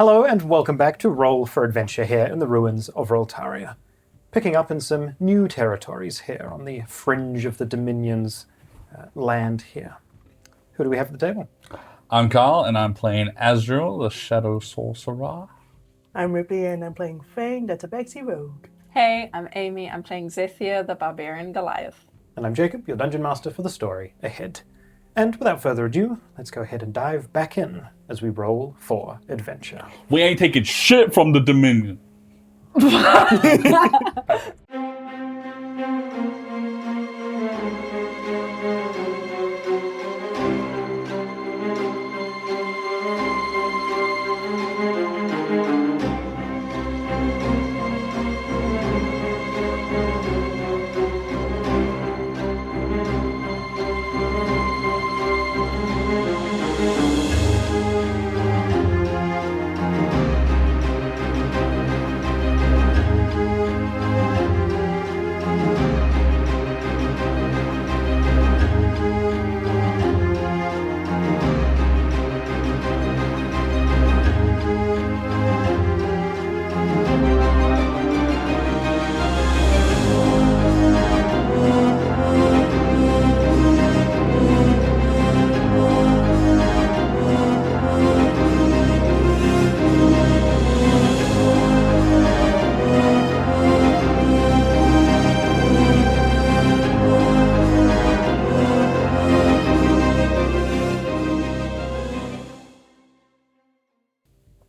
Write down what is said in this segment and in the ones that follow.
Hello and welcome back to Roll4Adventure here in the Ruins of Roltaria. Picking up in some new territories here on the fringe of the Dominion's land here. Who do we have at the table? I'm Carl, and I'm playing Azreal, the Shadow Sorcerer. I'm Ripley, and I'm playing Fang, the Tabaxi Rogue. Hey, I'm Amy. I'm playing Zethia, the Barbarian Goliath. And I'm Jacob, your Dungeon Master for the story ahead. And without further ado, let's go ahead and dive back in as we roll for adventure. We ain't taking shit from the Dominion.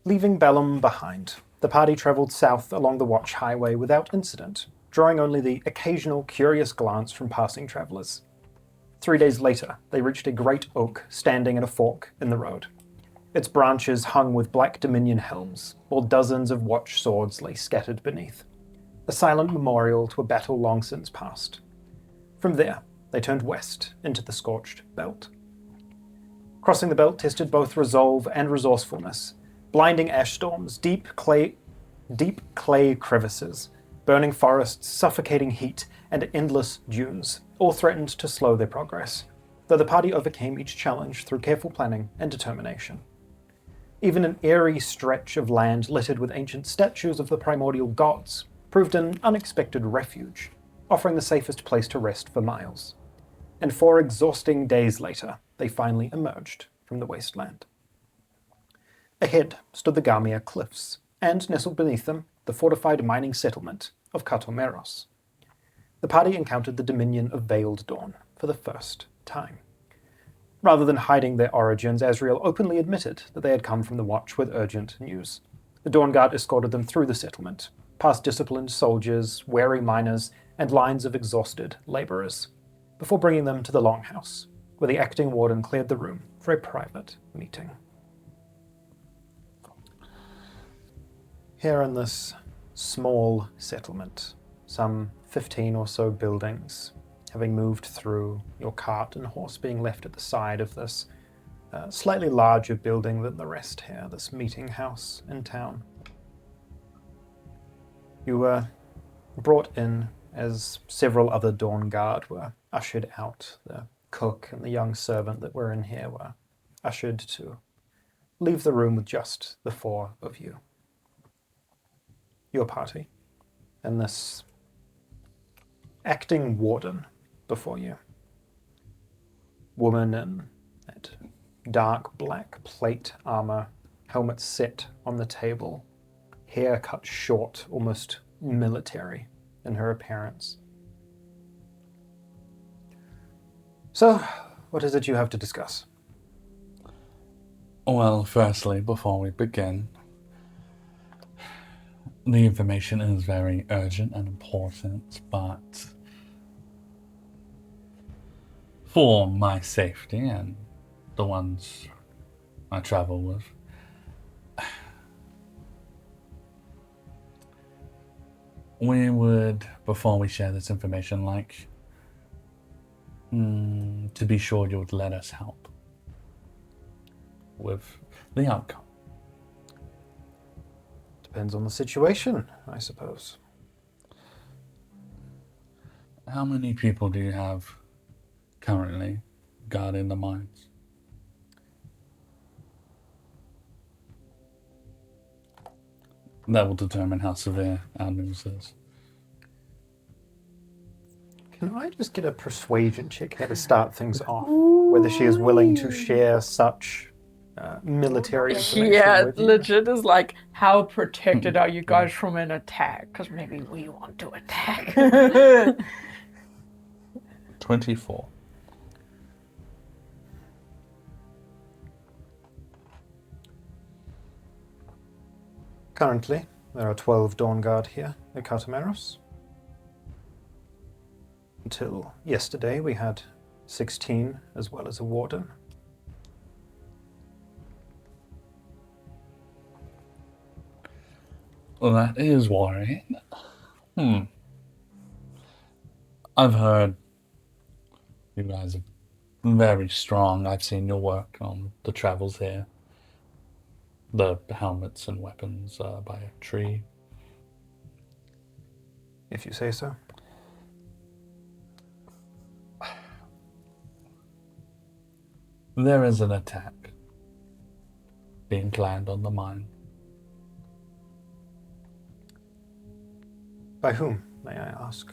Leaving Bellum behind, the party travelled south along the Watch Highway without incident, drawing only the occasional curious glance from passing travellers. 3 days later, they reached a great oak standing at a fork in the road. Its branches hung with black Dominion helms, while dozens of Watch swords lay scattered beneath. A silent memorial to a battle long since past. From there, they turned west into the scorched belt. Crossing the belt tested both resolve and resourcefulness. Blinding ash storms, deep clay crevices, burning forests, suffocating heat, and endless dunes all threatened to slow their progress, though the party overcame each challenge through careful planning and determination. Even an eerie stretch of land littered with ancient statues of the primordial gods proved an unexpected refuge, offering the safest place to rest for miles. And 4 exhausting days later, they finally emerged from the wasteland. Ahead stood the Gamia cliffs, and nestled beneath them, the fortified mining settlement of Kato Meros. The party encountered the Dominion of Veiled Dawn for the first time. Rather than hiding their origins, Azreal openly admitted that they had come from the Watch with urgent news. The Dawnguard escorted them through the settlement, past disciplined soldiers, wary miners, and lines of exhausted labourers, before bringing them to the Longhouse, where the acting warden cleared the room for a private meeting. Here in this small settlement, some 15 or so buildings, having moved through, your cart and horse being left at the side of this slightly larger building than the rest here, this meeting house in town. You were brought in as several other Dawnguard were ushered out. The cook and the young servant that were in here were ushered to leave the room with just the 4 of you. Your party, and this acting warden before you. Woman in that dark black plate armor, helmet set on the table, hair cut short, almost military in her appearance. So, what is it you have to discuss? Well, firstly, before we begin, the information is very urgent and important, but for my safety and the ones I travel with, we would, before we share this information, like to be sure you would let us help with the outcome. Depends on the situation, I suppose. How many people do you have currently guarding the mines? That will determine how severe our news is. Can I just get a persuasion check here to start things off? Whether she is willing to share such military information Yeah, with you? legit is like, how protected are you guys from an attack? Because maybe we want to attack. 24. Currently, there are 12 Dawnguard here at Kato Meros. Until yesterday, we had 16 as well as a warden. Well, that is worrying. I've heard you guys are very strong. I've seen your work on the travels here. The helmets and weapons by a tree. If you say so. There is an attack being planned on the mine. By whom, may I ask?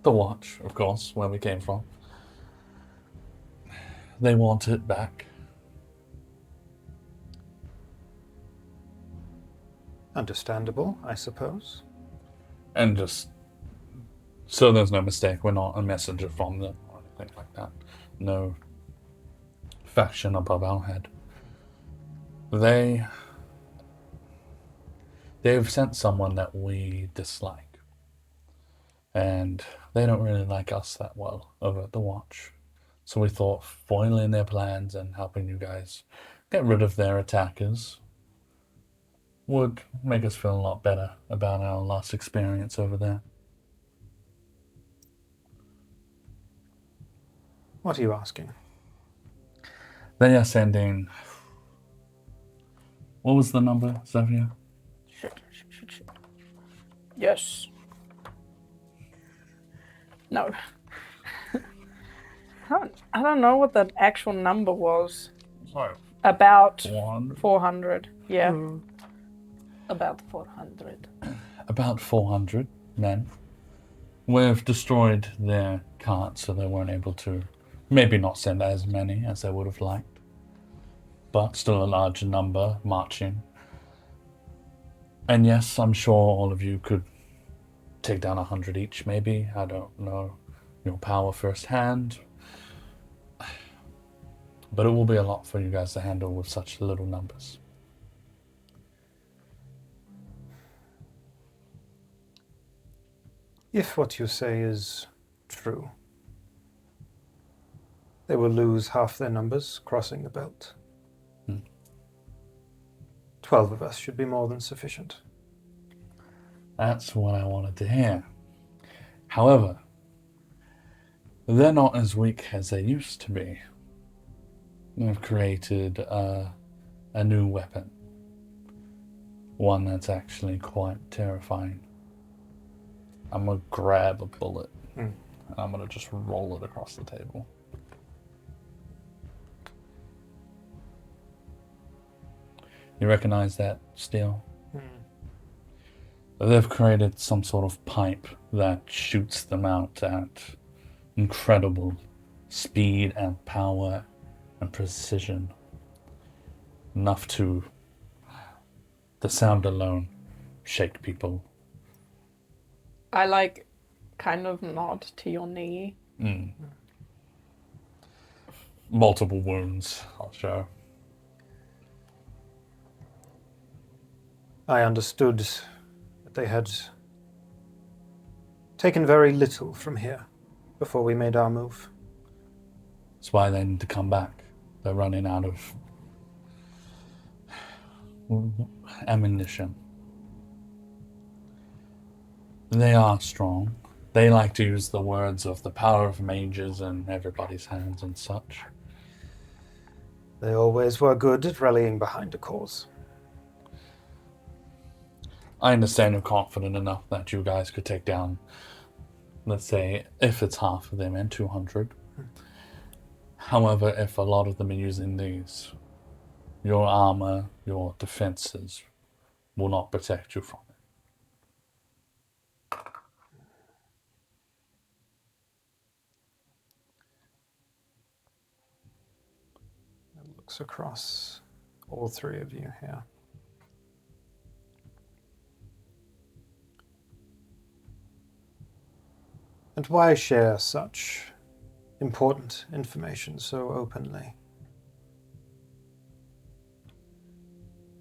The watch, of course, where we came from. They want it back. Understandable, I suppose. And just so there's no mistake, we're not a messenger from them or anything like that. No faction above our head. They've sent someone that we dislike. And they don't really like us that well over at the Watch. So we thought foiling their plans and helping you guys get rid of their attackers would make us feel a lot better about our last experience over there. What are you asking? They are sending... What was the number, Zethia? Shit. Yes. No. I don't know what the actual number was. Sorry. About 400? 400. Yeah. About 400. About 400 men. We've destroyed their cart, so they weren't able to maybe not send as many as they would have liked. But still a large number marching. And yes, I'm sure all of you could take down 100 each, maybe. I don't know your power firsthand. But it will be a lot for you guys to handle with such little numbers. If what you say is true, they will lose half their numbers crossing the belt. 12 of us should be more than sufficient. That's what I wanted to hear. However, they're not as weak as they used to be. They've created a new weapon. One that's actually quite terrifying. I'm going to grab a bullet. And I'm going to just roll it across the table. You recognize that steel? They've created some sort of pipe that shoots them out at incredible speed and power and precision. Enough to, the sound alone, shake people. I kind of nod to your knee. Multiple wounds, I'll show. I understood that they had taken very little from here before we made our move. That's why they need to come back. They're running out of ammunition. They are strong. They like to use the words of the power of mages in everybody's hands and such. They always were good at rallying behind a cause. I understand you're confident enough that you guys could take down, let's say, if it's half of them and 200. However, if a lot of them are using these, your armor, your defenses will not protect you from it. It looks across all three of you here. And why share such important information so openly?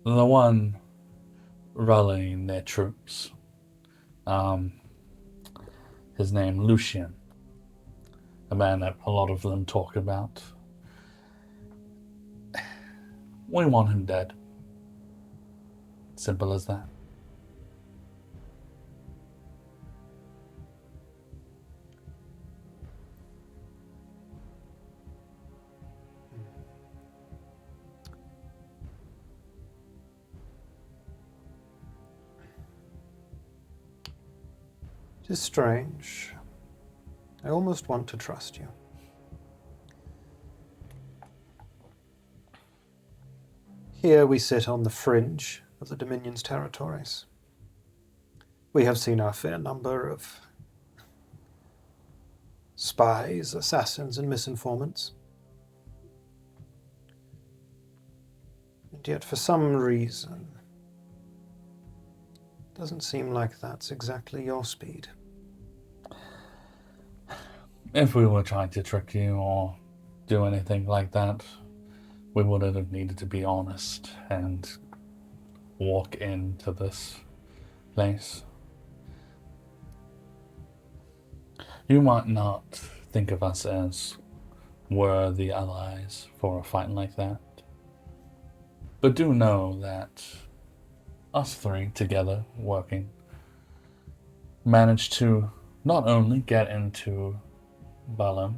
The one rallying their troops, his name Lucien, a man that a lot of them talk about. We want him dead. Simple as that. It is strange. I almost want to trust you. Here we sit on the fringe of the Dominion's territories. We have seen our fair number of spies, assassins, and misinformants. And yet, for some reason, it doesn't seem like that's exactly your speed. If we were trying to trick you or do anything like that, we wouldn't have needed to be honest and walk into this place. You might not think of us as worthy allies for a fight like that, but do know that us three together working managed to not only get into Balam,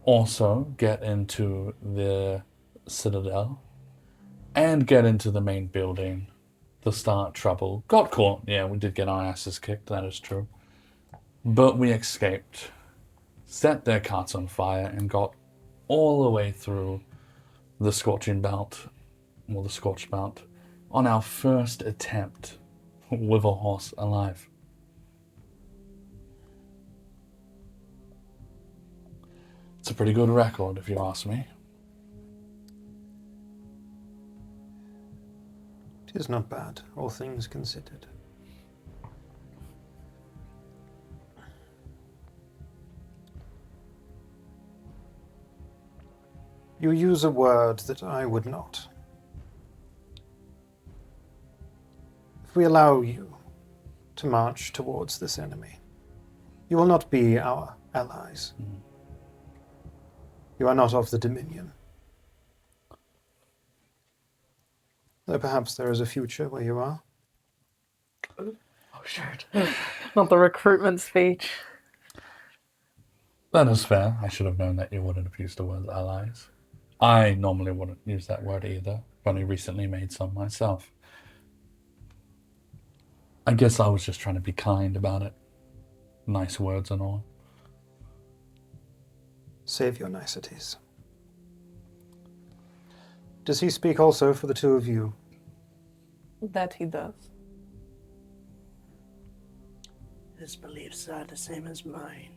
also get into the Citadel, and get into the main building to start trouble. Got caught, yeah, we did get our asses kicked, that is true. But we escaped, set their carts on fire, and got all the way through the Scorching Belt, or the Scorched Belt, on our first attempt with a horse alive. It's a pretty good record, if you ask me. It is not bad, all things considered. You use a word that I would not. If we allow you to march towards this enemy, you will not be our allies. You are not of the Dominion. Though perhaps there is a future where you are. Oh, shit. Not the recruitment speech. That is fair. I should have known that you wouldn't have used the word allies. I normally wouldn't use that word either. I've only recently made some myself. I guess I was just trying to be kind about it. Nice words and all. Save your niceties. Does he speak also for the two of you? That he does. His beliefs are the same as mine.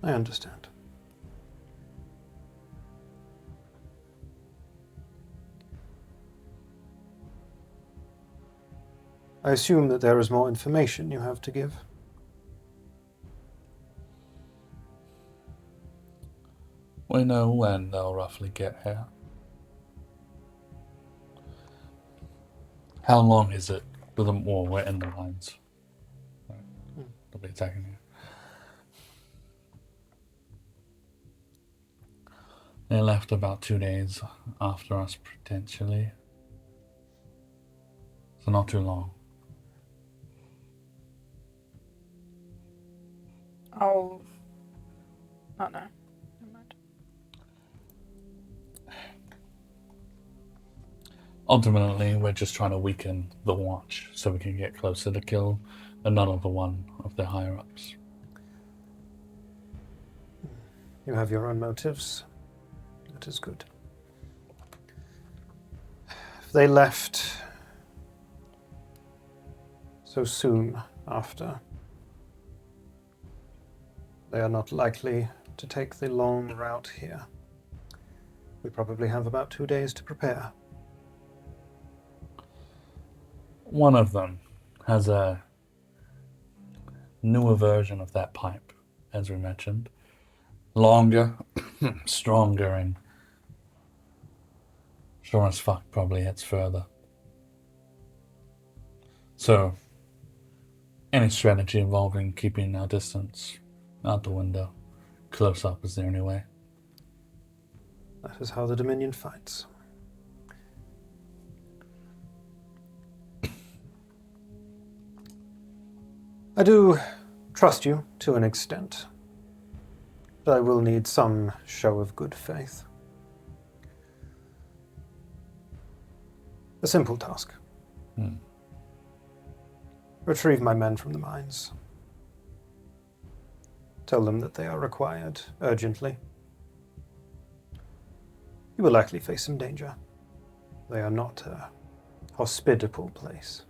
I understand. I assume that there is more information you have to give. We know when they'll roughly get here. How long is it? Well, we're in the lines. They'll be attacking you. They left about 2 days after us, potentially. So not too long. Oh. Oh, no. Never mind. Ultimately, we're just trying to weaken the Watch so we can get closer to kill another one of the higher-ups. You have your own motives. That is good. If they left so soon after, they are not likely to take the long route here. We probably have about 2 days to prepare. One of them has a newer version of that pipe, as we mentioned. Longer, stronger, and sure as fuck probably hits further. So, any strategy involving keeping our distance out the window, close up is the only way. That is how the Dominion fights. I do trust you to an extent, but I will need some show of good faith. A simple task. Retrieve my men from the mines. Tell them that they are required urgently. You will likely face some danger. They are not a hospitable place.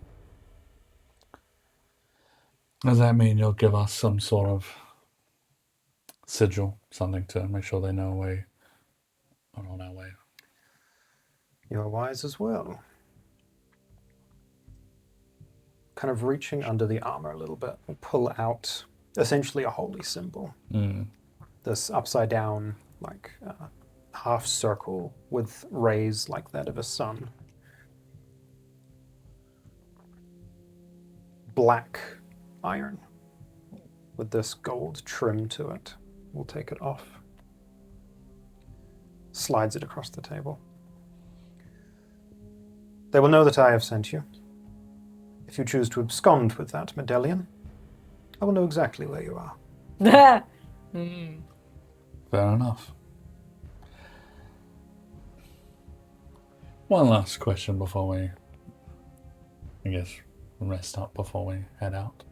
Does that mean you'll give us some sort of sigil, something to make sure they know we are on our way? You are wise as well. Kind of reaching under the armor a little bit, will pull out essentially a holy symbol. This upside down, like half circle with rays like that of a sun. Black iron with this gold trim to it. We'll take it off. Slides it across the table. They will know that I have sent you. If you choose to abscond with that medallion, I will know exactly where you are. Fair enough. One last question before we, I guess, rest up before we head out.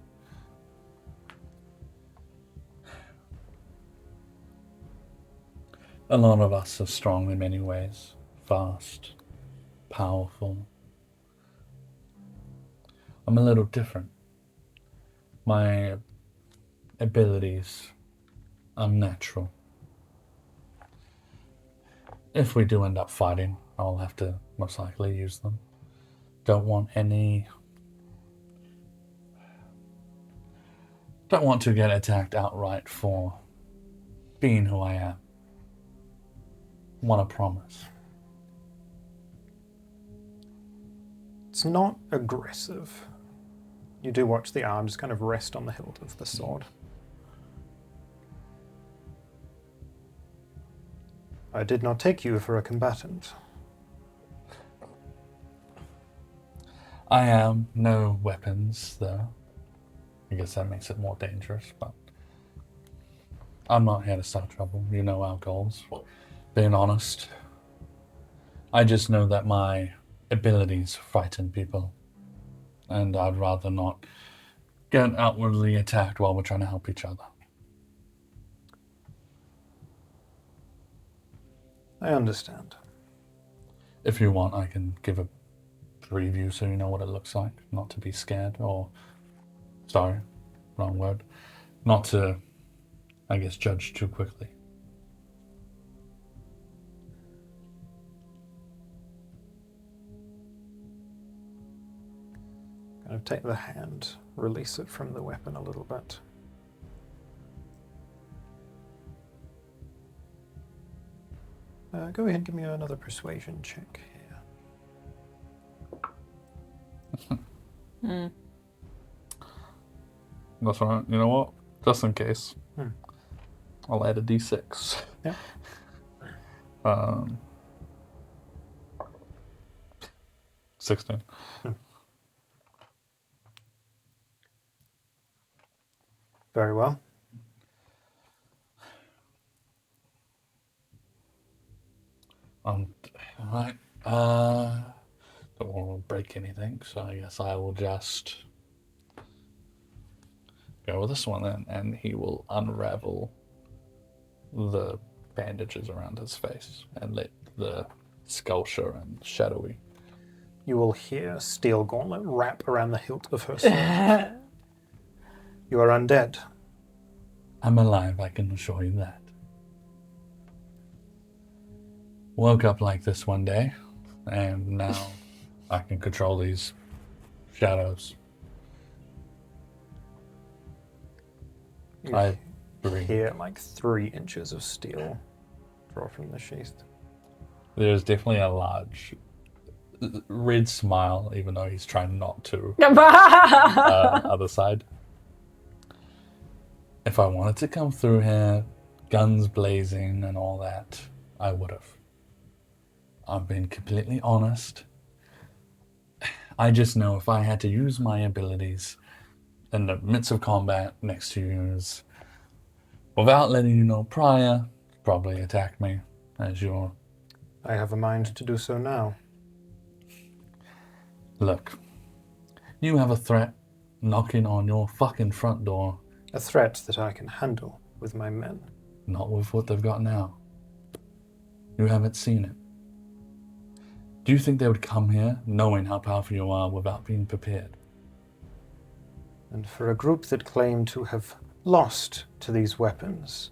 A lot of us are strong in many ways. Fast, powerful. I'm a little different. My abilities are natural. If we do end up fighting, I'll have to most likely use them. Don't want to get attacked outright for being who I am. Want a promise. It's not aggressive. You do watch the arm just kind of rest on the hilt of the sword. I did not take you for a combatant. I am no weapons, though. I guess that makes it more dangerous, but I'm not here to start trouble. You know our goals. Being honest, I just know that my abilities frighten people, and I'd rather not get outwardly attacked while we're trying to help each other. I understand. If you want, I can give a preview so you know what it looks like. Not to be scared, or... Sorry, wrong word. Not to, I guess, judge too quickly. Kind of take the hand, release it from the weapon a little bit. Go ahead and give me another persuasion check here. That's all right. You know what? Just in case, I'll add a d6. Yeah. 16. Very well. Alright. Don't want to break anything, so I guess I will just go with this one then, and he will unravel the bandages around his face and let the sculpture and shadowy. You will hear a steel gauntlet wrap around the hilt of her sword. You are undead. I'm alive, I can assure you that. Woke up like this one day, and now I can control these shadows. You I bring. hear like 3 inches of steel draw from the sheath. There's definitely a large red smile, even though he's trying not to. Other side. If I wanted to come through here, guns blazing and all that, I would have. I've been completely honest. I just know if I had to use my abilities in the midst of combat next to you, without letting you know prior, probably attack me as you're. I have a mind to do so now. Look, you have a threat knocking on your fucking front door. A threat that I can handle with my men. Not with what they've got now. You haven't seen it. Do you think they would come here knowing how powerful you are without being prepared? And for a group that claim to have lost to these weapons,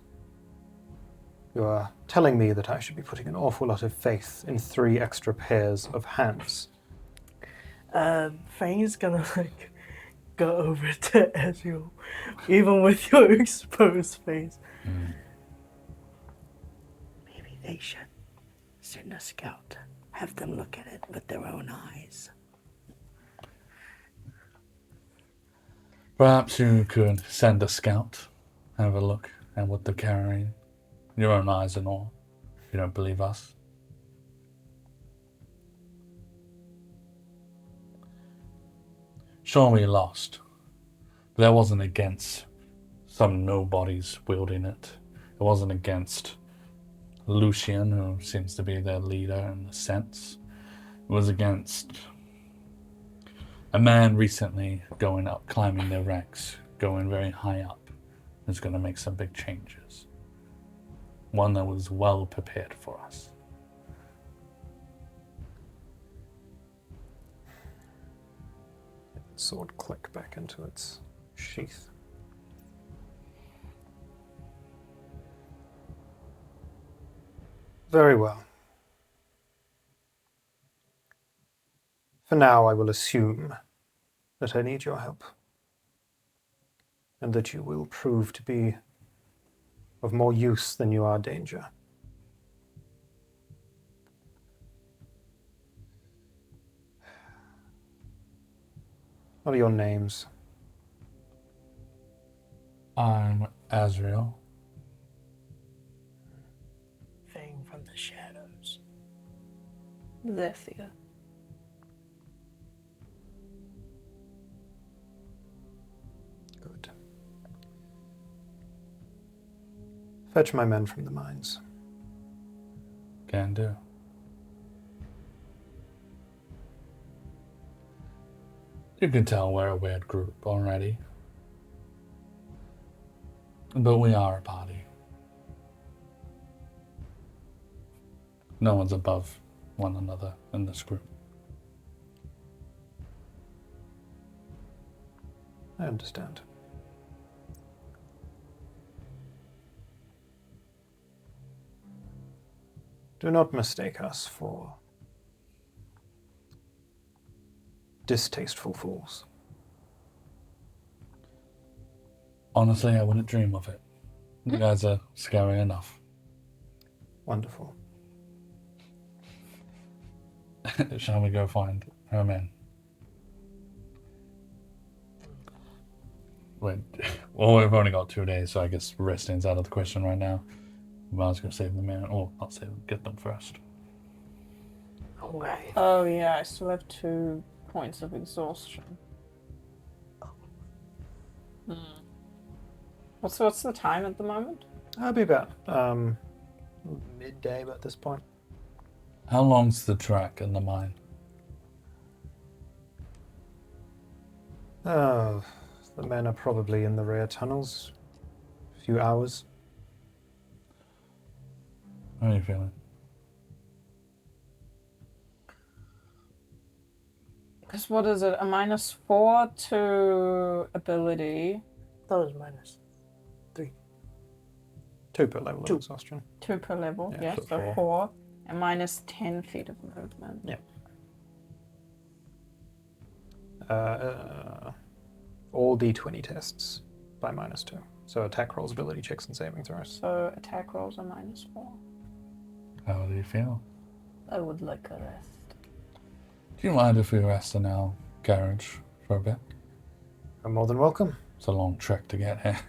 you are telling me that I should be putting an awful lot of faith in 3 extra pairs of hands. Fang is gonna like go over to Azreal, even with your exposed face. Maybe they should send a scout. Have them look at it with their own eyes. Perhaps you could send a scout, have a look at what they're carrying. Your own eyes and all. If you don't believe us. Sure, we lost. But that wasn't against some nobodies wielding it. It wasn't against Lucian, who seems to be their leader in a sense. It was against a man recently going up, climbing their ranks, going very high up. Who's going to make some big changes. One that was well prepared for us. Sword click back into its sheath. Very well. For now, I will assume that I need your help, and that you will prove to be of more use than you are danger. What are your names? I'm Azreal. Fang from the shadows. Zethia. Good. Fetch my men from the mines. Can do. You can tell we're a weird group already. But we are a party. No one's above one another in this group. I understand. Do not mistake us for distasteful fools. Honestly, I wouldn't dream of it. You guys are scary enough. Wonderful. Shall we go find her men? Wait, well, we've only got 2 days, so I guess resting's out of the question right now. I was going to save the men, or not save them, get them first. Okay. Oh yeah, I still have 2 points of exhaustion. What's the time at the moment? I'll be about midday at this point. How long's the track in the mine? Oh, the men are probably in the rear tunnels. A few hours. How are you feeling? Because what is it? A -4 to ability, That was minus. 2 per level of exhaustion. 2 per level. Yeah, Yeah, so so 4. 4, and minus 10 feet of movement. Yeah. All D20 tests by -2. So attack rolls, ability checks, and saving throws. So attack rolls are -4. How do you feel? I would like a rest. Do you mind if we rest in our carriage for a bit? You're more than welcome. It's a long trek to get here.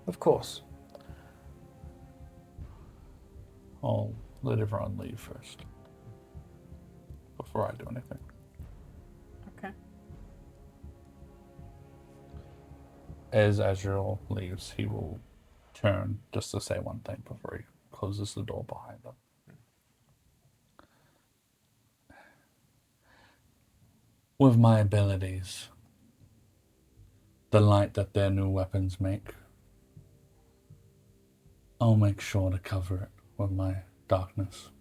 Of course. I'll let everyone leave first. Before I do anything. Okay. As Azreal leaves, he will turn just to say one thing before he closes the door behind them. With my abilities, the light that their new weapons make, I'll make sure to cover it with my darkness.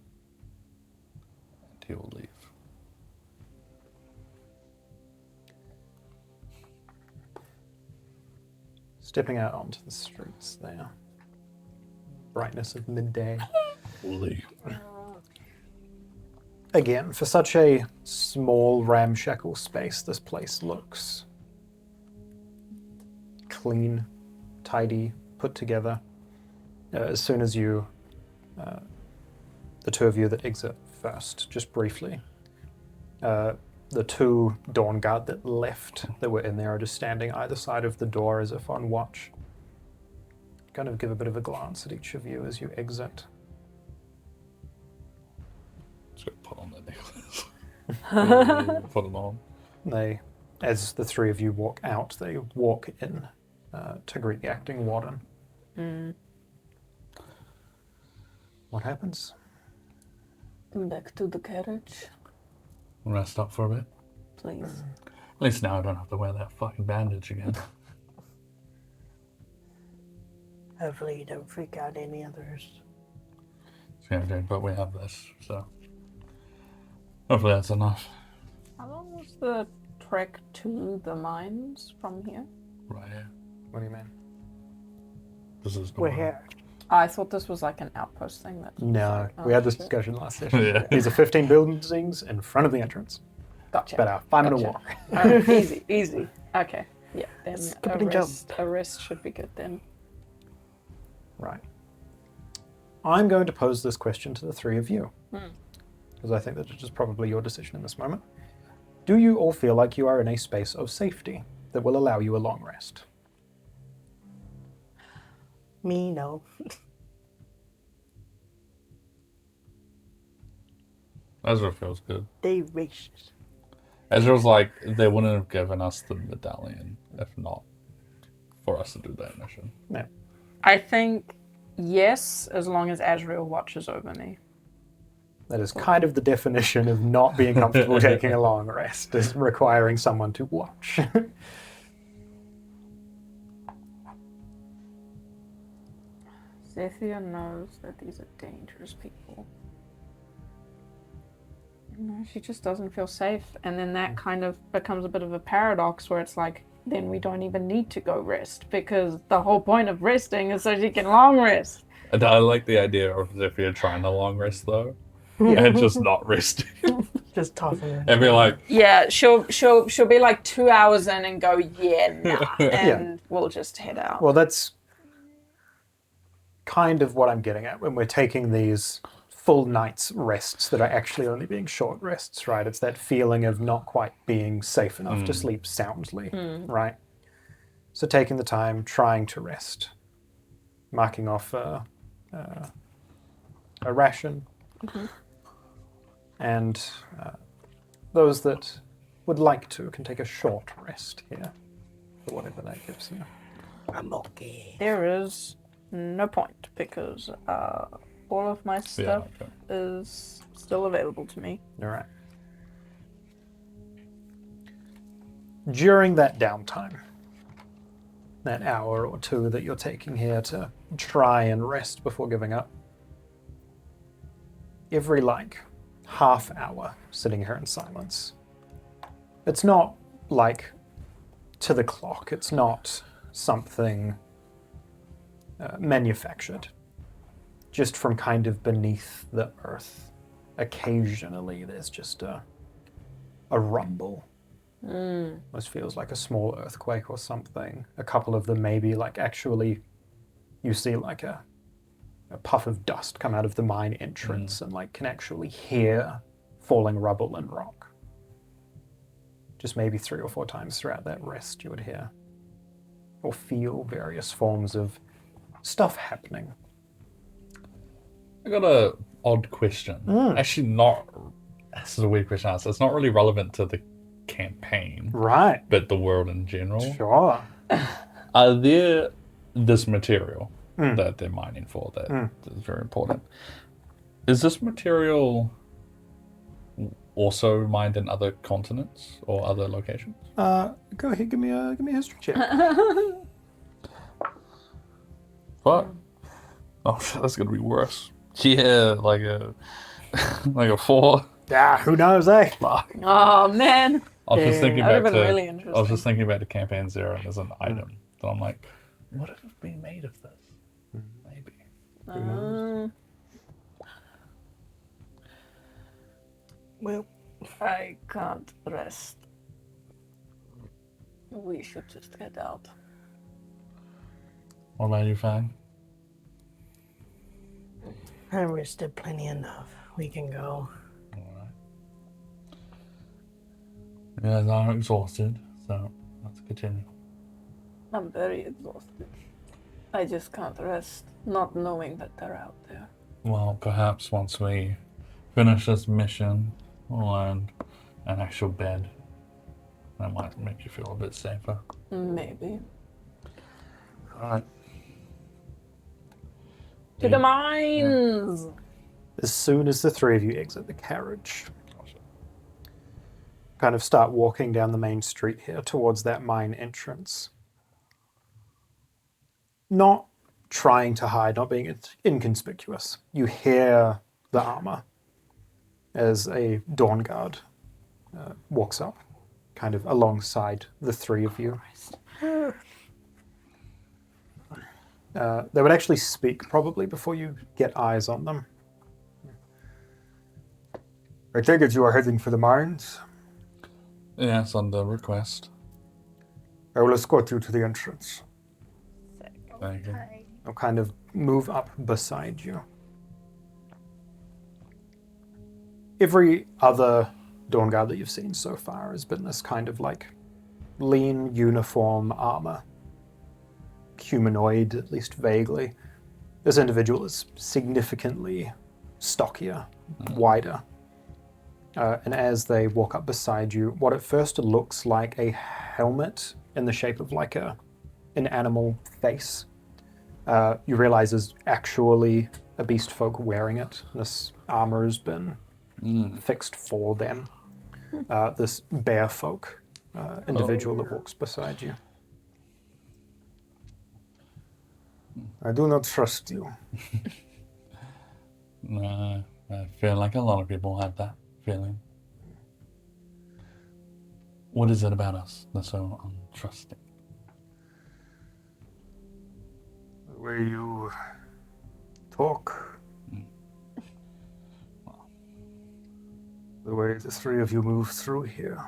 And he will leave. Stepping out onto the streets there. Brightness of midday. Leave. Again, for such a small, ramshackle space, this place looks clean, tidy, put together. As soon as you, the two of you that exit first, just briefly, the two Dawnguard that left, that were in there, are just standing either side of the door as if on watch. Kind of give a bit of a glance at each of you as you exit. Just gonna put on that necklace. Put them on. They, as the three of you walk out, they walk in to greet the acting warden. What happens? Back to the carriage, Rest up for a bit. please. At least now I don't have to wear that fucking bandage again. Hopefully you don't freak out any others. Yeah, dude, but we have this, so hopefully that's enough. How long was the trek to the mines from here? Right here. What do you mean? This is We're normal. here. I thought this was like an outpost thing. That No, oh, we had this shit. discussion last session. Yeah. These are 15 buildings in front of the entrance. Gotcha. About a 5-minute Gotcha. walk. Oh, easy, easy. Okay, yeah. Then Skip a and jump. rest should be good then. Right. I'm going to pose this question to the three of you, because I think that it is probably your decision in this moment. Do you all feel like you are in a space of safety that will allow you a long rest? Me, no. Ezra feels good. They racist. Ezra's like, they wouldn't have given us the medallion if not for us to do that mission. No. I think yes, as long as Azreal watches over me. That is kind of the definition of not being comfortable taking a long rest, is requiring someone to watch. Zethia knows that these are dangerous people. No, she just doesn't feel safe. And then that kind of becomes a bit of a paradox where it's like, then we don't even need to go rest because the whole point of resting is so she can long rest. And I like the idea of if you're trying to long rest though, and just not resting. Just tossing it. And be like, Yeah, she'll be like 2 hours in and go, yeah, nah, and we'll just head out. Well, that's kind of what I'm getting at when we're taking these full night's rests that are actually only being short rests, right? It's that feeling of not quite being safe enough to sleep soundly, right? So taking the time, trying to rest, marking off a ration, and those that would like to can take a short rest here, for whatever that gives you. I'm okay. There is no point because all of my stuff okay. is still available to me. All right. During that downtime, that hour or two that you're taking here to try and rest before giving up, every like half hour sitting here in silence. It's not like to the clock. It's not something manufactured. Just from kind of beneath the earth. Occasionally there's just a rumble. Almost feels like a small earthquake or something. A couple of them maybe like actually you see like a puff of dust come out of the mine entrance and like can actually hear falling rubble and rock. Just maybe 3 or 4 times throughout that rest you would hear or feel various forms of stuff happening. I got a odd question. Actually, not. This is a weird question to ask. It's not really relevant to the campaign, Right. but the world in general. Sure. Are there this material that they're mining for that is very important? Is this material also mined in other continents or other locations? Go ahead, give me a history check. What? Oh, that's gonna be worse. Yeah, like a 4. Yeah, who knows, eh? Fuck. Oh man. I was just thinking That would've back been to. really I was interesting. just thinking back to campaign 0, and there's an item that I'm like, what if it's been made of this? Maybe. Well, I can't rest. We should just get out. What about you, Fang? I rested plenty enough. We can go. Alright. You guys are exhausted, so let's continue. I'm very exhausted. I just can't rest, not knowing that they're out there. Well, perhaps once we finish this mission, we'll land an actual bed. That might make you feel a bit safer. Maybe. Alright. To the mines! As soon as the 3 of you exit the carriage, kind of start walking down the main street here towards that mine entrance. Not trying to hide, not being inconspicuous. You hear the armor as a Dawnguard walks up, kind of alongside the 3 of you. They would actually speak probably before you get eyes on them. I take it you are heading for the mines? Yes, on the request. I will escort you to the entrance. Thank you. I'll kind of move up beside you. Every other Dawnguard that you've seen so far has been this kind of like lean uniform armor. Humanoid, at least vaguely. This individual is significantly stockier, wider. And as they walk up beside you, what at first looks like a helmet in the shape of like an animal face, you realize is actually a beast folk wearing it. This armor has been fixed for them. This bear folk individual that walks beside you. I do not trust you. No, I feel like a lot of people have that feeling. What is it about us that's so untrusting? The way you talk. The way the 3 of you move through here.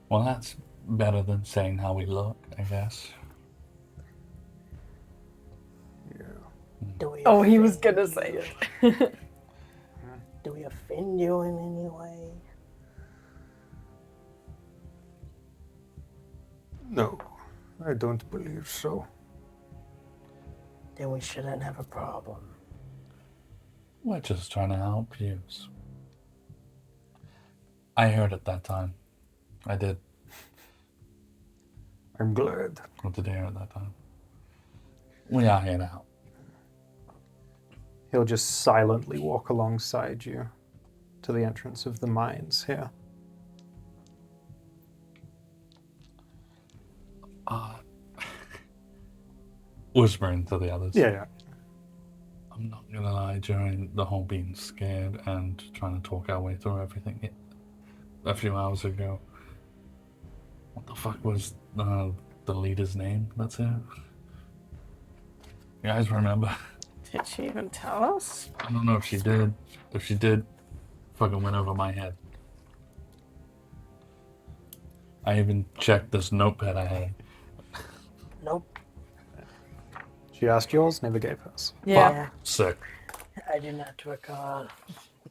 Well, that's better than saying how we look, I guess. Do we Oh, he was offend gonna you? say it. Do we offend you in any way? No, I don't believe so. Then we shouldn't have a problem. We're just trying to help you. I heard it that time. I did. I'm glad. I did hear it that time. We are here to help. He'll just silently walk alongside you to the entrance of the mines here. Whispering to the others. Yeah. I'm not gonna lie, during the whole being scared and trying to talk our way through everything a few hours ago, what the fuck was the leader's name that's here? You guys remember? Did she even tell us? I don't know if she did. If she did, fucking went over my head. I even checked this notepad I had. Nope. She asked yours, never gave hers. Yeah. Sick. I do not recall.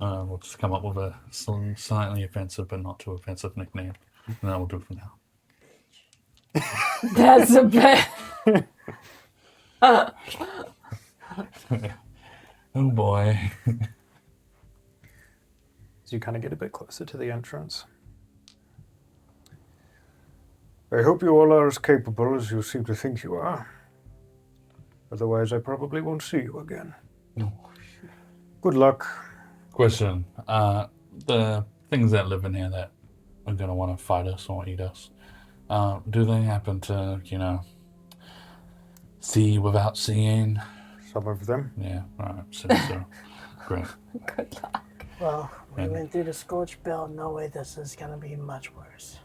We'll just come up with a slightly offensive but not too offensive nickname. And that will do for now. That's a bit. Oh boy. As you kind of get a bit closer to the entrance. I hope you all are as capable as you seem to think you are. Otherwise, I probably won't see you again. No. Good luck. Question. The things that live in here that are going to want to fight us or eat us, do they happen to, see without seeing? Some of them. Yeah, alright, so great. Good luck. Well, we And- went through the Scorch Belt. No way this is gonna be much worse.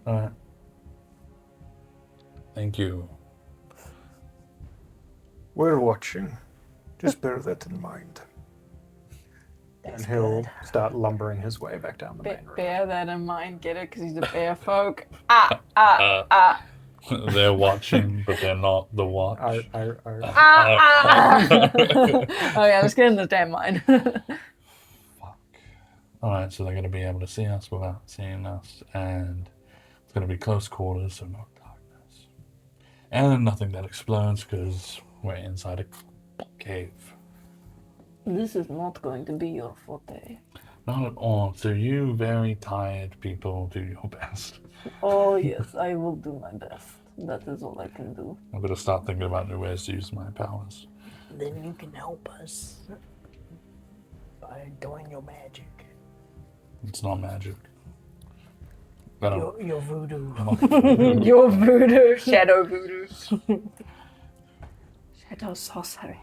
Alright. Thank you. We're watching. Just bear that in mind. That's And he'll good. start lumbering his way back down the main road. Bear that in mind, get it? Because he's a bear folk. They're watching, but they're not the watch. Oh yeah, let's get in the damn mind. Alright, so they're going to be able to see us without seeing us, and it's going to be close quarters, so no darkness. And nothing that explodes, because we're inside a cave. This is not going to be your forte. Not at all. So you very tired people do your best. Oh yes, I will do my best. That is all I can do. I'm going to start thinking about new ways to use my powers. Then you can help us by doing your magic. It's not magic. I don't. Your voodoo. Your voodoo, shadow voodoo. Shadow sorcery.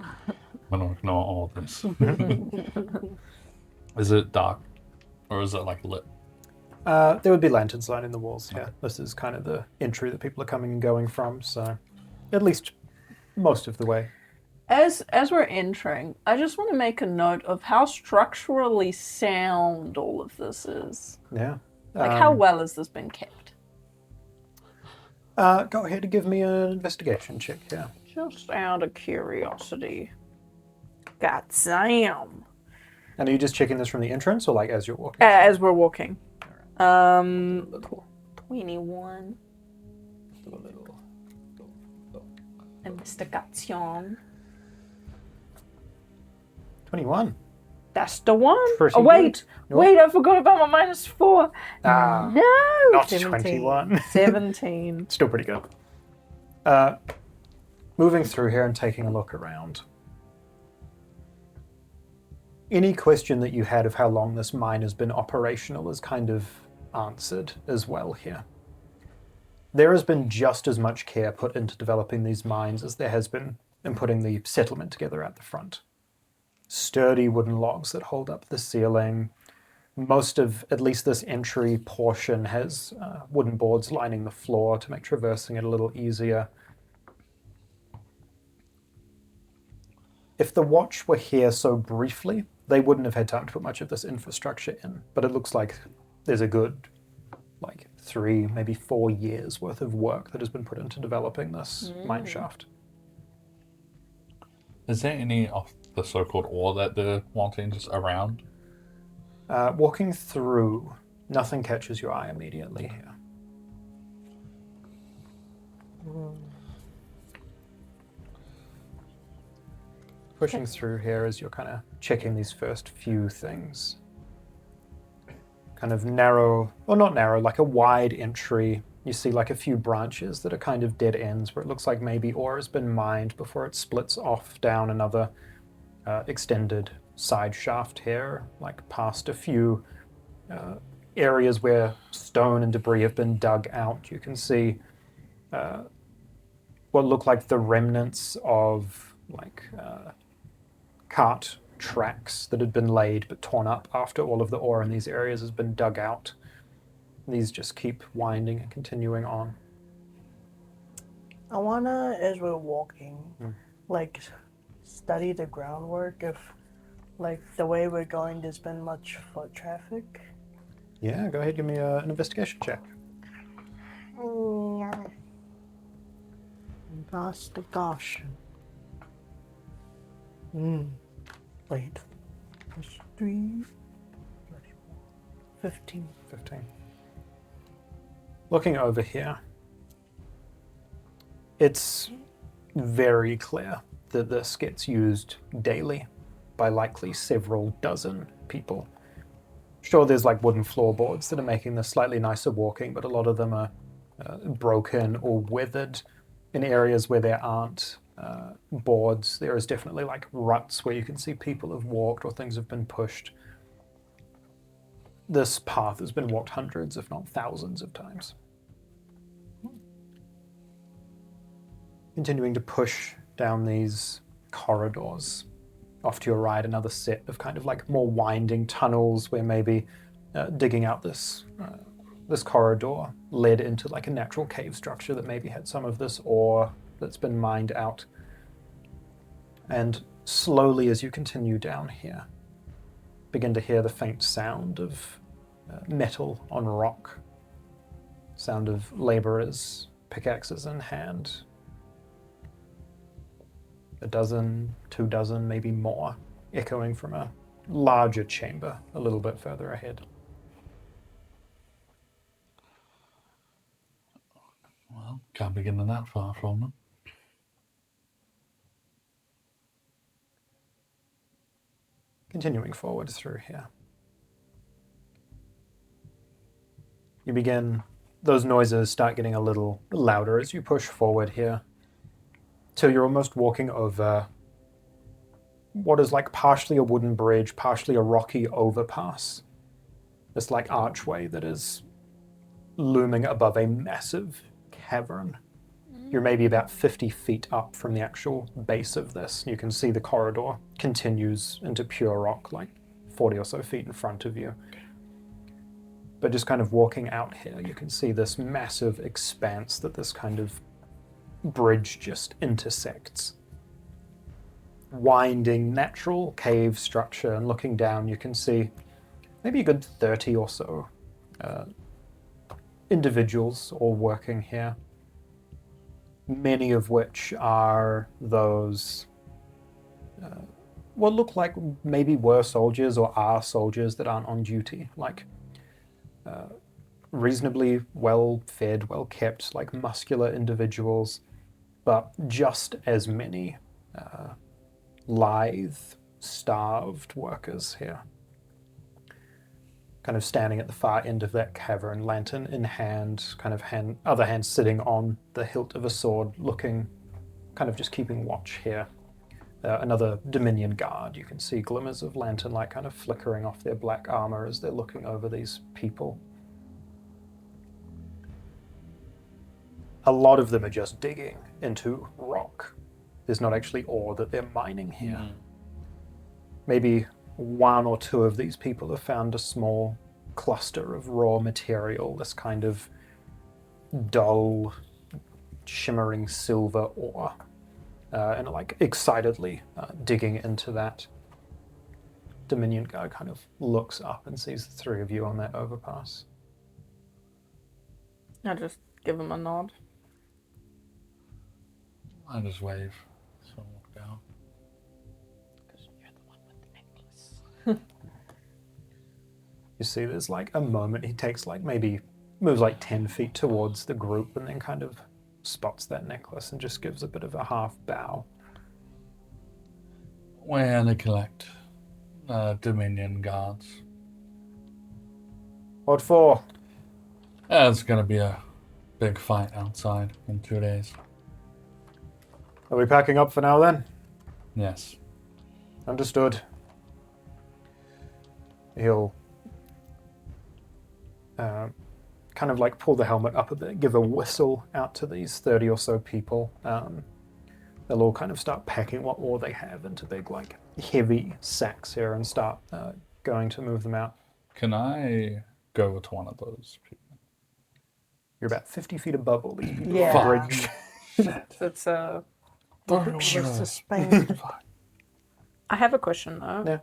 I don't ignore all this. Is it dark? Or is it like lit? There would be lanterns lining the walls here. This is kind of the entry that people are coming and going from, so at least most of the way. As we're entering, I just want to make a note of how structurally sound all of this is. Yeah. Like, how well has this been kept? Go ahead and give me an investigation check here. Just out of curiosity. God damn. And are you just checking this from the entrance or like as you're walking? As we're walking. 21. Investigation. 21. That's the one. Pretty Oh, wait. good. Wait, I forgot about my -4. Ah, No. not 17. 21. 17. Still pretty good. Moving through here and taking a look around. Any question that you had of how long this mine has been operational is kind of answered as well here. There has been just as much care put into developing these mines as there has been in putting the settlement together at the front. Sturdy wooden logs that hold up the ceiling. Most of at least this entry portion has wooden boards lining the floor to make traversing it a little easier. If the Watch were here so briefly, they wouldn't have had time to put much of this infrastructure in. But it looks like there's a good, 3, maybe 4 years worth of work that has been put into developing this mine shaft. Is there any of the so-called ore that they're wanting just around? Walking through, nothing catches your eye immediately here. Pushing through here as you're kind of checking these first few things. Kind of narrow, or not narrow, like a wide entry. You see like a few branches that are kind of dead ends where it looks like maybe ore has been mined before it splits off down another extended side shaft here, like past a few areas where stone and debris have been dug out. You can see what look like the remnants of like cart tracks that had been laid but torn up after all of the ore in these areas has been dug out. These just keep winding and continuing on. I wanna, as we're walking, Mm. like, study the groundwork if, like, the way we're going, there's been much foot traffic. Yeah, go ahead, give me an investigation check. Investigation. Wait. Plus 3. 15. 15. Looking over here, it's very clear that this gets used daily by likely several dozen people. Sure, there's like wooden floorboards that are making this slightly nicer walking, but a lot of them are broken or weathered. In areas where there aren't boards, there is definitely like ruts where you can see people have walked or things have been pushed. This path has been walked hundreds, if not thousands of times. Continuing to push down these corridors. Off to your right, another set of kind of like more winding tunnels where maybe digging out this corridor led into like a natural cave structure that maybe had some of this ore that's been mined out. And slowly as you continue down here, begin to hear the faint sound of metal on rock, sound of laborers, pickaxes in hand. A dozen, 2 dozen, maybe more, echoing from a larger chamber a little bit further ahead. Well, can't be getting that far from them. Continuing forward through here. You begin, those noises start getting a little louder as you push forward here, till you're almost walking over what is like partially a wooden bridge, partially a rocky overpass. This like archway that is looming above a massive cavern. You're maybe about 50 feet up from the actual base of this. You can see the corridor continues into pure rock, like 40 or so feet in front of you. But just kind of walking out here, you can see this massive expanse that this kind of bridge just intersects. Winding natural cave structure, and looking down you can see maybe a good 30 or so individuals all working here. Many of which are those what look like maybe were soldiers or are soldiers that aren't on duty, like reasonably well-fed, well-kept, like muscular individuals, but just as many lithe, starved workers here. Kind of standing at the far end of that cavern, lantern in hand, other hand sitting on the hilt of a sword, looking, kind of just keeping watch here. Another Dominion guard, you can see glimmers of lantern light kind of flickering off their black armor as they're looking over these people. A lot of them are just digging into rock. There's not actually ore that they're mining here. Mm. Maybe 1 or 2 of these people have found a small cluster of raw material, this kind of dull, shimmering silver ore, and like excitedly digging into that. Dominion guard kind of looks up and sees the 3 of you on that overpass. I just give him a nod. I just wave, so I walk down. Because you're the one with the necklace. You see there's like a moment, he takes like maybe, moves like 10 feet towards the group and then kind of spots that necklace and just gives a bit of a half bow. Where they collect Dominion guards. What for? There's gonna be a big fight outside in 2 days. Are we packing up for now then? Yes. Understood. He'll kind of like pull the helmet up a bit, give a whistle out to these 30 or so people. They'll all kind of start packing what ore they have into big, like, heavy sacks here and start going to move them out. Can I go to one of those people? You're about 50 feet above all these people. Yeah. On the bridge. It's Just to Spain. I have a question though. Yeah.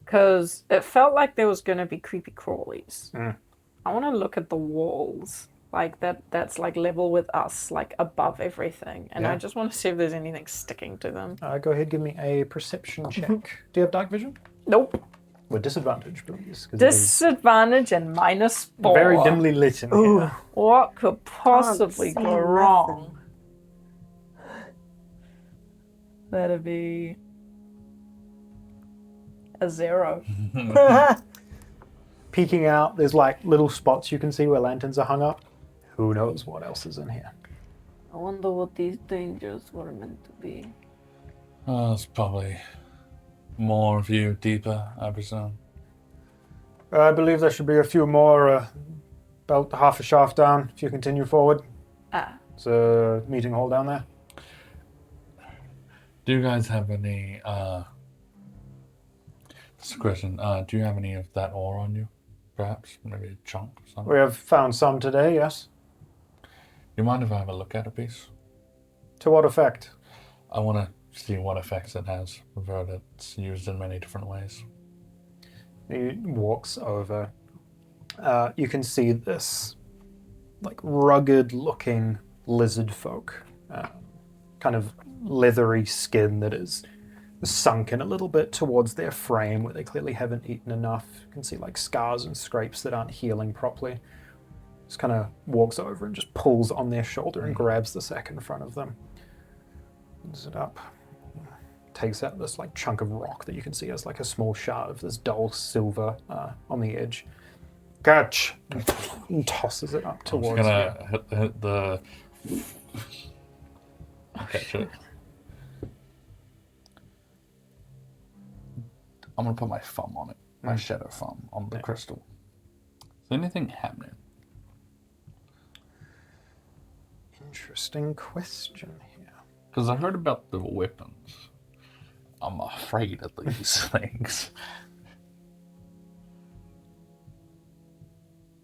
Because it felt like there was going to be creepy crawlies. Mm. I want to look at the walls. Like that's like level with us, like above everything. And I Yeah. just want to see if there's anything sticking to them. Go ahead, give me a perception check. Do you have dark vision? Nope. With disadvantage, please. 'Cause it is Disadvantage and -4. very dimly lit in Ooh. here. What could possibly Can't go see wrong? That'd be a 0. Peeking out, there's like little spots you can see where lanterns are hung up. Who knows what else is in here? I wonder what these dangers were meant to be. It's probably more of you deeper, I presume. I believe there should be a few more, about half a shaft down if you continue forward. Ah, It's a meeting hall down there. Do you guys have any, just a question, do you have any of that ore on you? Perhaps? Maybe a chunk or something? We have found some today, yes. You mind if I have a look at a piece? To what effect? I want to see what effects it has. We've heard it's used in many different ways. He walks over. You can see this, like, rugged-looking lizard folk. Kind of leathery skin that is sunken a little bit towards their frame where they clearly haven't eaten enough. You can see, like, scars and scrapes that aren't healing properly. Just kind of walks over and just pulls on their shoulder and grabs the sack in front of them. Opens it up. Takes out this like chunk of rock that you can see as like a small shard of this dull silver on the edge. Catch! And tosses it up I'm towards just you. gonna hit the... Catch it. I'm gonna put my thumb on it. My shadow thumb on the crystal. Is anything happening? Interesting question here. Because I heard about the weapons. I'm afraid of these things.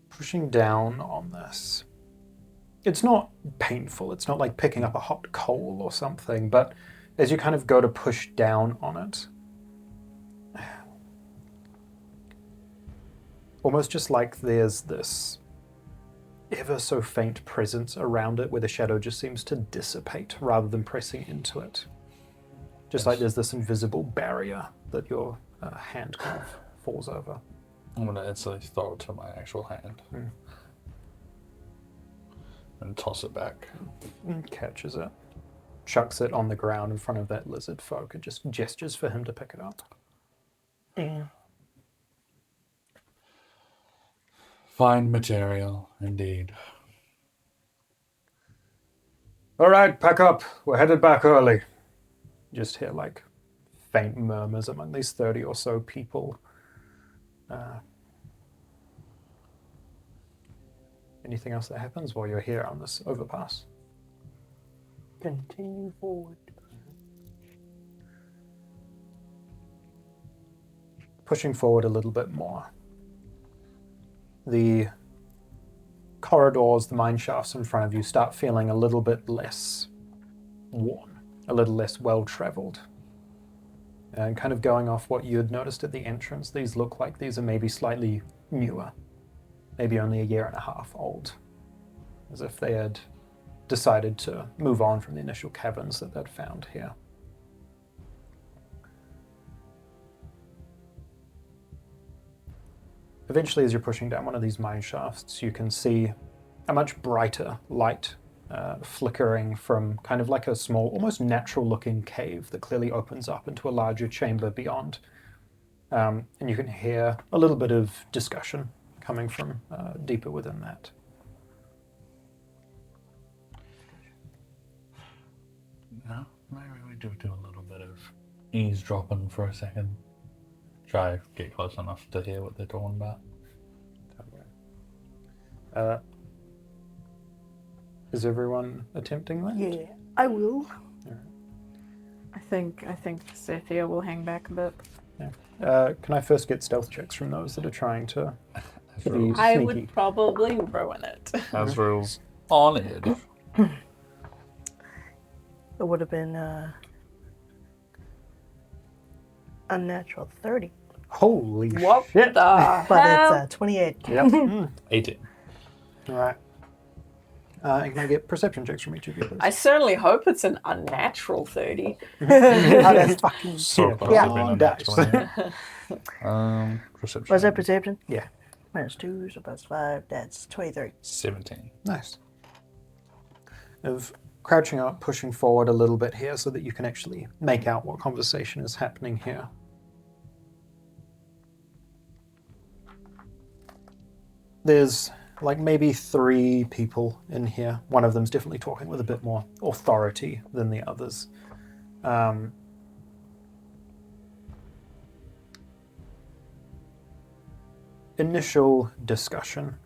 Pushing down on this. It's not painful. It's not like picking up a hot coal or something, but as you kind of go to push down on it, almost just like there's this ever so faint presence around it where the shadow just seems to dissipate rather than pressing into it. Just like there's this invisible barrier that your hand kind of falls over. I'm gonna instantly throw it to my actual hand. And toss it back. And catches it. Chucks it on the ground in front of that lizard folk and just gestures for him to pick it up. Yeah. Fine material, indeed. All right, pack up. We're headed back early. Just hear like faint murmurs among these 30 or so people. Anything else that happens while you're here on this overpass? Continue forward. Pushing forward a little bit more. The corridors, the mine shafts in front of you start feeling a little bit less worn, a little less well-traveled. And kind of going off what you had noticed at the entrance, these look like these are maybe slightly newer, maybe only a year and a half old, as if they had decided to move on from the initial caverns that they'd found here. Eventually, as you're pushing down one of these mine shafts, you can see a much brighter light flickering from kind of like a small, almost natural-looking cave that clearly opens up into a larger chamber beyond. And you can hear a little bit of discussion coming from deeper within that. No, maybe we do a little bit of eavesdropping for a second. Try to get close enough to hear what they're talking about. Is everyone attempting that? Yeah, I will. I think Zethia will hang back a bit. Can I first get stealth checks from those that are trying to be Azreal's, I sneaky? would probably ruin it. Azreal's on edge. It would have been unnatural 30, Holy What shit! the but hell? it's 28. Yep. 18. All right. And can I get perception checks from each of you, please? I certainly hope it's an unnatural 30. Oh, that's fucking. So Yeah. close Yeah. to being a Dice. nat 20. Perception. Was that perception? Yeah. Minus 2, so plus 5. That's 23. 17. Nice. Of crouching up, pushing forward a little bit here so that you can actually make out what conversation is happening here. There's like maybe 3 people in here. One of them's definitely talking with a bit more authority than the others. Initial discussion.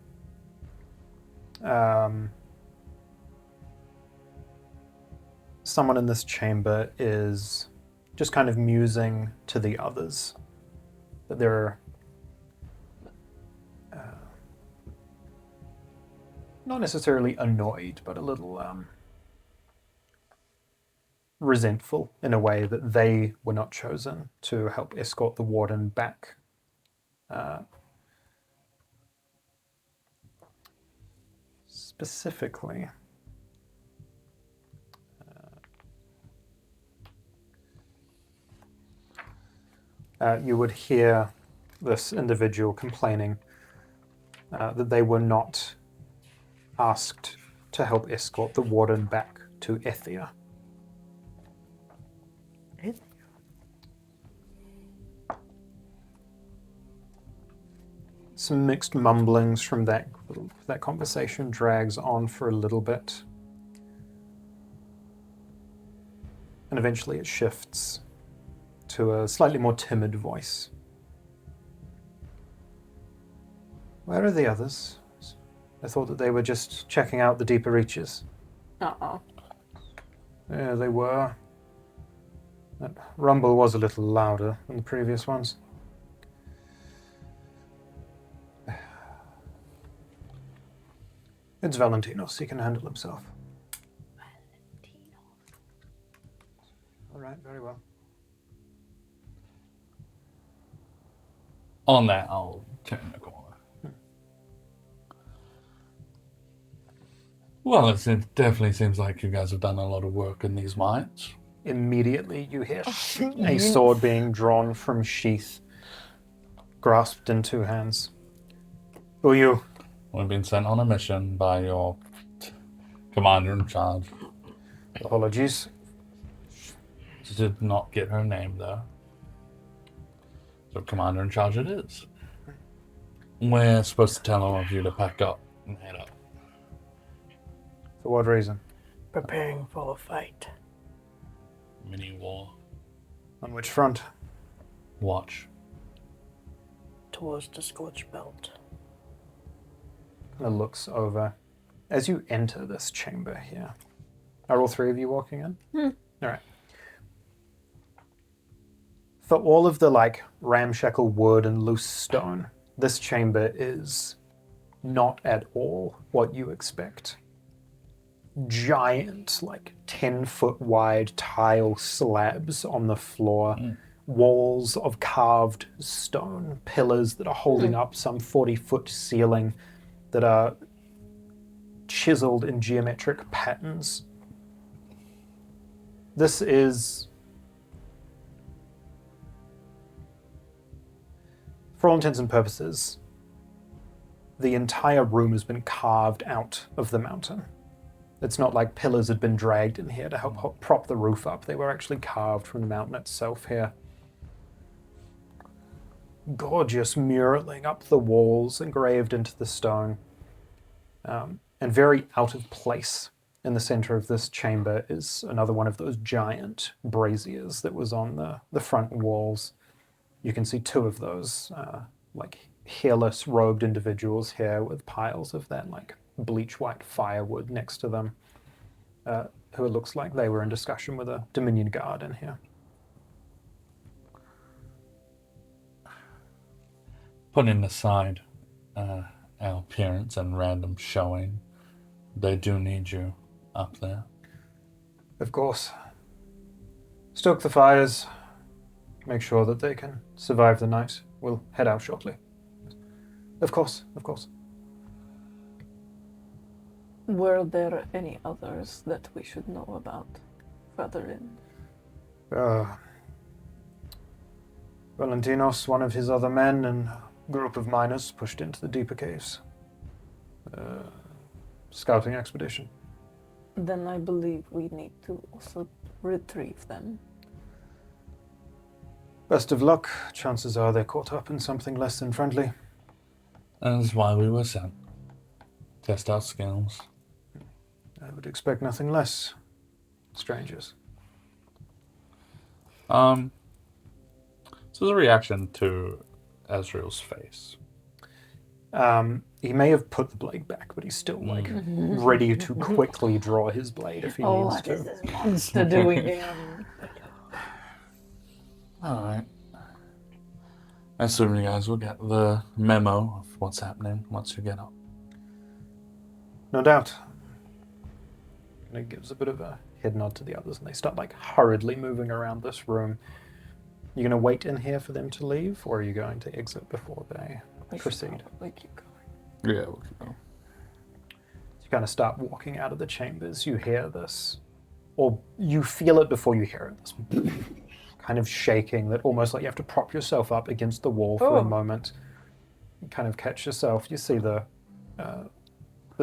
Someone in this chamber is just kind of musing to the others that they're not necessarily annoyed, but a little resentful in a way that they were not chosen to help escort the warden back. Specifically, you would hear this individual complaining that they were not asked to help escort the warden back to Zethia. Some mixed mumblings from that conversation drags on for a little bit. And eventually it shifts to a slightly more timid voice. Where are the others? I thought that they were just checking out the deeper reaches. Uh-oh. Yeah, they were. That rumble was a little louder than the previous ones. It's Valentinos. He can handle himself. All right, very well. On that, I'll turn the corner. Well, it definitely seems like you guys have done a lot of work in these mines. Immediately you hear a sword being drawn from sheath, grasped in 2 hands. Who are you? We've been sent on a mission by your commander in charge. Apologies. Did not get her name, though. So commander in charge it is. We're supposed to tell all of you to pack up and head up. For what reason? Preparing for a fight. Mini war. On which front? Watch. Towards the Scorch Belt. Kind of looks over. As you enter this chamber here, are all 3 of you walking in? All right. For all of the ramshackle wood and loose stone, this chamber is not at all what you expect. Giant, 10-foot wide tile slabs on the floor, walls of carved stone, pillars that are holding up some 40-foot ceiling that are chiseled in geometric patterns. This is, for all intents and purposes, the entire room has been carved out of the mountain. It's not like pillars had been dragged in here to help prop the roof up. They were actually carved from the mountain itself here. Gorgeous muraling up the walls, engraved into the stone. And very out of place in the center of this chamber is another one of those giant braziers that was on the front walls. You can see 2 of those, hairless, robed individuals here with piles of that, like, bleach white firewood next to them, who it looks like they were in discussion with a Dominion guard in here. Putting aside our appearance and random showing, they do need you up there. Of course. Stoke the fires. Make sure that they can survive the night. We'll head out shortly. Of course, of course. Were there any others that we should know about further in? Valentinos, one of his other men, and a group of miners pushed into the deeper caves. Scouting expedition. Then I believe we need to also retrieve them. Best of luck. Chances are they're caught up in something less than friendly. That's why we were sent. Test our skills. I would expect nothing less. Strangers. So the reaction to Azreal's face. He may have put the blade back, but he's still, like, ready to quickly draw his blade if he needs What to. is this monster doing again? Alright. I assume you guys will get the memo of what's happening once you get up. No doubt. And it gives a bit of a head nod to the others, and they start, like, hurriedly moving around this room. You going to wait in here for them to leave, or are you going to exit before they proceed? We keep going. Yeah, we'll keep going. You kind of start walking out of the chambers. You hear this, or you feel it before you hear it. This kind of shaking that almost like you have to prop yourself up against the wall for a moment. You kind of catch yourself. You see the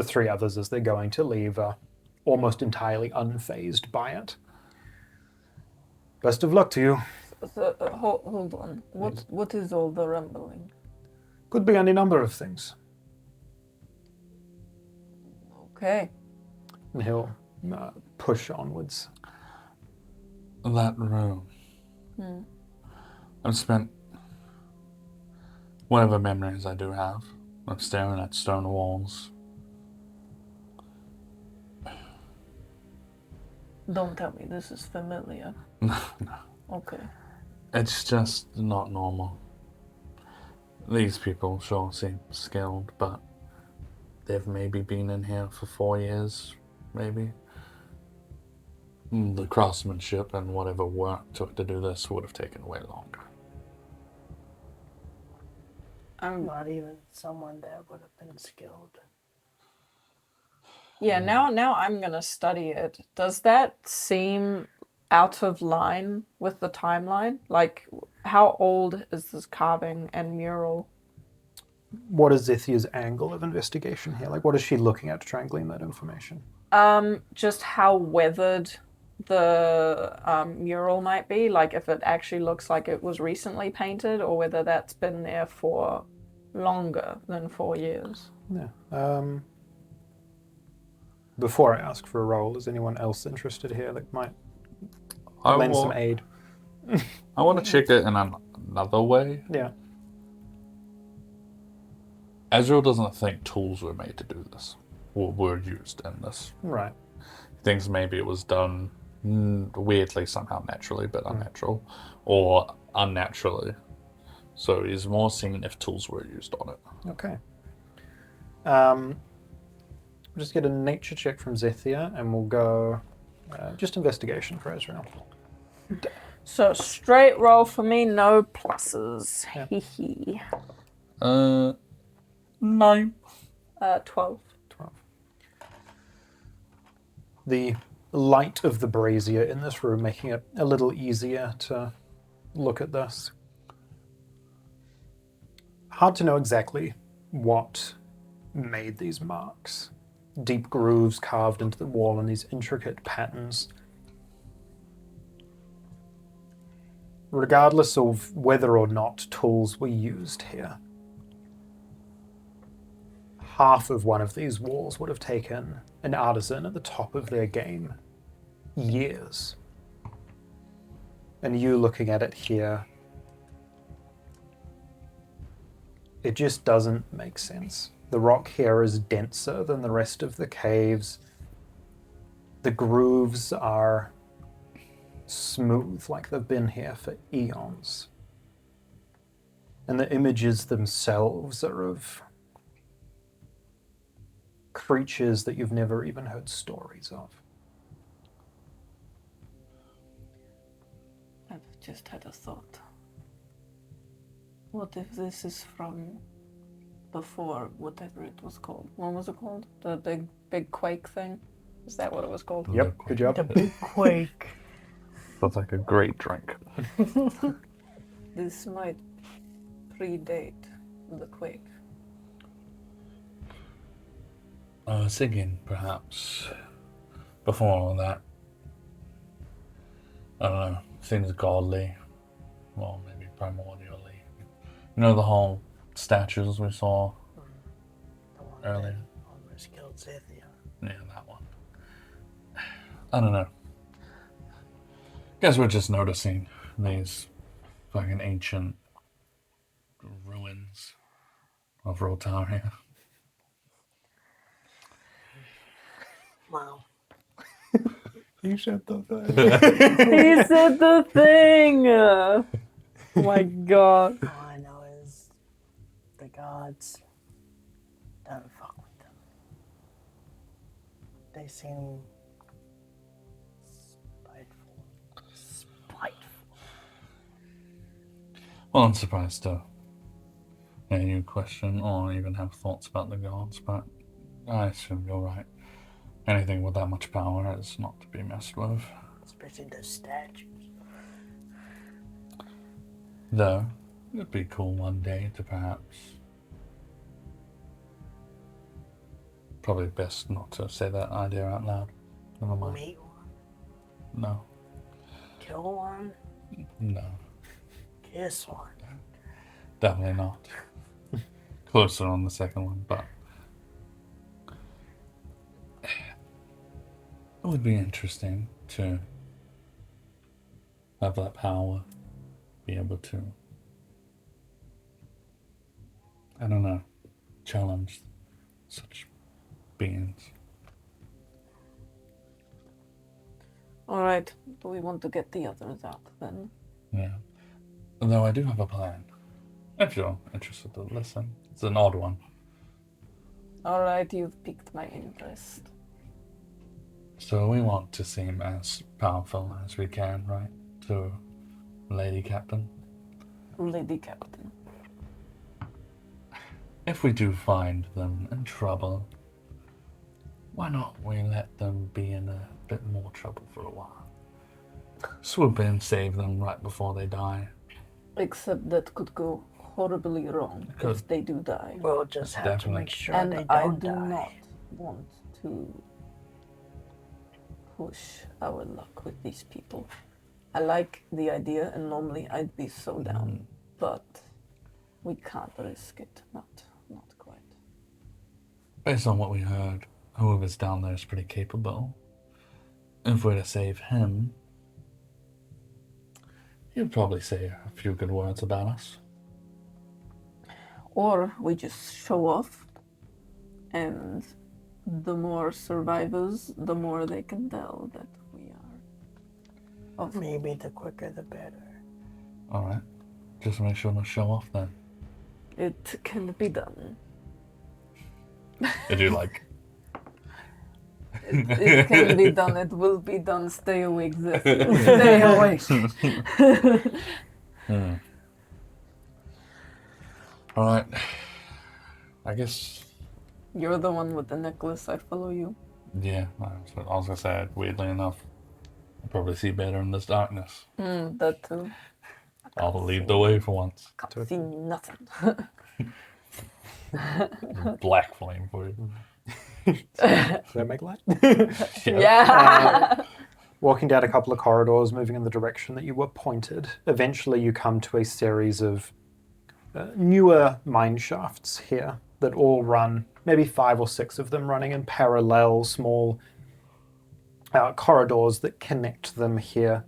three others as they're going to leave are almost entirely unfazed by it. Best of luck to you. So, hold on. What is all the rumbling? Could be any number of things. Okay. And he'll push onwards. That room. I've spent whatever memories I do have of staring at stone walls. Don't tell me this is familiar. No. Okay. It's just not normal. These people sure seem skilled, but they've maybe been in here for 4 years, maybe. The craftsmanship and whatever work took to do this would have taken way longer. Not even someone that would have been skilled. Yeah, now I'm gonna study it. Does that seem out of line with the timeline? Like, how old is this carving and mural? What is Zethia's angle of investigation here? Like, what is she looking at to try and glean that information? Just how weathered the mural might be. Like, if it actually looks like it was recently painted, or whether that's been there for longer than 4 years. Yeah. Before I ask for a roll, is anyone else interested here that might lend some aid? I want to check it in another way. Yeah. Azreal doesn't think tools were made to do this, or were used in this. Right. He thinks maybe it was done weirdly, somehow naturally, but unnatural, or unnaturally. So he's more seeing if tools were used on it. Okay. Just get a nature check from Zethia, and we'll go just investigation for Azreal. So straight roll for me, no pluses. Yeah. Hee hee. 9. 12. 12. The light of the brazier in this room making it a little easier to look at this. Hard to know exactly what made these marks. Deep grooves carved into the wall and these intricate patterns. Regardless of whether or not tools were used here, half of one of these walls would have taken an artisan at the top of their game years. And you looking at it here, It just doesn't make sense. The rock here is denser than the rest of the caves. The grooves are smooth, like they've been here for eons. And the images themselves are of creatures that you've never even heard stories of. I've just had a thought. What if this is from before, whatever it was called? What was it called? The big quake thing? Is that what it was called? Yep, good job. The big quake. That's like a great drink. This might predate the quake. I was thinking, perhaps, before all that, I don't know, things godly, well, maybe primordially. You know the whole statues we saw The one earlier? that almost killed Zethia. Yeah, that one. I don't know. Guess we're just noticing these fucking ancient ruins of Roltaria. Wow. You said the thing. He said the thing! Oh my god. All I know is the gods don't fuck with them. They seem spiteful. Well, I'm surprised to hear you question or even have thoughts about the gods, but I assume you're right. Anything with that much power is not to be messed with. Especially those statues. Though, it'd be cool one day to perhaps... Probably best not to say that idea out loud. Never mind. Meet one, No. kill one, No. kiss one. Definitely not. Closer on the second one, but... It would be interesting to have that power, be able to, I don't know, challenge such beings. Alright, do we want to get the others out then? Yeah. Although I do have a plan. If you're interested to listen. It's an odd one. Alright, you've piqued my interest. So we want to seem as powerful as we can, right? To Lady Captain. Lady Captain. If we do find them in trouble, why not we let them be in a bit more trouble for a while? Swoop in, save them right before they die. Except that could go horribly wrong Could. if they do die. We'll just have Definitely. to make sure And they I don't do die. not want to push our luck with these people. I like the idea, and normally I'd be so down, but we can't risk it. Not quite. Based on what we heard, whoever's down there is pretty capable. If we're to save him, he'd probably say a few good words about us. Or we just show off, and the more survivors, the more they can tell that we are. Of Maybe the quicker the better. Alright. Just make sure to show off then. it can be done. I do like. It can be done. It will be done. Stay awake, Zethia. Stay awake. Alright. I guess, You're the one with the necklace. I follow you. yeah, I was gonna say, weirdly enough, I probably see better in this darkness. That too. I'll lead the way for once. Can't see nothing. Black flame for you. Does that make light? Yeah. Walking down a couple of corridors, moving in the direction that you were pointed, eventually you come to a series of newer mine shafts here that all run, maybe 5 or 6 of them running in parallel small corridors that connect them here.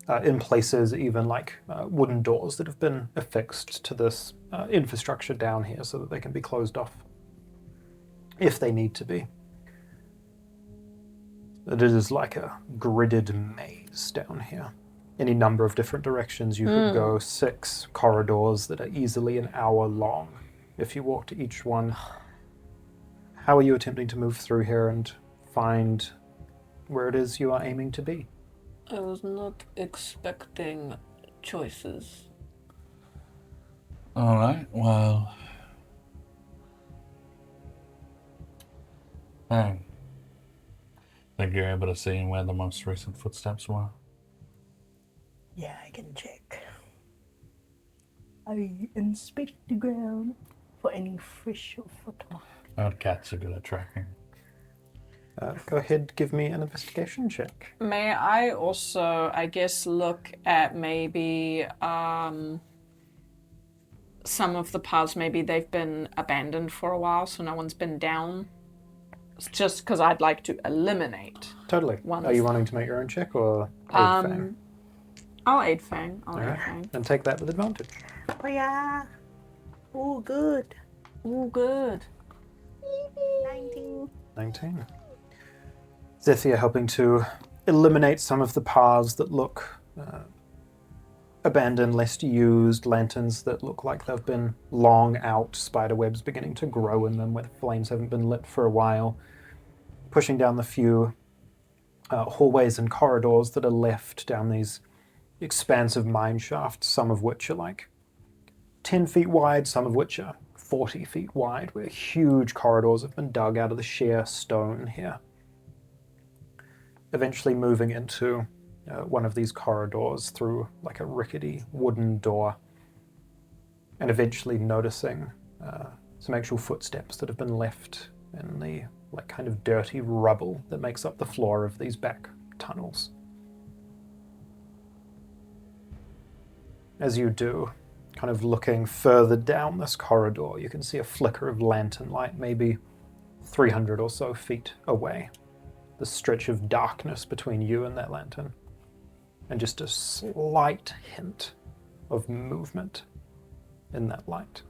In places, even like wooden doors that have been affixed to this infrastructure down here so that they can be closed off if they need to be. It is like a gridded maze down here. Any number of different directions you could go, 6 corridors that are easily an hour long if you walked each one. How are you attempting to move through here and find where it is you are aiming to be? I was not expecting choices. Alright, well. Fang. Think you're able to see where the most recent footsteps were? Yeah, I can check. I inspect the ground for any fresh footmarks. Our cats are good at tracking. Go ahead, give me an investigation check. May I also, I guess, look at maybe some of the paths, maybe they've been abandoned for a while, so no one's been down? It's just because I'd like to eliminate. Totally. Ones. Are you wanting to make your own check or aid Fang? I'll aid Fang. I'll aid Alright, Fang. and take that with advantage. Oh yeah. Oh, good. Ooh, good. 19. Zethia helping to eliminate some of the paths that look abandoned, less used, lanterns that look like they've been long out, spider webs beginning to grow in them where the flames haven't been lit for a while, pushing down the few hallways and corridors that are left down these expansive mine shafts, some of which are like 10 feet wide, some of which are 40 feet wide, where huge corridors have been dug out of the sheer stone here. Eventually moving into one of these corridors through like a rickety wooden door, and eventually noticing some actual footsteps that have been left in the like kind of dirty rubble that makes up the floor of these back tunnels. As you do, kind of looking further down this corridor, you can see a flicker of lantern light, maybe 300 or so feet away. The stretch of darkness between you and that lantern. And just a slight hint of movement in that light.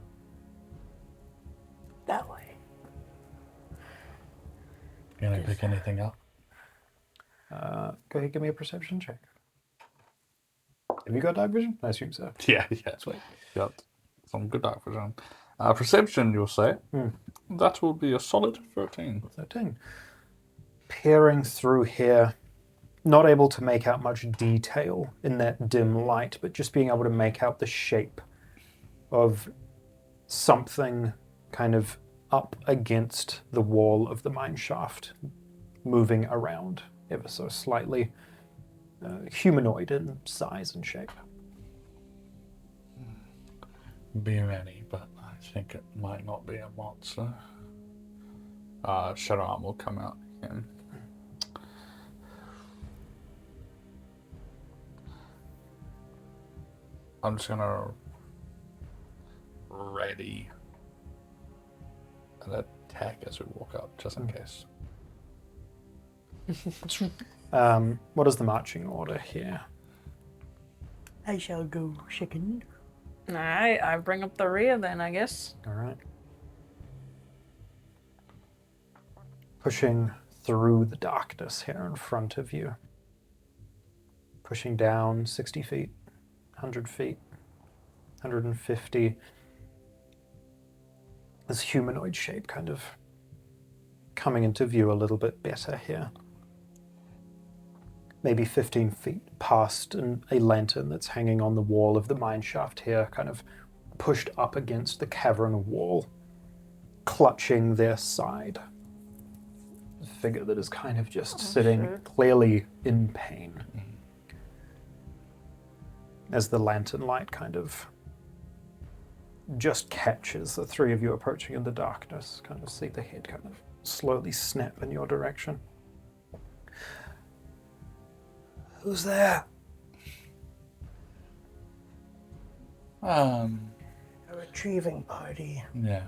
That way. Can I pick anything up? Go ahead, give me a perception check. Have you got dark vision? I assume so. Yeah. Sweet. Got some good dark vision. Perception, you'll say. That will be a solid 13. 13. Peering through here, not able to make out much detail in that dim light, but just being able to make out the shape of something kind of up against the wall of the mine shaft, moving around ever so slightly, humanoid in size and shape. Be ready, but I think it might not be a monster. Shadow Arm will come out again. I'm just gonna ready an attack as we walk up, just in case. What is the marching order here? I shall go second. Alright, I bring up the rear then, I guess. All right. Pushing through the darkness here in front of you. Pushing down 60 feet, 100 feet, 150. This humanoid shape kind of coming into view a little bit better here. Maybe 15 feet past a lantern that's hanging on the wall of the mine shaft here, kind of pushed up against the cavern wall, clutching their side. A figure that is kind of just sitting clearly in pain. As the lantern light kind of just catches the three of you approaching in the darkness, kind of see the head kind of slowly snap in your direction. Who's there? A retrieving party. Yeah.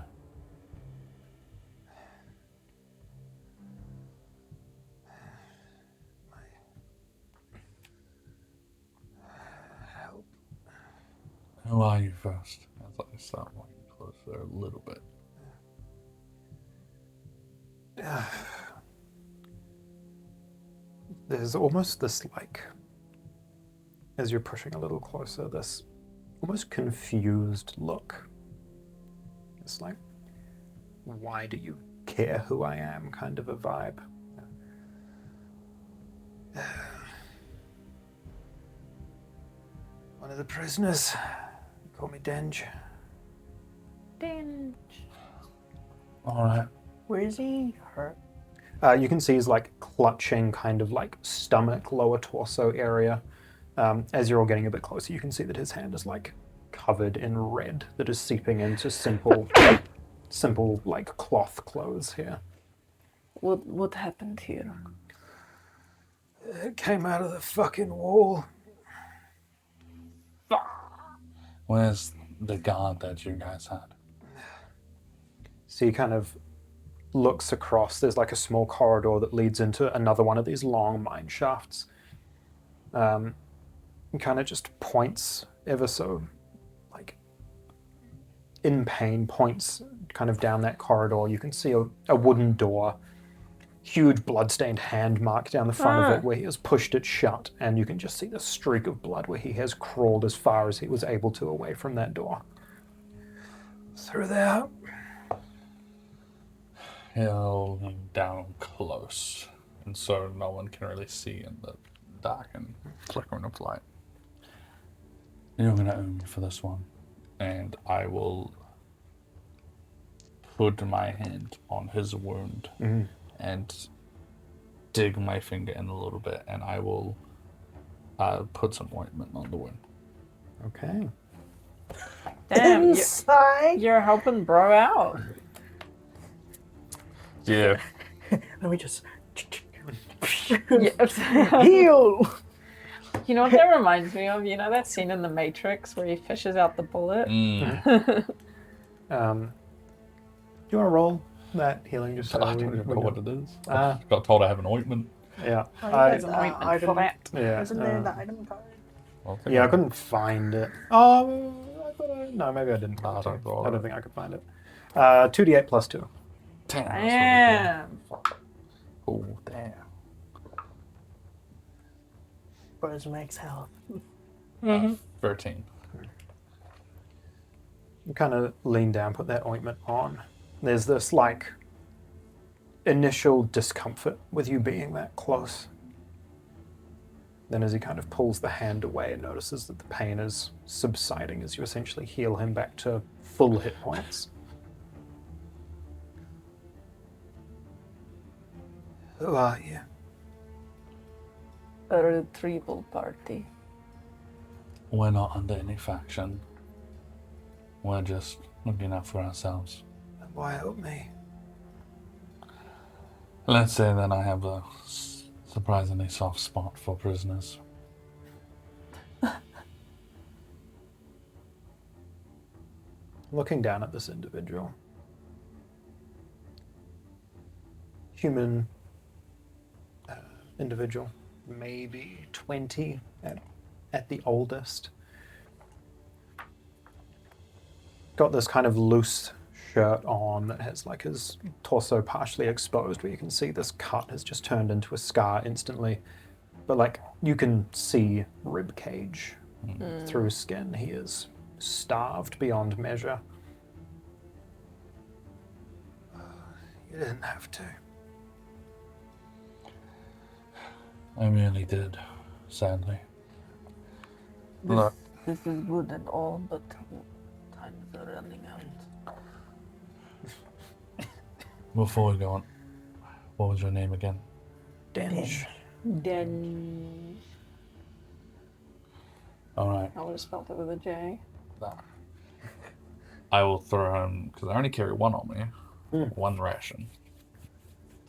Who are you first? As I start walking closer a little bit. There's almost this, like, as you're pushing a little closer, this almost confused look. It's like, why do you care who I am kind of a vibe. One of the prisoners. Call me Denge. Denge. Alright. Where is he hurt? You can see he's like clutching kind of like stomach, lower torso area. As you're all getting a bit closer, you can see that his hand is like covered in red that is seeping into simple like cloth clothes here. What happened here? It came out of the fucking wall. Where's the guard that you guys had? So he kind of looks across. There's like a small corridor that leads into another one of these long mine shafts. And kind of just points ever so, like, in pain, points kind of down that corridor. You can see a wooden door, huge blood-stained hand mark down the front of it where he has pushed it shut, and you can just see the streak of blood where he has crawled as far as he was able to away from that door. Through there. He'll lean down close, and so no one can really see in the dark and flickering of light. You're going to own me for this one, and I will put my hand on his wound and dig my finger in a little bit, and I will put some ointment on the wound. Okay. Damn, Inside. you're helping bro out. Yeah. Let me just Yeah. heal. You know what that reminds me of? You know that scene in The Matrix where he fishes out the bullet? Do you want to roll that healing just so I don't we even know what it is. I Ah. just got told I have an ointment. Yeah. There's an ointment for that. Yeah. Isn't there the item card? I'll take Yeah, I it. couldn't find it. Oh, I thought no, maybe I didn't. I don't know. I don't think I could find it. 2d8 plus 2. Damn. Damn. Oh, damn. Where's max health? 13. You kind of lean down, put that ointment on. There's this like initial discomfort with you being that close. Then as he kind of pulls the hand away and notices that the pain is subsiding as you essentially heal him back to full hit points. Who are you? A retrieval party. We're not under any faction. We're just looking out for ourselves. And why help me? Let's say that I have a surprisingly soft spot for prisoners. Looking down at this individual. Human individual, maybe 20 at the oldest. Got this kind of loose shirt on that has like his torso partially exposed, where you can see this cut has just turned into a scar instantly. But like you can see rib cage through skin. He is starved beyond measure. You didn't have to. I really did, sadly. Look, This is good and all, but times are running out. before we go on, what was your name again? Denge. Then Alright, I would have spelled it with a J. that. I will throw him, because I only carry one on me, one ration.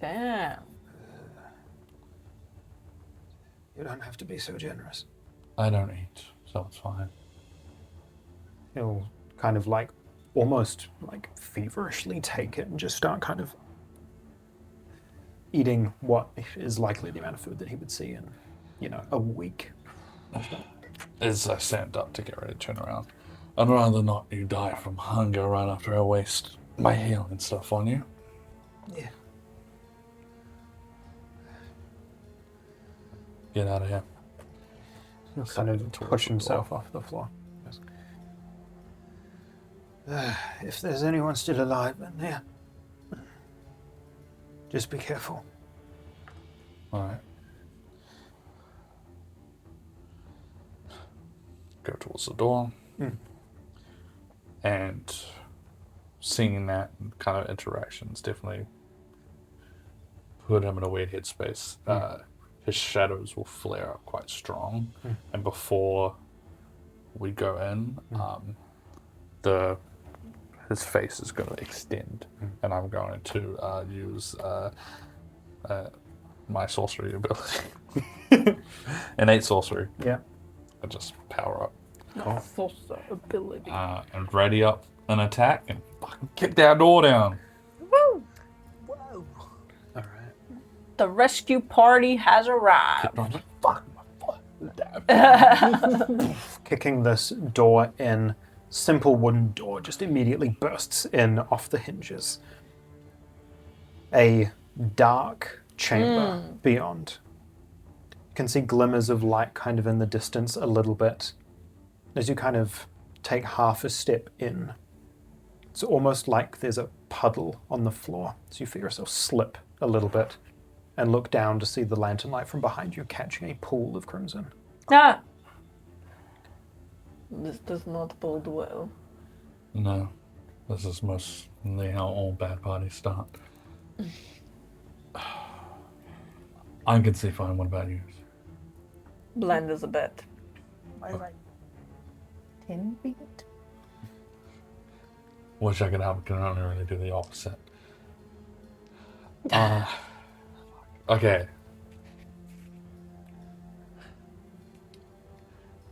Damn. You don't have to be so generous. I don't eat, so it's fine. He'll kind of like almost like feverishly take it and just start kind of eating what is likely the amount of food that he would see in, you know, a week. As I stand up to get ready to turn around, I'd rather not you die from hunger right after I waste my healing stuff on you. Yeah. Get out of here. He'll kind of push himself off the floor. If there's anyone still alive in there, just be careful. Alright. Go towards the door. And seeing that kind of interactions definitely put him in a weird headspace. His shadows will flare up quite strong. And before we go in, his face is going to extend. And I'm going to use my sorcery ability. Innate sorcery. Yeah. I just power up. Cool. Sorcerer ability. And ready up an attack and fucking kick that door down. Woo! Whoa. All right. The rescue party has arrived. Fuck my foot. Kicking this door in, simple wooden door just immediately bursts in off the hinges. A dark chamber beyond. You can see glimmers of light kind of in the distance a little bit. As you kind of take half a step in, it's almost like there's a puddle on the floor. So you feel yourself slip a little bit and look down to see the lantern light from behind you catching a pool of crimson. Ah! This does not bode well. No. This is mostly how all bad parties start. I can see fine. What about you? Blend is a bit. Mine's like 10 feet. Wish I could help, can only really do the opposite. Okay.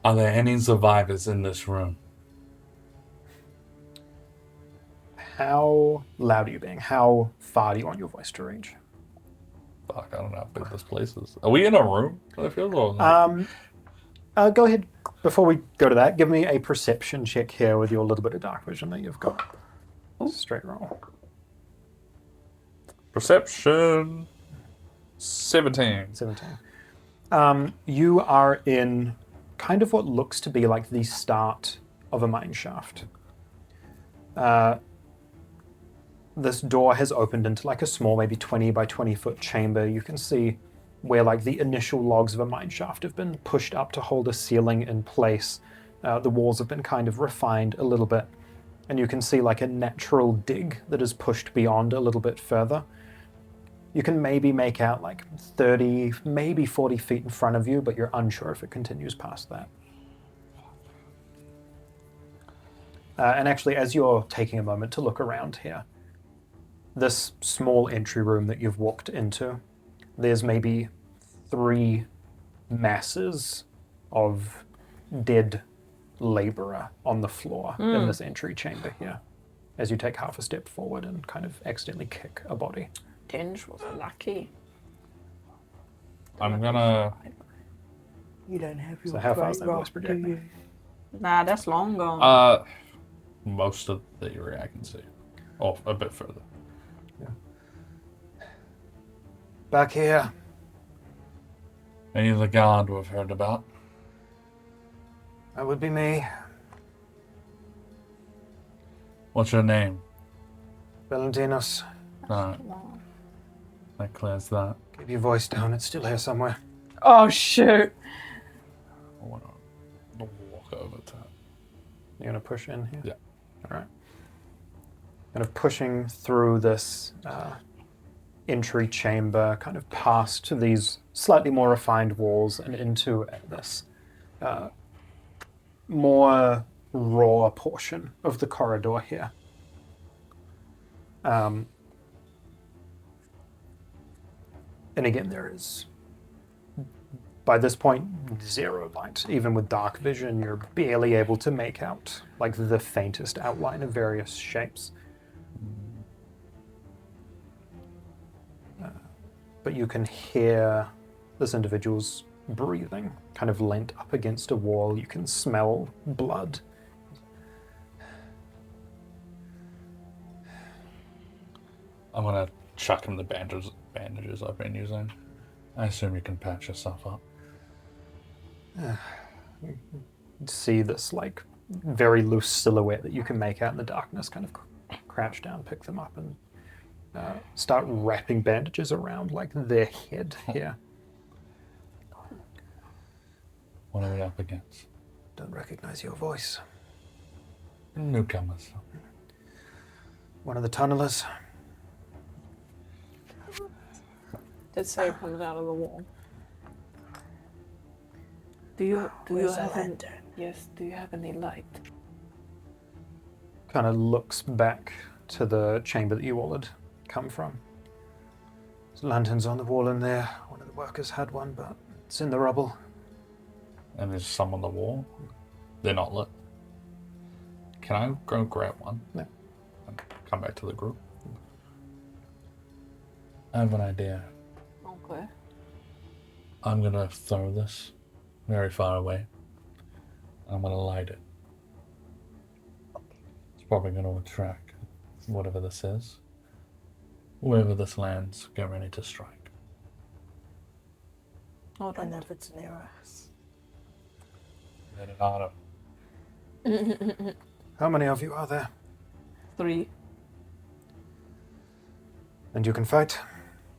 Are there any survivors in this room? How loud are you being? How far do you want your voice to reach? Fuck, I don't know how big this place is. Are we in a room? I feel or Go ahead. Before we go to that, give me a perception check here with your little bit of dark vision that you've got. Straight roll. Perception. 17. 17. You are in kind of what looks to be like the start of a mine shaft. This door has opened into like a small, maybe 20 by 20 foot chamber. You can see where like the initial logs of a mine shaft have been pushed up to hold a ceiling in place. The walls have been kind of refined a little bit. And you can see like a natural dig that is pushed beyond a little bit further. You can maybe make out like 30, maybe 40 feet in front of you, but you're unsure if it continues past that. And actually, as you're taking a moment to look around here, this small entry room that you've walked into, there's maybe 3 masses of dead laborer on the floor in this entry chamber here, as you take half a step forward and kind of accidentally kick a body. Tinge was lucky. I'm gonna... You don't have your So how far is right that voice rock, do projecting? you? Nah, that's long gone. Most of the area I can see. Or a bit further. Back here. Are you the guard we've heard about? That would be me. What's your name? Valentinos. Alright. That clears that. Keep your voice down. It's still here somewhere. Oh, shoot. I want to walk over to it. You're going to push in here? Yeah. All right. Kind of pushing through this entry chamber, kind of past these slightly more refined walls and into this more raw portion of the corridor here. And again, there is, by this point, 0 light. Even with dark vision, you're barely able to make out like the faintest outline of various shapes. But you can hear this individual's breathing, kind of leant up against a wall. You can smell blood. I'm gonna chuck him the bandages I've been using. I assume you can patch yourself up. See this like very loose silhouette that you can make out in the darkness kind of crouch down, pick them up, and start wrapping bandages around like their head here. What are we up against? Don't recognize your voice. Newcomers. One of the tunnelers. Did say it comes out of the wall. Do you Where's the have any? lantern? Yes. Do you have any light? Kind of looks back to the chamber that you all had come from. There's lanterns on the wall in there. One of the workers had one, but it's in the rubble. And there's some on the wall. They're not lit. Can I go grab one? No. And come back to the group? I have an idea. Okay. I'm gonna throw this very far away. I'm gonna light it. It's probably gonna attract whatever this is. Wherever this lands, get ready to strike. Hold And on. if it's near us. Let it out of. How many of you are there? 3. And you can fight?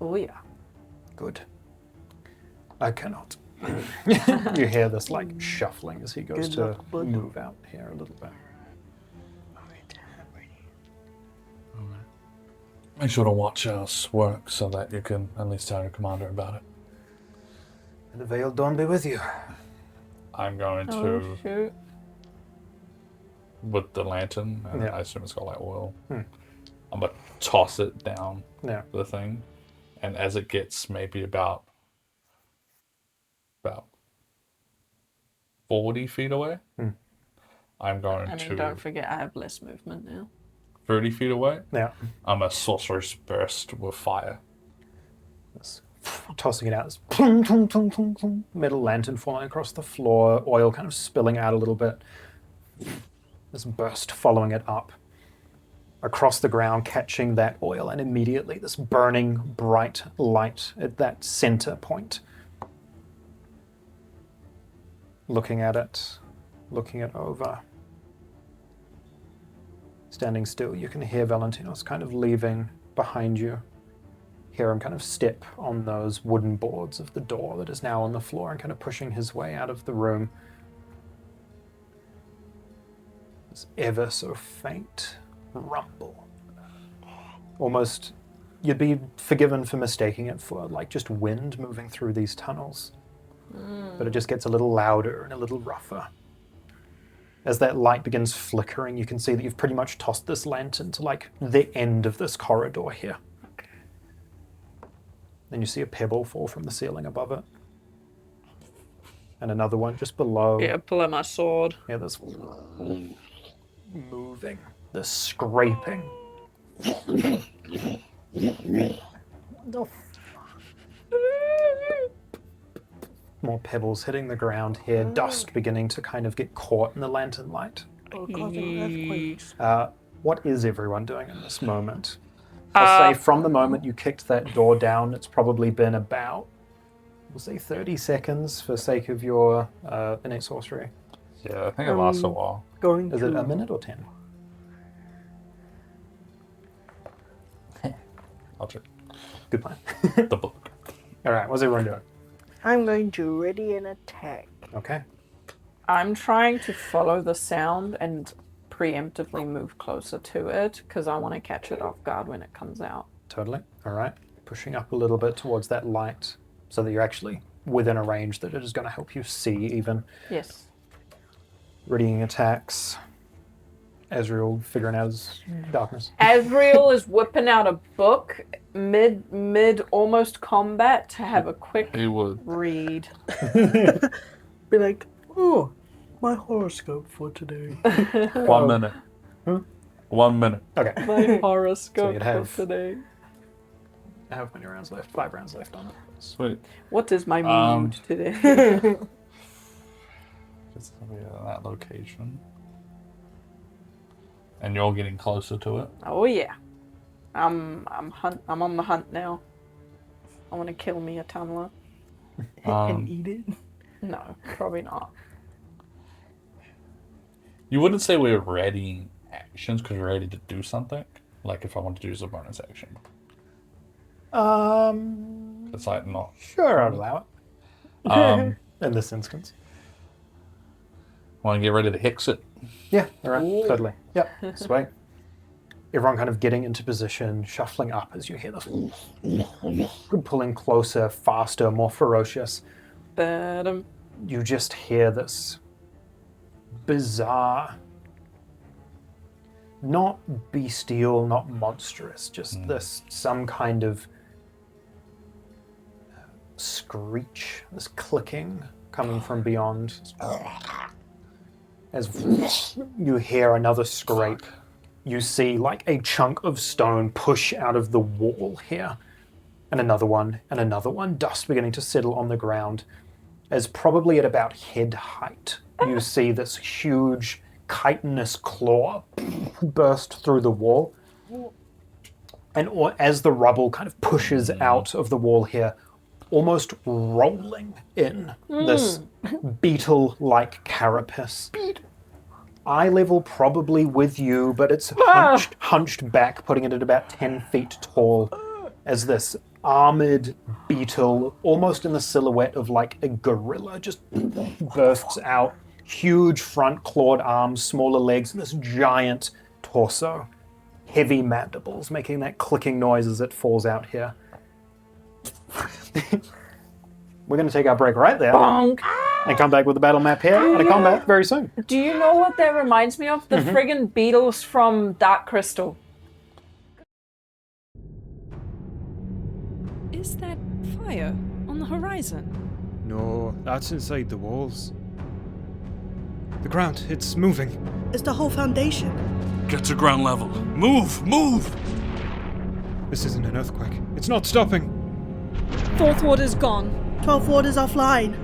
Oh yeah. Good. I cannot. You hear this like shuffling as he goes Good to luck, bud. move out here a little bit. Alright, I'm ready. Alright. Make sure to watch us work so that you can at least tell your commander about it. And the veiled dawn be with you. I'm going Oh to, shoot. with the lantern, and Yeah. I assume it's got like oil. Hmm. I'm going to toss it down Yeah. the thing, and as it gets maybe about 40 feet away, Hmm. I'm going And to then don't forget, I have less movement now. 30 feet away. Yeah. I'm a sorcerer's burst with fire. This- tossing it out. This plum, plum, plum, plum, plum, metal lantern falling across the floor, oil kind of spilling out a little bit. This burst following it up across the ground, catching that oil, and immediately this burning bright light at that center point. Looking at it, looking it over. Standing still, you can hear Valentinos kind of leaving behind you. Hear him kind of step on those wooden boards of the door that is now on the floor and kind of pushing his way out of the room. This ever so faint rumble. Almost, you'd be forgiven for mistaking it for like just wind moving through these tunnels. But it just gets a little louder and a little rougher. As that light begins flickering, you can see that you've pretty much tossed this lantern to like the end of this corridor here. Then you see a pebble fall from the ceiling above it. And another one just below. Yeah, pull out my sword. Yeah, this moving, this scraping. No. More pebbles hitting the ground here, dust beginning to kind of get caught in the lantern light. Or causing earthquakes. What is everyone doing in this moment? I'll say from the moment you kicked that door down, it's probably been about, we'll say 30 seconds for sake of your innate sorcery. Yeah, I think it lasts a while. Going Is to... it a minute or 10? I'll check Good plan. the book. All right, what's everyone doing? I'm going to ready an attack. Okay. I'm trying to follow the sound and preemptively move closer to it because I want to catch it off guard when it comes out. Totally. All right. Pushing up a little bit towards that light so that you're actually within a range that it is going to help you see even. Yes. Readying attacks. Azreal figuring out his darkness. Azreal is whipping out a book mid almost combat to have a quick He would. read. Be like, oh, my horoscope for today. 1 minute. 1 minute. Okay. My horoscope you'd have- for today. How many rounds left? 5 rounds left on it. Sweet. What is my mood today? It's gonna be at that location. And you're getting closer to it. Oh yeah. I'm on the hunt now. I want to kill me a tunneler. And eat it. No, probably not. You wouldn't say we're ready actions because we're ready to do something. Like if I wanted to use a bonus action. It's like not. Sure, I'd allow it. In this instance. Want to get ready to hex it? Yeah, all right, totally. Yep, sweet. Everyone kind of getting into position, shuffling up as you hear this. Pulling closer, faster, more ferocious. You just hear this bizarre, not bestial, not monstrous, just this some kind of screech, this clicking coming from beyond. As you hear another scrape, you see like a chunk of stone push out of the wall here, and another one, dust beginning to settle on the ground. As probably at about head height, you see this huge chitinous claw burst through the wall. And as the rubble kind of pushes out of the wall here, almost rolling in this beetle-like carapace. Eye level probably with you, but it's hunched back, putting it at about 10 feet tall, as this armored beetle, almost in the silhouette of like a gorilla, just bursts out. Huge front clawed arms, smaller legs, and this giant torso. Heavy mandibles, making that clicking noise as it falls out here. We're going to take our break right there. Bonk. And come back with the battle map here and a combat very soon. Do you know what that reminds me of? The friggin' beetles from Dark Crystal. Is that fire on the horizon? No, that's inside the walls. The ground, it's moving. It's the whole foundation. Get to ground level. Move! Move! This isn't an earthquake. It's not stopping. Fourth ward is gone. 12th ward is offline.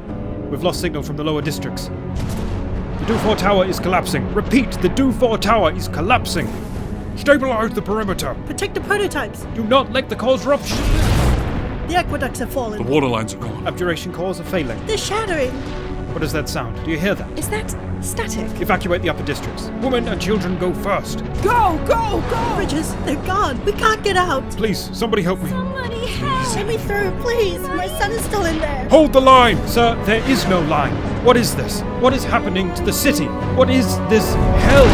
We've lost signal from the lower districts. The Do-4 tower is collapsing. Repeat, the Do-4 tower is collapsing. Stabilize the perimeter. Protect the prototypes. Do not let the cores rupture. The aqueducts have The fallen. water lines are gone. Abjuration cores are failing. They're shattering. What does that sound? Do you hear that? Is that static? Evacuate the upper districts. Women and children go first. Go, go, go! Bridges, they're gone. We can't get out. Please, somebody help me. Somebody help! Let me through, please. My son is still in there. Hold the line! Sir, there is no line. What is this? What is happening to the city? What is this hell?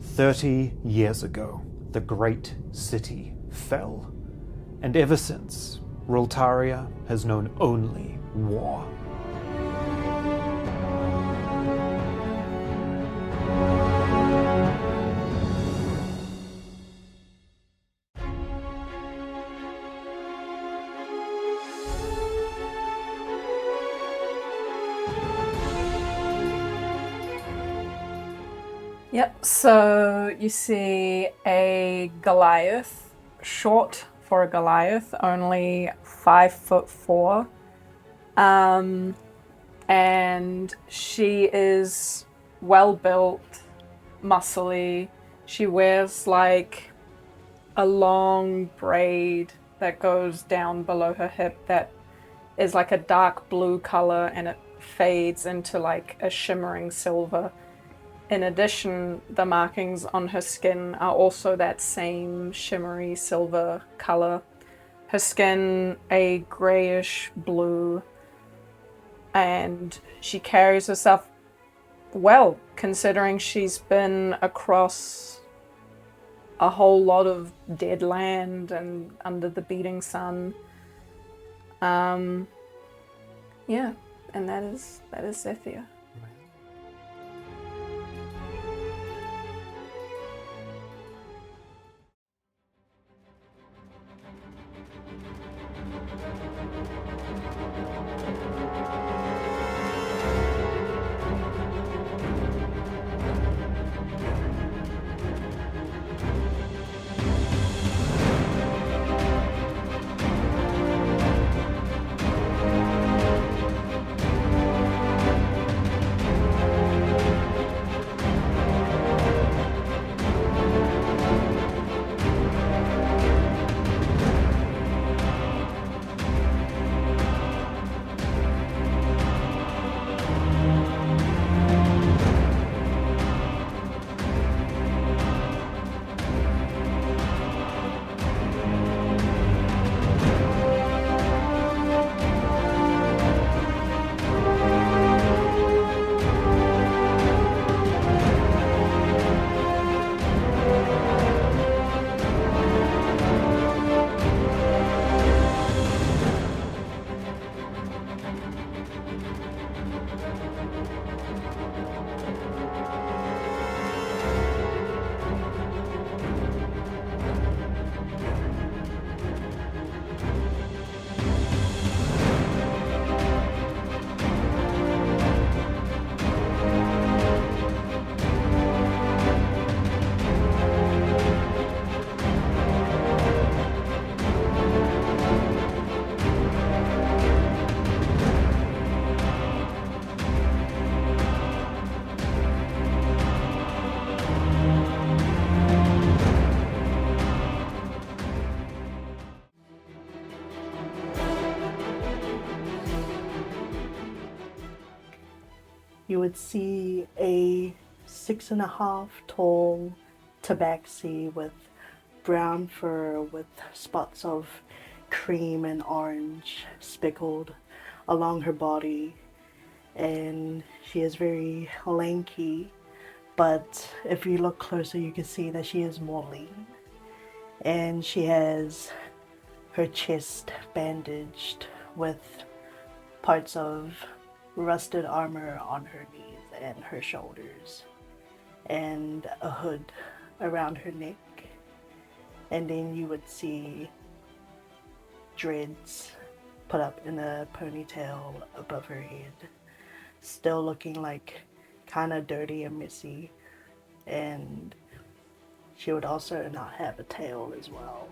30 years ago, the great city fell. And ever since, Roltaria has known only war. Yep, so you see a Goliath, short for a Goliath, only 5'4". And she is well built, muscly. She wears like a long braid that goes down below her hip that is like a dark blue color, and it fades into like a shimmering silver. In addition, the markings on her skin are also that same shimmery silver color. Her skin a grayish blue, and she carries herself well, considering she's been across a whole lot of dead land and under the beating sun. Yeah, and that is Zethia. you would see a 6.5 tall tabaxi with brown fur with spots of cream and orange speckled along her body, and she is very lanky, but if you look closer you can see that she is more lean, and she has her chest bandaged with parts of rusted armor on her knees and her shoulders, and a hood around her neck. And then you would see dreads put up in a ponytail above her head, still looking like kind of dirty and messy, and she would also not have a tail as well.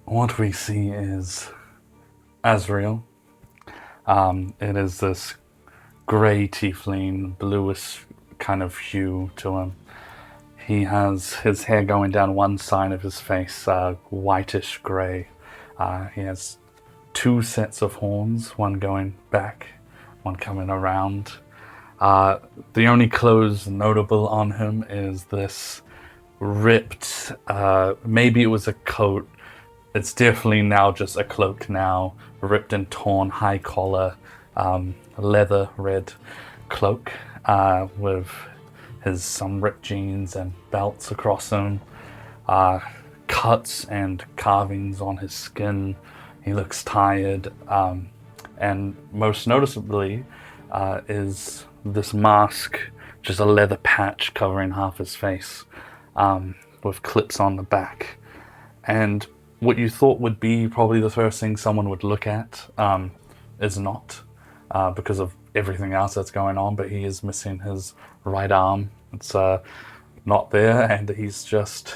What we see is Azreal. It is this grey tiefling, bluish kind of hue to him. He has his hair going down one side of his face, whitish grey. He has 2 sets of horns, one going back, one coming around. The only clothes notable on him is this ripped, maybe it was a coat. It's definitely now just a cloak now, ripped and torn, high collar, leather red cloak, with some ripped jeans and belts across him, cuts and carvings on his skin. He looks tired, and most noticeably is this mask, just a leather patch covering half his face, with clips on the back. And what you thought would be probably the first thing someone would look at is not, because of everything else that's going on, but he is missing his right arm. It's not there, and he's just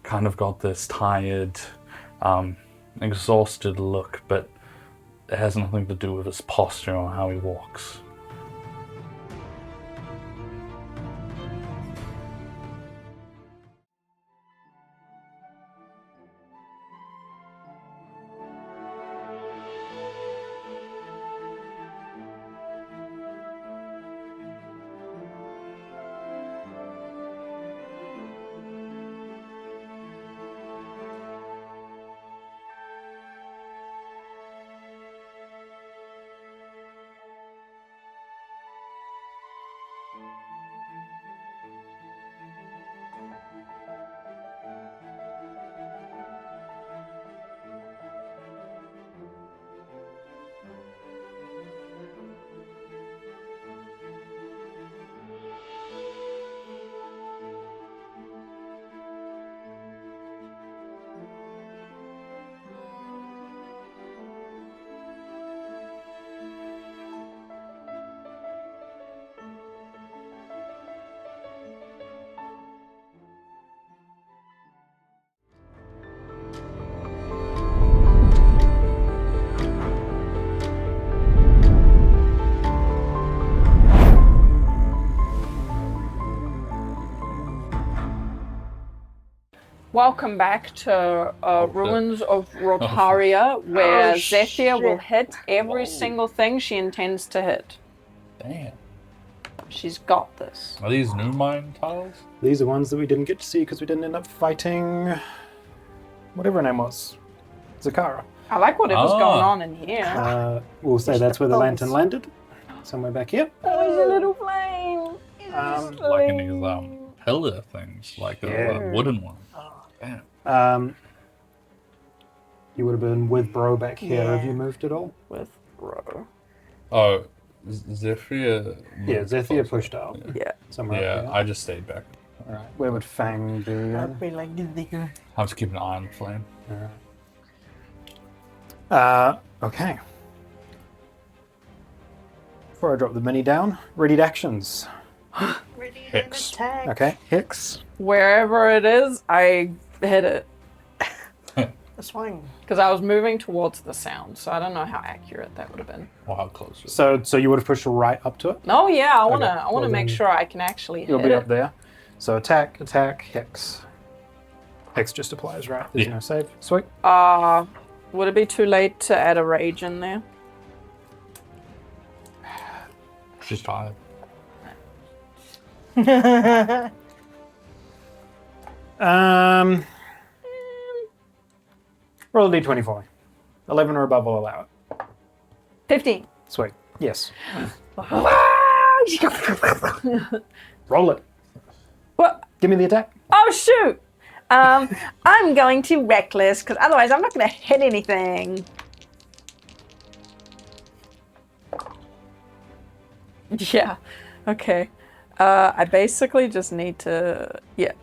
kind of got this tired, exhausted look, but it has nothing to do with his posture or how he walks. Welcome back to Ruins of Roltaria, where Zethia will hit every single thing she intends to hit. Damn. She's got this. Are these new mine tiles? These are ones that we didn't get to see because we didn't end up fighting whatever her name was. Zakara. I like whatever's going on in here. We'll say that's where the lantern landed. Somewhere back here. Oh, he's a little flame. Like in these pillar things, like a wooden one. Damn. You would have been with Bro back here. Yeah. Have you moved at all? With bro. Oh, Zethia. Yeah, Zethia pushed up. Yeah. Somewhere Yeah, up here. I just stayed back. Alright. Where would Fang be? I'd be like, nigga. I'm just keeping an eye on the flame. Alright. Okay. Before I drop the mini down, readied actions. Hicks. Attack. Okay, Hicks. Wherever it is, I hit it. That's fine. Because I was moving towards the sound, so I don't know how accurate that would have been. Well, how close is it? So you would have pushed right up to it? No, yeah, I wanna well make then sure I can actually hit You'll be it. up there. So attack, Hicks. Hicks just applies, right? There's no save. Sweet. Would it be too late to add a rage in there? She's tired. Roll a d20 for me. 11 or above will allow it. 15. Sweet. Yes. Roll it. What? Give me the attack. Oh, shoot! I'm going to reckless, because otherwise I'm not going to hit anything. Yeah, okay. I basically just need to,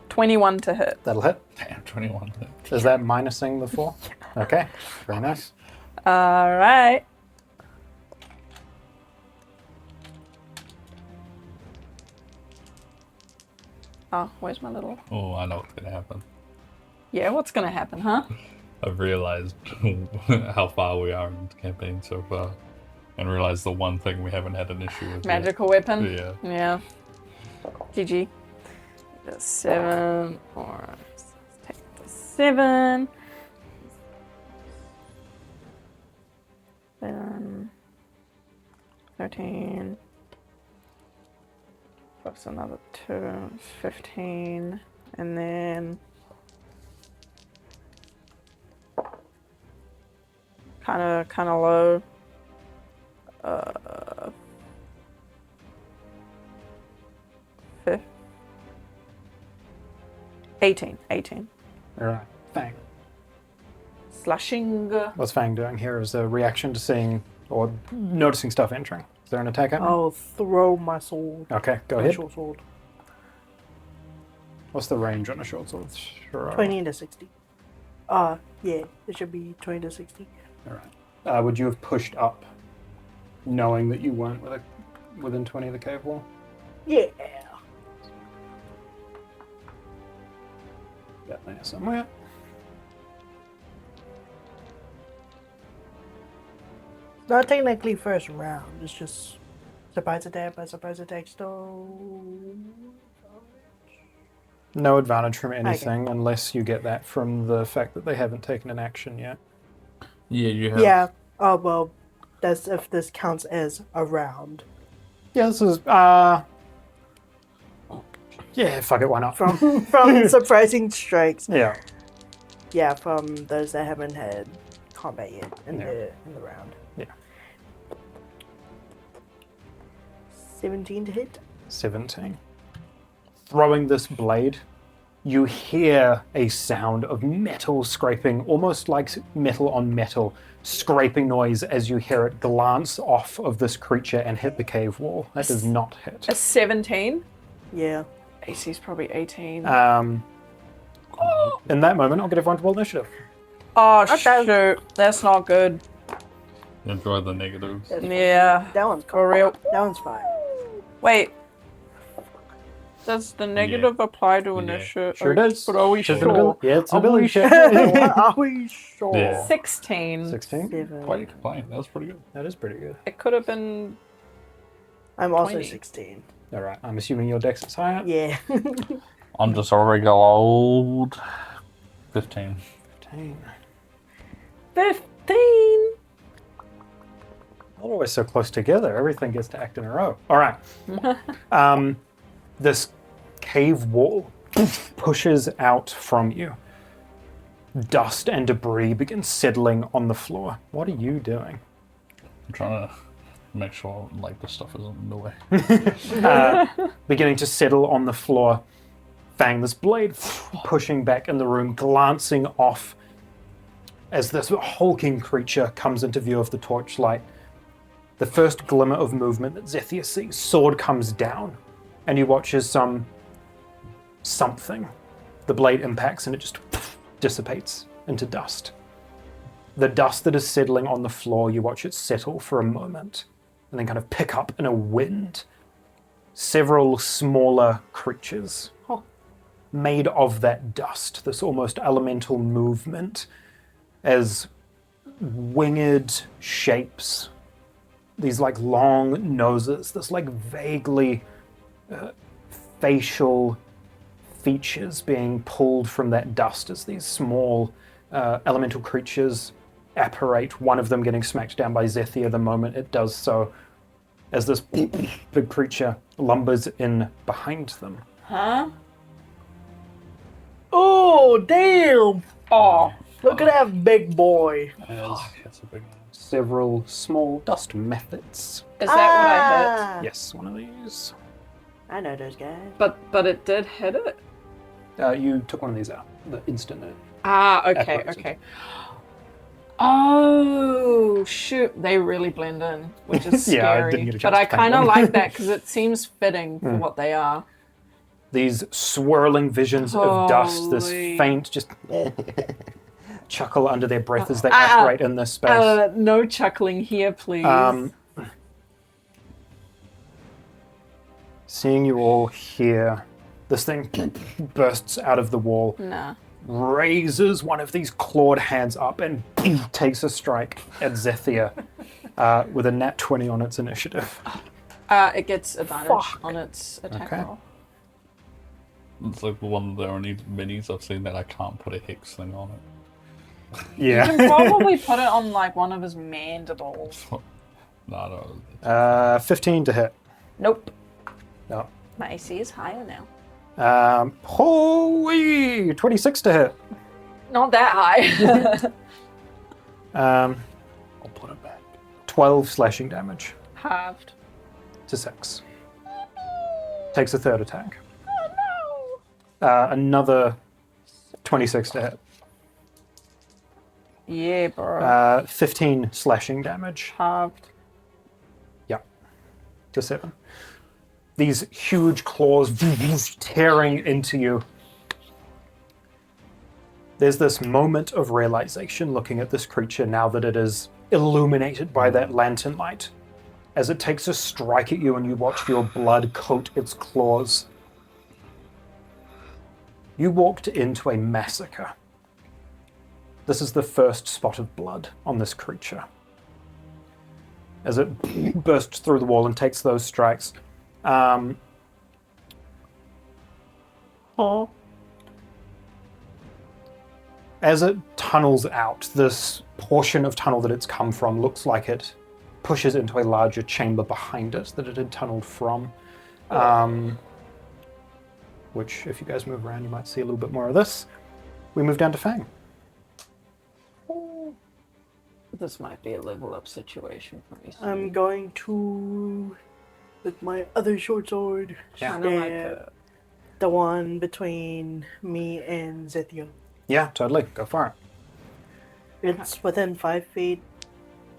21 to hit. That'll hit. Damn, 21. Is that minusing the 4? Okay. Very nice. All right. Oh, where's my little... Oh, I know what's gonna happen. Yeah, what's going to happen, huh? I've realized how far we are in the campaign so far. And realized the one thing we haven't had an issue with. Magical weapon? Yeah. Yeah. GG. The 7, or let's take the 7. 7. 13. Plus another 2, 15. And then kind of low. 18. Alright. Fang. Slashing. What's Fang doing here as a reaction to seeing or noticing stuff entering? Is there an attack happening? I'll throw my sword. Okay, go My ahead. short sword. What's the range on a short sword? Sure. 20 to 60. Yeah, it should be 20 to 60. Alright. Would you have pushed up knowing that you weren't within 20 of the cave wall? Yeah. That there somewhere. Not technically first round. It's just surprise attack by surprise attack. No advantage from anything unless you get that from the fact that they haven't taken an action yet. Yeah, you have. Yeah. Oh well, that's if this counts as a round. Yeah, this is yeah, fuck it, why not? From surprising strikes. Yeah. Yeah, from those that haven't had combat yet in Yeah. the round. Yeah. 17 to hit. 17. Throwing this blade, you hear a sound of metal scraping, almost like metal on metal, scraping noise as you hear it glance off of this creature and hit the cave wall. That does not hit. A 17. Yeah. AC's probably 18. In that moment, I'll get everyone to roll initiative. Oh, Okay. shoot. That's not good. Enjoy the negatives. Yeah. That one's For real. That one's fine. Wait. Does the negative apply to initiative? Sure does. But are we It's an sure? ability- Yeah, it's an Are we ability sure? check. Are we sure? Yeah. 16. 16? 7. Why are you complaining? That was pretty good. That is pretty good. It could have been... I'm also 20. 16. Alright, I'm assuming your dex is higher? Yeah. I'm just a regular old 15. 15. 15! Not always so close together. Everything gets to act in a row. All right. This cave wall pushes out from you. Dust and debris begin settling on the floor. What are you doing? I'm trying to make sure like the stuff isn't in the way. Beginning to settle on the floor. Fang, this blade pushing back in the room, glancing off as this hulking creature comes into view of the torchlight. The first glimmer of movement that Zethia sees, sword comes down, and you watch as something. The blade impacts and it just dissipates into dust. The dust that is settling on the floor, you watch it settle for a moment, and then kind of pick up in a wind. Several smaller creatures made of that dust, this almost elemental movement, as winged shapes, these like long noses, this like vaguely facial features being pulled from that dust as these small elemental creatures apparate, one of them getting smacked down by Zethia the moment it does so, as this big creature lumbers in behind them. Huh? Oh, damn! Oh. Look at that big boy. That's a big one. Several small dust methods. Is that what I hit? Yes, one of these. I know those guys. But it did hit it? You took one of these out, the instant it. Ah, okay, Athletics. okay. Oh, shoot. They really blend in, which is scary. Yeah, I didn't get a chance but I to paint kind of them. like that because it seems fitting for what they are. These swirling visions of dust, this Holy. faint just chuckle under their breath as they operate in this space. No chuckling here, please. Seeing you all here, this thing bursts out of the wall, Nah. raises one of these clawed hands up and takes a strike at Zethia with a nat 20 on its initiative. It gets advantage on its attack Okay. roll. It's like one of the only minis I've seen that I can't put a hex thing on it. You Yeah. can probably put it on like one of his mandibles. No. 15 to hit. Nope. No. My AC is higher now. Holy! 26 to hit. Not that high. I'll put it back. 12 slashing damage Halved. to 6. Takes a third attack. Oh no! Another 26 to hit. Yeah, bro. 15 slashing damage. Halved. Yep. To 7. These huge claws tearing into you. There's this moment of realization looking at this creature now that it is illuminated by that lantern light. As it takes a strike at you and you watch your blood coat its claws. You walked into a massacre. This is the first spot of blood on this creature. As it bursts through the wall and takes those strikes. As it tunnels out, this portion of tunnel that it's come from looks like it pushes into a larger chamber behind it that it had tunneled from. Which, if you guys move around, you might see a little bit more of this. We move down to Fang. This might be a level up situation for me. I'm going to, with my other short sword, Kinda like stab the one between me and Zethia. Yeah, totally. Go for it. It's within 5 feet.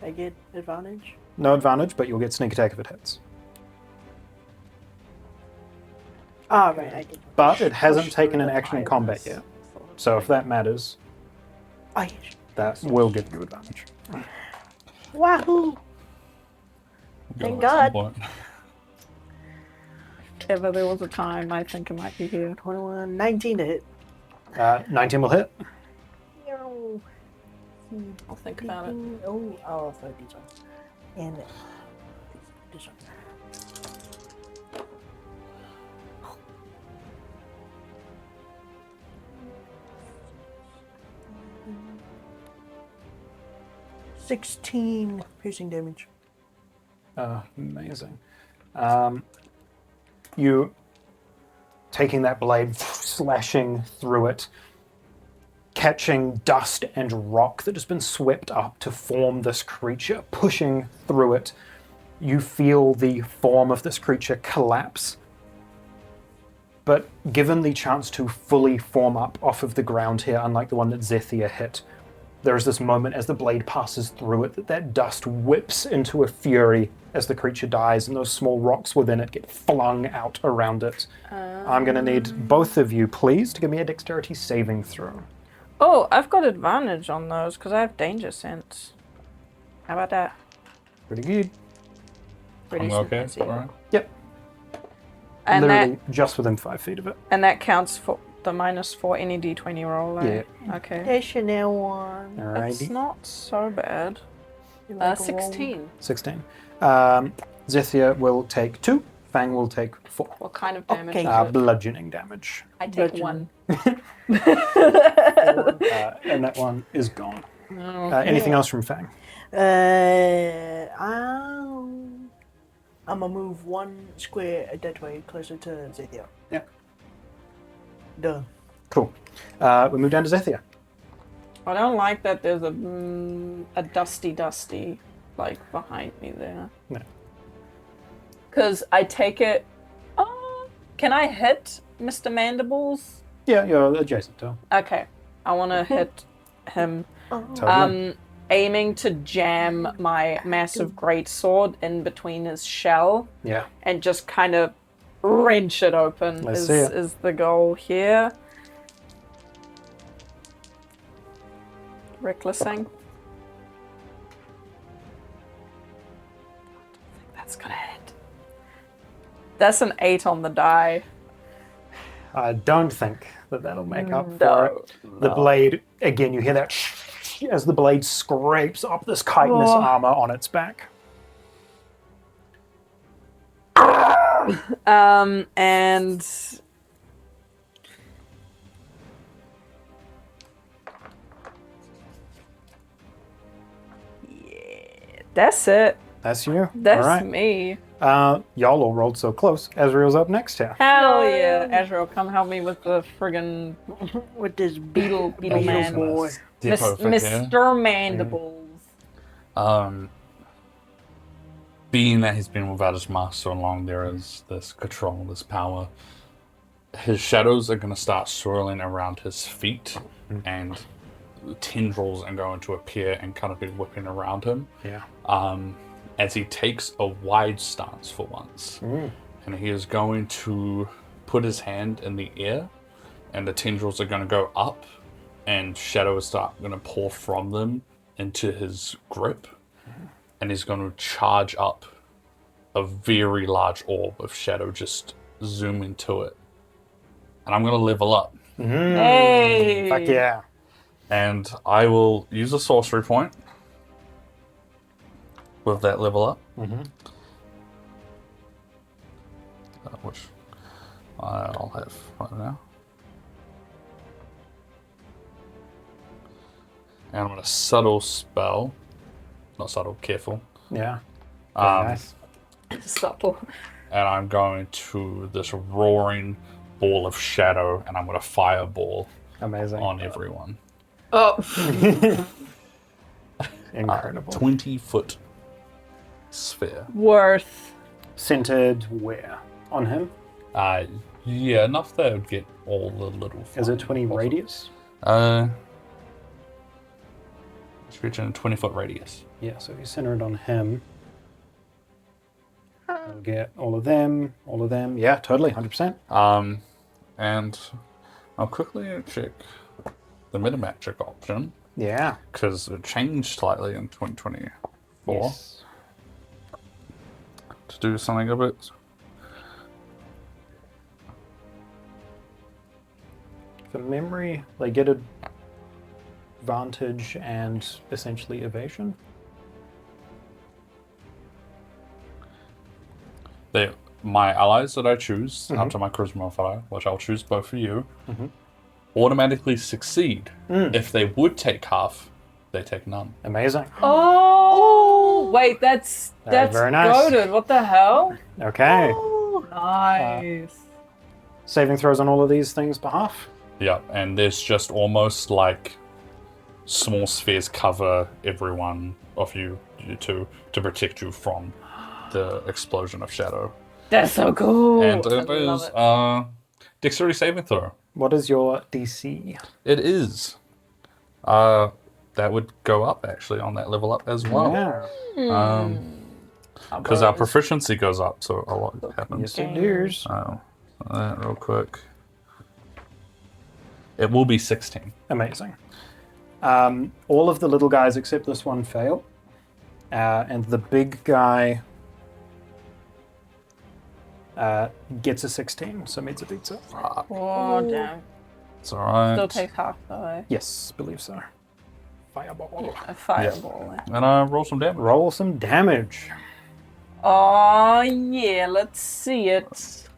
I get advantage. No advantage, but you'll get sneak attack if it hits. Ah, right, I get. But it hasn't Push taken through an the action in combat pipes. yet. So if that matters, I that will give you advantage. Wahoo! Thank God. If ever there was a time, I think it might be here. 21, 19 to hit. 19 will hit. I'll think about it. Oh, 30 and this one. 16 piercing damage. Amazing. You taking that blade, slashing through it, catching dust and rock that has been swept up to form this creature, pushing through it. You feel the form of this creature collapse. But given the chance to fully form up off of the ground here, unlike the one that Zethia hit, there is this moment as the blade passes through it that dust whips into a fury as the creature dies, and those small rocks within it get flung out around it. I'm going to need both of you, please, to give me a dexterity saving throw. Oh, I've got advantage on those because I have danger sense. How about that? Pretty good. Pretty I'm okay, snazzy. alright. Yep. And Literally that just within 5 feet of it. and that counts for the minus for any d20 roll. Eh? Yeah. Okay. There's Chanel one. That's Alrighty. not so bad. You like a roll? 16. 16. Zethia will take 2. Fang will take 4. What kind of damage? Okay. is it? Bludgeoning damage. I take bludgeoning. 1. And that one is gone. Anything else from Fang? I'm gonna move 1 square that way closer to Zethia. Yeah. Done. Cool. We move down to Zethia. I don't like that there's a dusty like behind me there. No. Because I take it. Can I hit Mr. Mandibles? Yeah, you're adjacent to him. Okay, I want to hit him. Totally. Aiming to jam my massive greatsword in between his shell Yeah. and just kind of wrench it open. Let's see it. Is the goal here? Recklessing. That's gonna hit. That's an 8 on the die. I don't think that that'll make up for No, it. The blade, again, you hear that as the blade scrapes up this chitinous armor on its back. And yeah, that's it. That's you. That's All right. me. Y'all all rolled so close. Ezreal's up next here. Hell yeah, Azreal, come help me with the friggin' With this beetle man, boy. Mr. Mandibles. Being that he's been without his mask so long, there is this control, this power. His shadows are going to start swirling around his feet, and tendrils are going to appear and kind of be whipping around him. Yeah. As he takes a wide stance for once. And he is going to put his hand in the air, and the tendrils are going to go up, and shadows start going to pour from them into his grip. And he's going to charge up a very large orb of shadow, just zoom into it. And I'm going to level up. Hey! Fuck yeah. And I will use a sorcery point with that level up. Which I'll have right now. And I'm going to subtle spell. Not subtle, careful. Yeah. Very nice. Subtle. And I'm going to this roaring ball of shadow, and I'm going to fireball Amazing. on everyone. Oh, Incredible. 20-foot sphere. worth. Centered where? On him? Yeah, enough that I would get all the little. Is it 20 flying possible. radius? It's reaching a 20-foot radius. Yeah, so if you center it on him, you'll get all of them. Yeah, totally, 100%. And I'll quickly check the Metamagic option, Yeah. because it changed slightly in 2024 Yes. to do something a bit. For memory, they get advantage and essentially evasion. My allies that I choose after my charisma modifier, which I'll choose both for you, automatically succeed. If they would take half, they take none. Amazing. Oh, wait, that's very nice. goated. What the hell? Okay. Nice. Saving throws on all of these things behalf. Yeah, and there's just almost like small spheres cover every one of you two to protect you from the explosion of shadow. That's so cool. And I it love is it. dexterity saving throw. What is your DC? It is. That would go up actually on that level up as well. Yeah. Because our proficiency goes up, so a lot happens. Yes, it does. That real quick. It will be 16. Amazing. All of the little guys except this one fail. And the big guy gets a 16, so meets a beats it. Oh, damn. It's alright. Still takes half, though. Yes, believe so. Fireball. A fireball. And I roll some damage. Roll some damage. Oh, yeah, let's see it.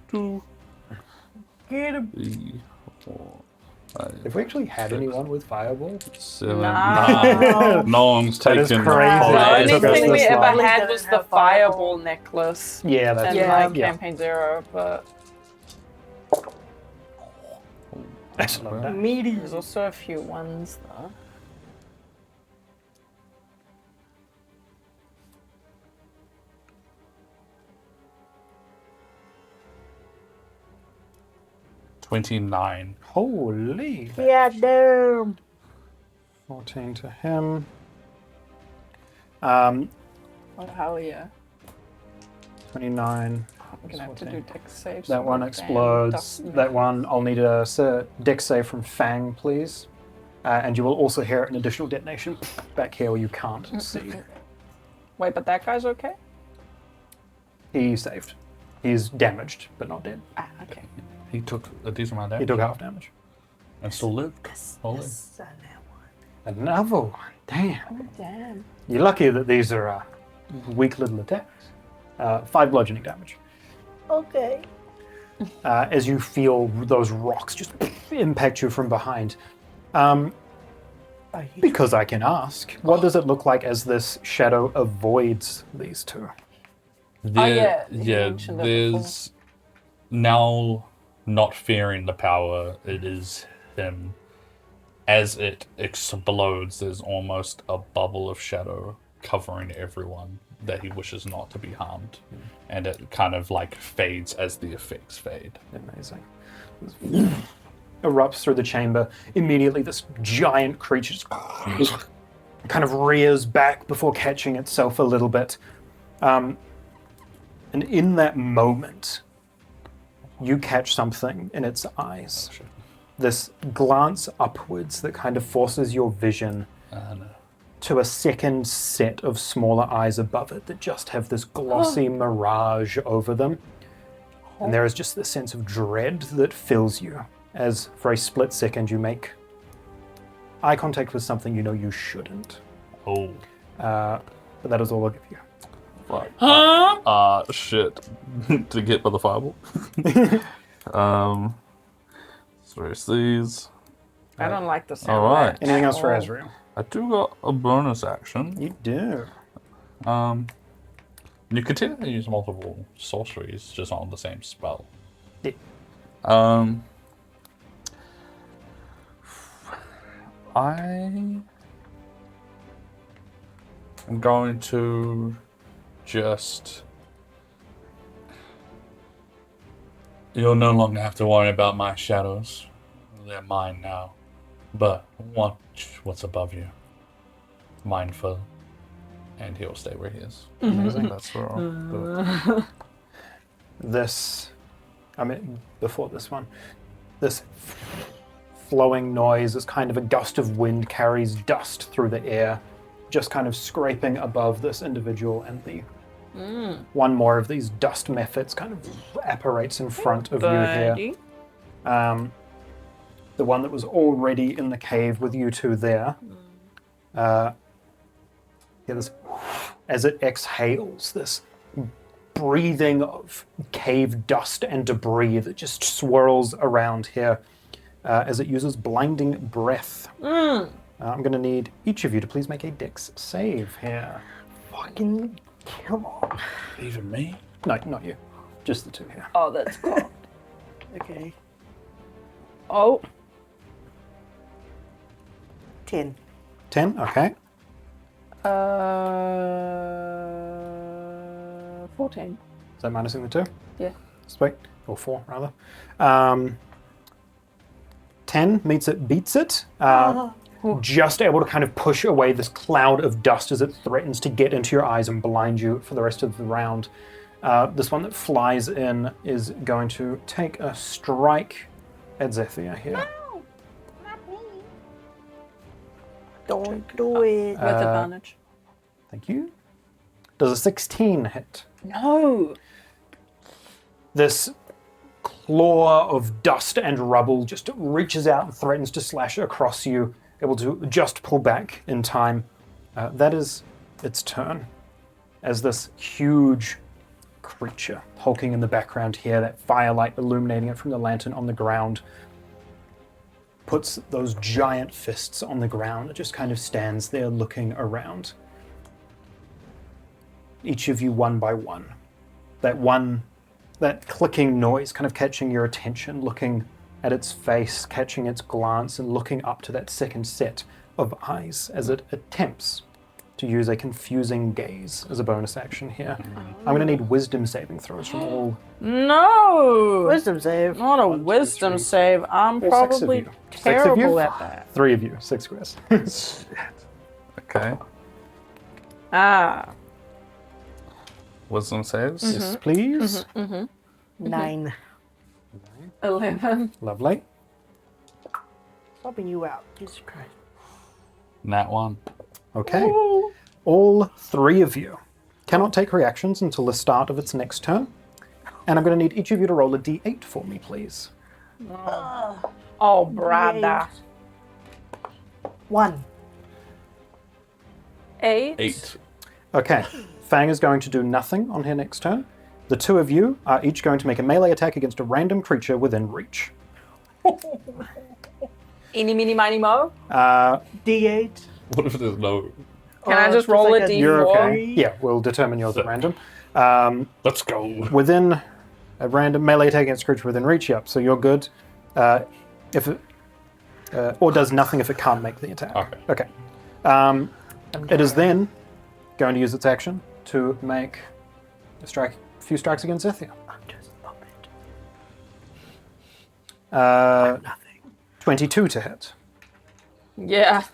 Get him. 3, 4, 5, If we actually had anyone with fireball, 7. Nah. No one's That is taken. crazy. The Yeah, it only took us thing we this ever long. had was the fireball necklace. yeah, that's And like yeah. campaign 0, but Excellent. damage. Meaty. there's also a few ones though. $29. Holy. Yeah, damn. 14 to him. Oh, hell yeah. 29. I'm gonna have to do dex saves. That one Damn, explodes. dust- That one, I'll need a dex save from Fang, please. And you will also hear an additional detonation back here where you can't see. Wait, but that guy's okay? He saved. He's damaged, but not dead. Ah, okay. He took a decent amount of He damage took half damage. and still lived. Holy. Another one. Damn. Oh, damn. You're lucky that these are weak little attacks. 5 bludgeoning damage. Okay. As you feel those rocks just impact you from behind. Because I can ask, what does it look like as this shadow avoids these two? Yeah, you mentioned it there's now not fearing the power, it is him. As it explodes, there's almost a bubble of shadow covering everyone that he wishes not to be harmed. And it kind of like fades as the effects fade. Amazing. Erupts through the chamber. Immediately, this giant creature just kind of rears back before catching itself a little bit. And in that moment, you catch something in its eyes. This glance upwards that kind of forces your vision to a second set of smaller eyes above it that just have this glossy mirage over them. And there is just this sense of dread that fills you as for a split second you make eye contact with something you know you shouldn't. Oh. But that is all I'll give you. Right. Shit. To get by the fireball. So it's these. I don't like the sound. All right. of that Anything at else for all. Azreal? I do got a bonus action. You do. You continue to use multiple sorceries just on the same spell. Yeah. I am going to just. You'll no longer have to worry about my shadows. They're mine now. But watch what's above you. Mindful. And he'll stay where he is. Amazing. That's where I'll do it. This, before this one, this flowing noise, this kind of a gust of wind carries dust through the air, just kind of scraping above this individual, and the one more of these dust methods kind of apparates in front of you here. The one that was already in the cave with you two there. This, as it exhales, this breathing of cave dust and debris that just swirls around here as it uses blinding breath. I'm going to need each of you to please make a dex save here. Fucking come on. Even me? No, not you. Just the two here. Oh, that's cool. Okay. Oh, 10. 10, okay. 14. Is that minusing the 2? Yeah. Sweet. Or 4, rather. 10 meets it, beats it. Just able to kind of push away this cloud of dust as it threatens to get into your eyes and blind you for the rest of the round. This one that flies in is going to take a strike at Zethia here. Don't do it. With advantage. Thank you. Does a 16 hit? No. This claw of dust and rubble just reaches out and threatens to slash across you, able to just pull back in time. That is its turn. As this huge creature hulking in the background here, that firelight illuminating it from the lantern on the ground, puts those giant fists on the ground. It just kind of stands there looking around. Each of you one by one. That clicking noise kind of catching your attention, looking at its face, catching its glance, and looking up to that second set of eyes as it attempts to use a confusing gaze as a bonus action here. I'm going to need wisdom saving throws from all. No. Wisdom save. Not a wisdom save. I'm All 6 of probably you. 6 of terrible you? at that. 3 of you, 6 squares. Okay. Wisdom saves. Yes, please. 9. 11. Lovely. Helping you out. Jesus Christ. Nat 1. Okay. All 3 of you cannot take reactions until the start of its next turn. And I'm going to need each of you to roll a d8 for me, please. Oh, brother. 1. 8. 8. Okay. Fang is going to do nothing on her next turn. The 2 of you are each going to make a melee attack against a random creature within reach. Eeny, meeny, miny, mo. D8. What if there's no... Can I just just roll like a a d4? You're okay. Yeah, we'll determine yours at random. Let's go. Within a random melee attack against a creature within reach, yep, so you're good. If it, or does nothing if it can't make the attack. Okay. It is then going to use its action to make a few strikes against Zethia. I'm just a puppet. 22 to hit. Yeah,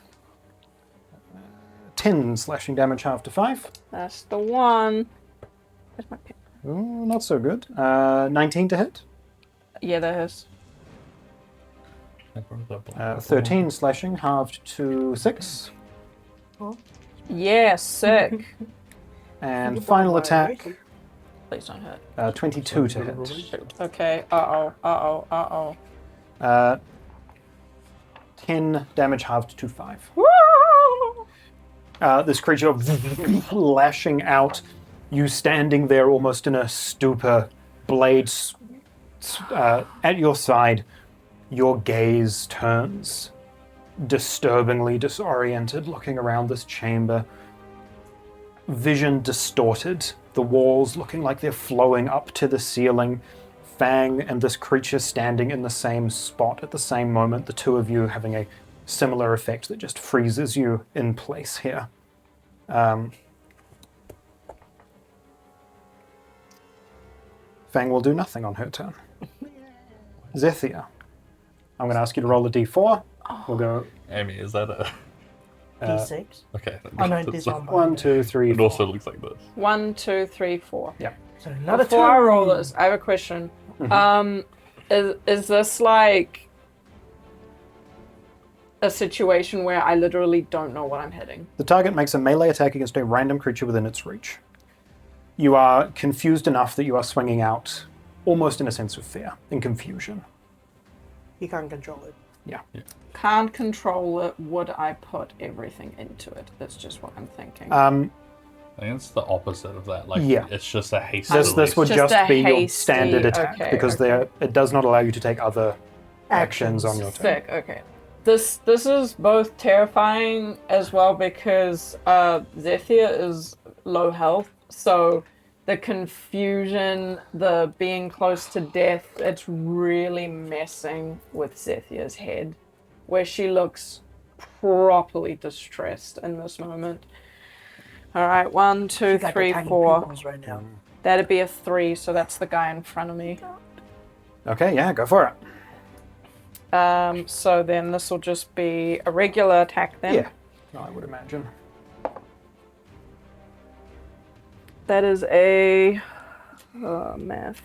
10 slashing damage, half to 5. that's the one. Where's my pen? Ooh, not so good. 19 to hit. Yeah, that is. 13 slashing, halved to 6. Yeah, sick. And final attack, Please don't hit. 22 to hit. Okay, uh-oh. 10 damage, halved to 5. Woo! This creature lashing out, you standing there almost in a stupor, blades at your side. Your gaze turns, disturbingly disoriented, looking around this chamber. Vision distorted, the walls looking like they're flowing up to the ceiling. Fang and this creature standing in the same spot at the same moment, the 2 of you having a similar effect that just freezes you in place here. Fang will do nothing on her turn. Zethia, I'm going to ask you to roll a d4. We'll go Amy, is that a... D6. Okay. Oh no, this one. 1, 2, 3, It 4. also looks like this. 1, 2, 3, 4. Yeah. So another Before I 2. roll this, I have a question. Is this like a situation where I literally don't know what I'm hitting? The target makes a melee attack against a random creature within its reach. You are confused enough that you are swinging out almost in a sense of fear and confusion. You can't control it. Yeah. Can't control it. Would I put everything into it? That's just what I'm thinking. I think it's the opposite of that. Like, Yeah. it's just a hasty This would Just just a be your hasty- standard attack okay, because okay. it does not allow you to take other actions on your turn. Sick. Okay. This is both terrifying as well because Zethia is low health, so the confusion, the being close to death, it's really messing with Zethia's head, where she looks properly distressed in this moment. All right, 1, 2, She's like 3, a tiny 4. pimples right now. That'd be a 3, so that's the guy in front of me. Okay, yeah, go for it. So then this will just be a regular attack then. Yeah, I would imagine. That is a math.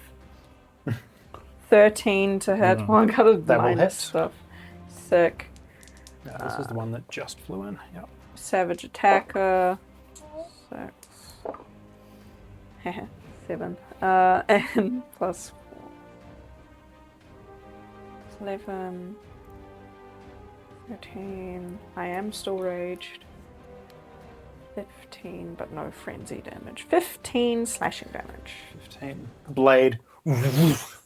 13 to hit. Oh, I got a That will minus hit. stuff. Sick. This is the one that just flew in. Yep. Savage attacker. 6. 7. And plus 4. 11. 13. I am still raged. 15, but no frenzy damage. 15 slashing damage. 15. Blade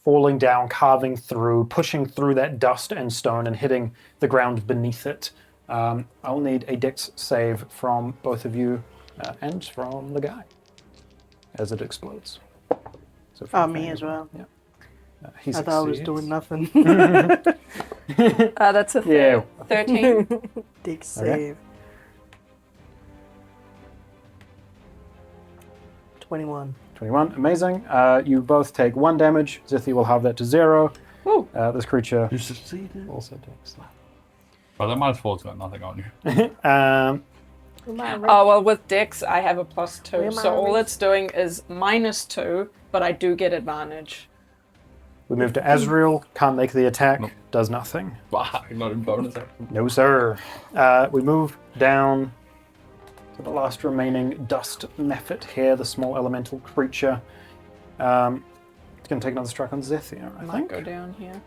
falling down, carving through, pushing through that dust and stone and hitting the ground beneath it. I'll need a dex save from both of you and from the guy as it explodes. So from Me Fang as well. Yeah. He I thought I was succeeds. doing nothing. That's a Yeah. 13. Dick save. 21. 21, amazing. You both take 1 damage. Zethia will have that to 0. Woo. This creature You succeeded. also takes that. Well, that -4's got nothing on you. Oh, well, with Dex, I have a +2. Where am So I all read? it's doing is -2, but I do get advantage. We move to Azreal. Can't make the attack. Nope. Does nothing. Wow, not in bonus action. No, sir. We move down to the last remaining dust mephit here, the small elemental creature. It's going to take another strike on Zethia, I Might think. go down here.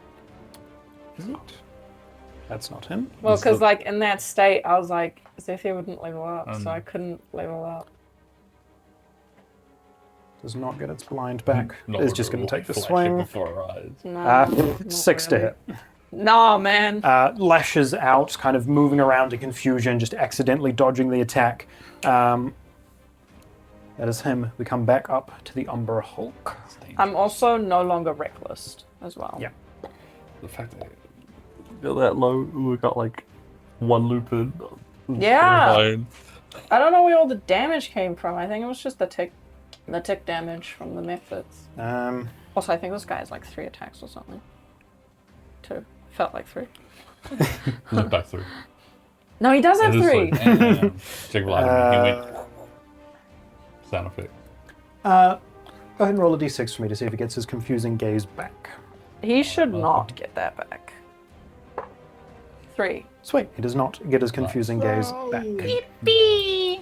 Is it? That's not him. Well, Is because the- like in that state, I was like, Zethia wouldn't level up, so I Um, couldn't level up. Does not get its blind back. Not It's just going to take the flashing swing. before our eyes. No, not 6 to really. hit. Nah, man. Lashes out, kind of moving around in confusion, just accidentally dodging the attack. That is him. We come back up to the Umber Hulk. I'm also no longer reckless as well. Yeah. The fact that Got that low. We got like 1 lupin. Yeah. Fine. I don't know where all the damage came from. I think it was just the tick damage from the methods. Also, I think this guy has like 3 attacks or something. 2. Felt like 3. Look back through. No, he does have It is 3. like, check he went. Sound effect. Go ahead and roll a d6 for me to see if he gets his confusing gaze back. He should not get that back. 3. Sweet. He does not get his confusing gaze back. I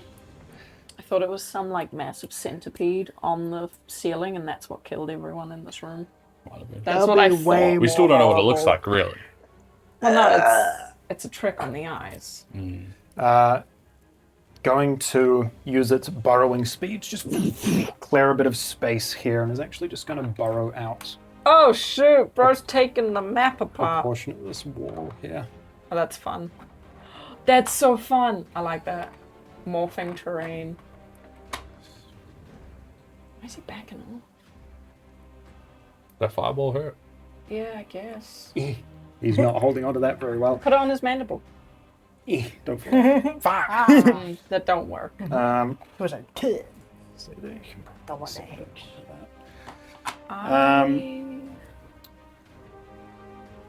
thought it was some like massive centipede on the ceiling, and that's what killed everyone in this room. Might have been. That's That'll what I be thought. way We still don't know what it looks like, really. Well, no, it's a trick on the eyes. Going to use its burrowing speed, just clear a bit of space here, and is actually just going to burrow out Oh shoot, bro's taking the map a apart. portion of this wall here. Oh, that's fun. That's so fun. I like that. Morphing terrain. Why is he backing off? That fireball hurt. Yeah, I guess. He's not holding on to that very well. Put it on his mandible. Don't fall. Fuck. That don't work. It was a kid. So there you can The one set that it hates. for that.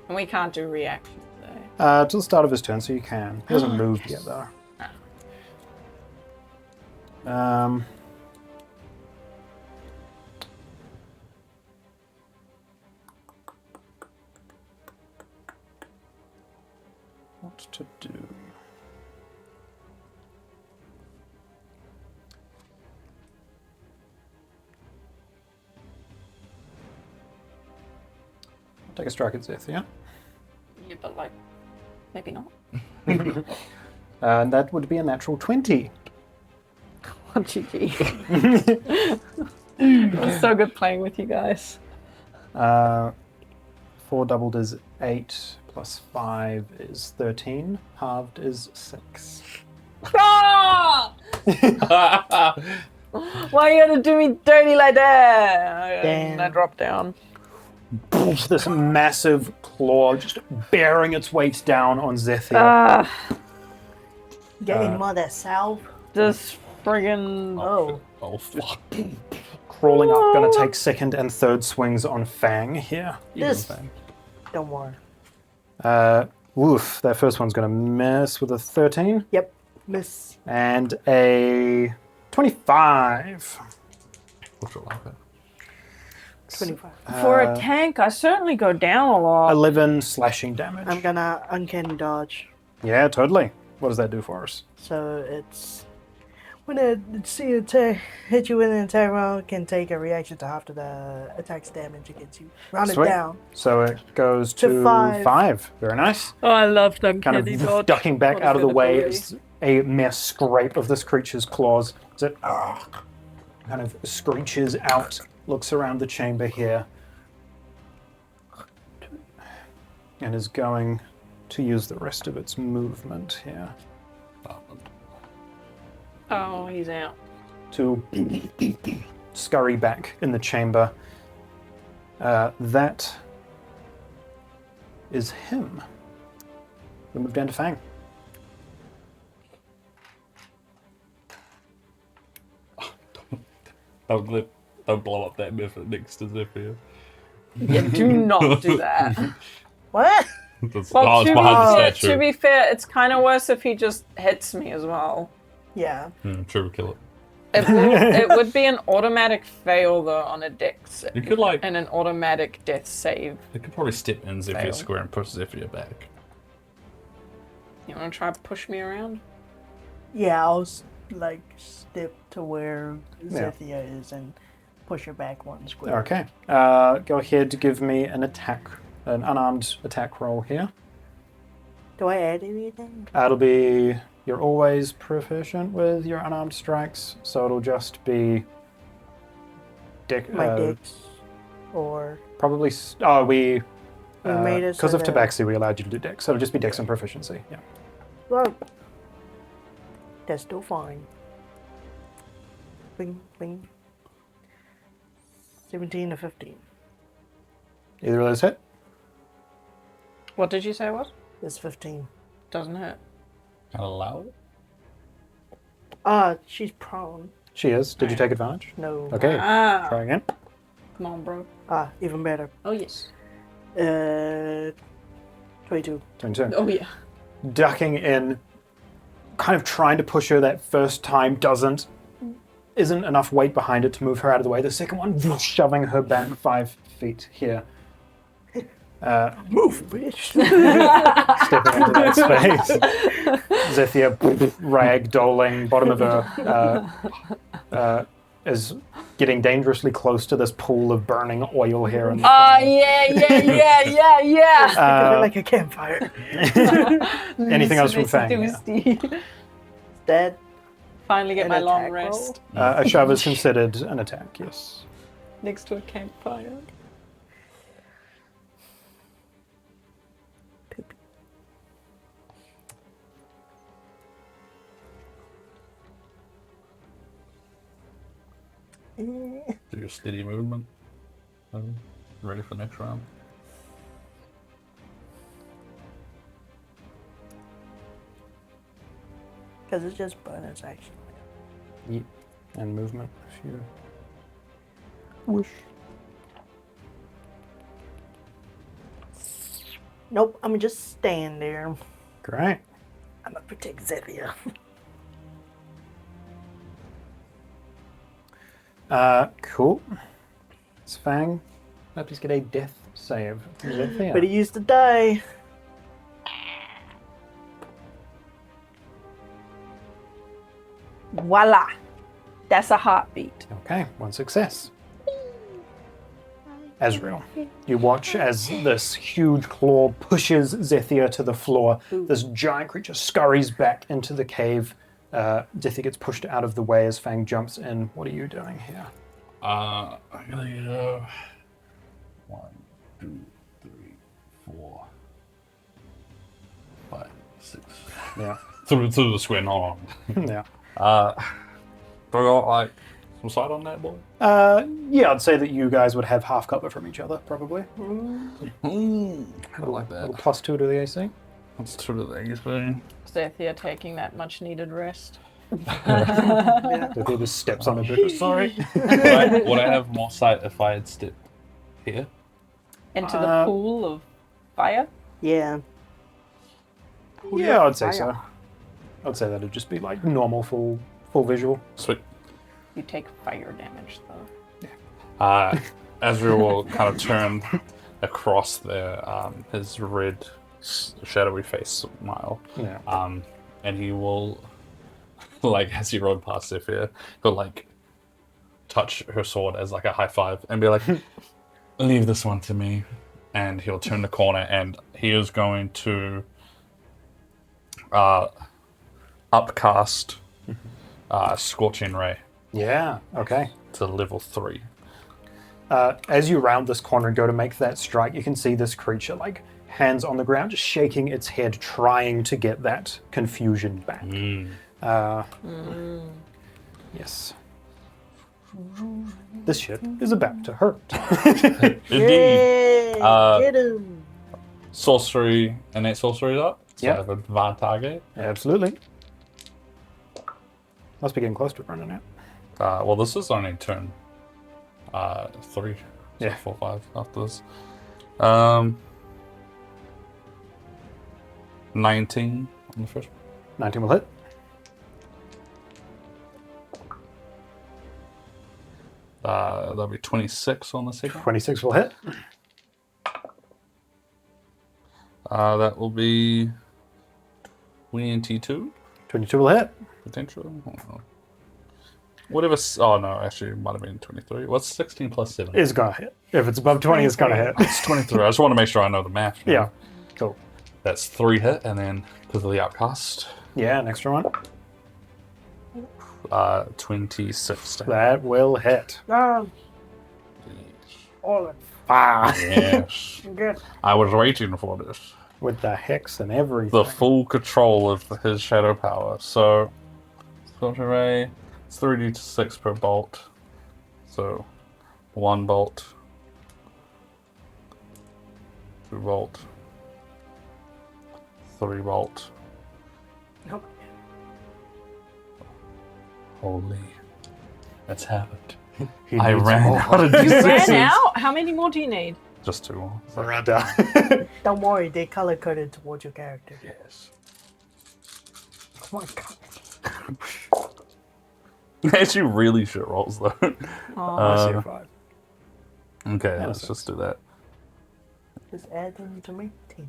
And we can't do reaction today. Till the start of his turn, so you can. He hasn't moved yet, though. What to do? I'll take a strike at Zethia. Yeah, but like, maybe not. And that would be a natural 20. GG. It was so good playing with you guys. 4 doubled is 8, plus 5 is 13. Halved is 6. Ah! Why you gotta do me dirty like that? And I drop down. This massive claw just bearing its weight down on Zethia. Getting more of that salve. Just friggin'. Oh, fuck. Crawling up, gonna take second and third swings on Fang here. This. Don't worry. Woof, that first one's gonna miss with a 13. Yep. Miss. And a 25. What's it like that? 25. For a tank, I certainly go down a lot. 11 slashing damage. I'm gonna uncanny dodge. Yeah, totally. What does that do for us? So it's when a see attack hit you with an attack roll, can take a reaction to half the attack's damage against you. Round Sweet. it down. So it goes to 5. Very nice. Oh, I love them. Kind of ducking back out of the way as a mere scrape of this creature's claws. As it kind of screeches out, looks around the chamber here, and is going to use the rest of its movement here Oh, he's out. to scurry back in the chamber. That is him. We move down to Fang. Don't blow up that myth next to Zethia. Yeah, do not do that. What? Well, it's behind the to statue. be fair, it's kind of worse if he just hits me as well. Yeah. Sure, we'll kill it. It would be an automatic fail though on a dex You could like. and an automatic death save. You could probably step in Zethia Fail. square and push Zethia back. You want to try to push me around? Yeah, I'll step to where Yeah. Zethia is and push her back one square. Okay. Go ahead to give me an unarmed attack roll here. Do I add anything? It'll be, you're always proficient with your unarmed strikes, so it'll just be My dex? Or probably, we made it because so of that- Tabaxi, we allowed you to do dex, so it'll just be dex and proficiency. Yeah. well, that's still fine. Bing, bing. 17 to 15. Either of those hit? What did you say it was? It's 15. Doesn't hurt. Kind of loud. She's prone. She is. Did you take advantage? No. Okay. Ah, Try again. come on, bro. Even better. Oh yes. 22. 22. Oh yeah. Ducking in, kind of trying to push her that first time, isn't enough weight behind it to move her out of the way. The second one, shoving her back 5 feet here. Move, bitch. Stepping into that space. Zethia rag-doling, bottom of her is getting dangerously close to this pool of burning oil here. In the yeah. Like a campfire. anything else from Fang? Yeah. Dead. Finally get An my long attack roll? rest A shove is considered an attack, yes. next to a campfire. Do your steady movement. Ready for next round. Because it's just bonus action. Yeet. And movement, if you wish. Nope, I'm just stand there. Great. I'm gonna protect Zethia. Cool. It's Fang. Please get a death save. Zethia. But he used to die. Voila. That's a heartbeat. Okay, one success. Azreal, you watch as this huge claw pushes Zethia to the floor. This giant creature scurries back into the cave. Zethia gets pushed out of the way as Fang jumps in. What are you doing here? I'm gonna go 1, 2, 3, 4, Yeah. through the square, not on. Yeah. Do I got like some sight on that boy? Yeah, I'd say that you guys would have half cover from each other, probably. I like that. Little +2 to the AC. That's true to the AC. Zethia taking that much needed rest. So he just steps on a bit. Sorry. Would I have more sight if I had stepped here? Into the pool of fire? Yeah. Yeah, I'd say so. I'd say that'd just be like normal full visual. Sweet. You take fire damage, though. Azreal will kind of turn across there, his red, shadowy face smile. Yeah. And he will, like, as he rode past Zethia, he'll, like, touch her sword as, like, a high five and be like, leave this one to me. And he'll turn the corner and he is going to upcast Scorching Ray Yeah, okay. to level 3. As you round this corner and go to make that strike, you can see this creature, like, hands on the ground, just shaking its head, trying to get that confusion back. Yes. This shit is about to hurt. Indeed. Get him. Sorcery, innate sorcery is up. So Yeah. I have advantage. Absolutely. Must be getting close to it running out. Well, this is only turn 3. So Yeah. 4, 5 after this. 19 on the first one. 19 will hit. That'll be 26 on the second. 26 will hit. That will be 22 22 will hit. potentially. I don't know. Whatever. Oh no, actually, it might have been 23. What's 16 plus 7? Is gonna hit. If it's above 20, it's gonna hit. It's 23. I just want to make sure I know the math. you know. Yeah. Cool. That's 3 hit, and then because of the outcast, Yeah, an extra one. 26. That will hit. All right. Ah, Yes. Good. I was waiting for this. with the hex and everything. The full control of his shadow power. So, filter ray, it's 3d6 per bolt. So, 1 bolt, 2 bolt, 3 bolt. Nope. Holy, that's happened. He I needs ran more. out of You ran d6s. out? How many more do you need? Just 2 more. Brother. Don't worry, they color coded towards your character. Yes. Oh my god. Actually, really shit rolls though. I see a 5. Okay, Yeah, let's that's just do that. Just add them to my team.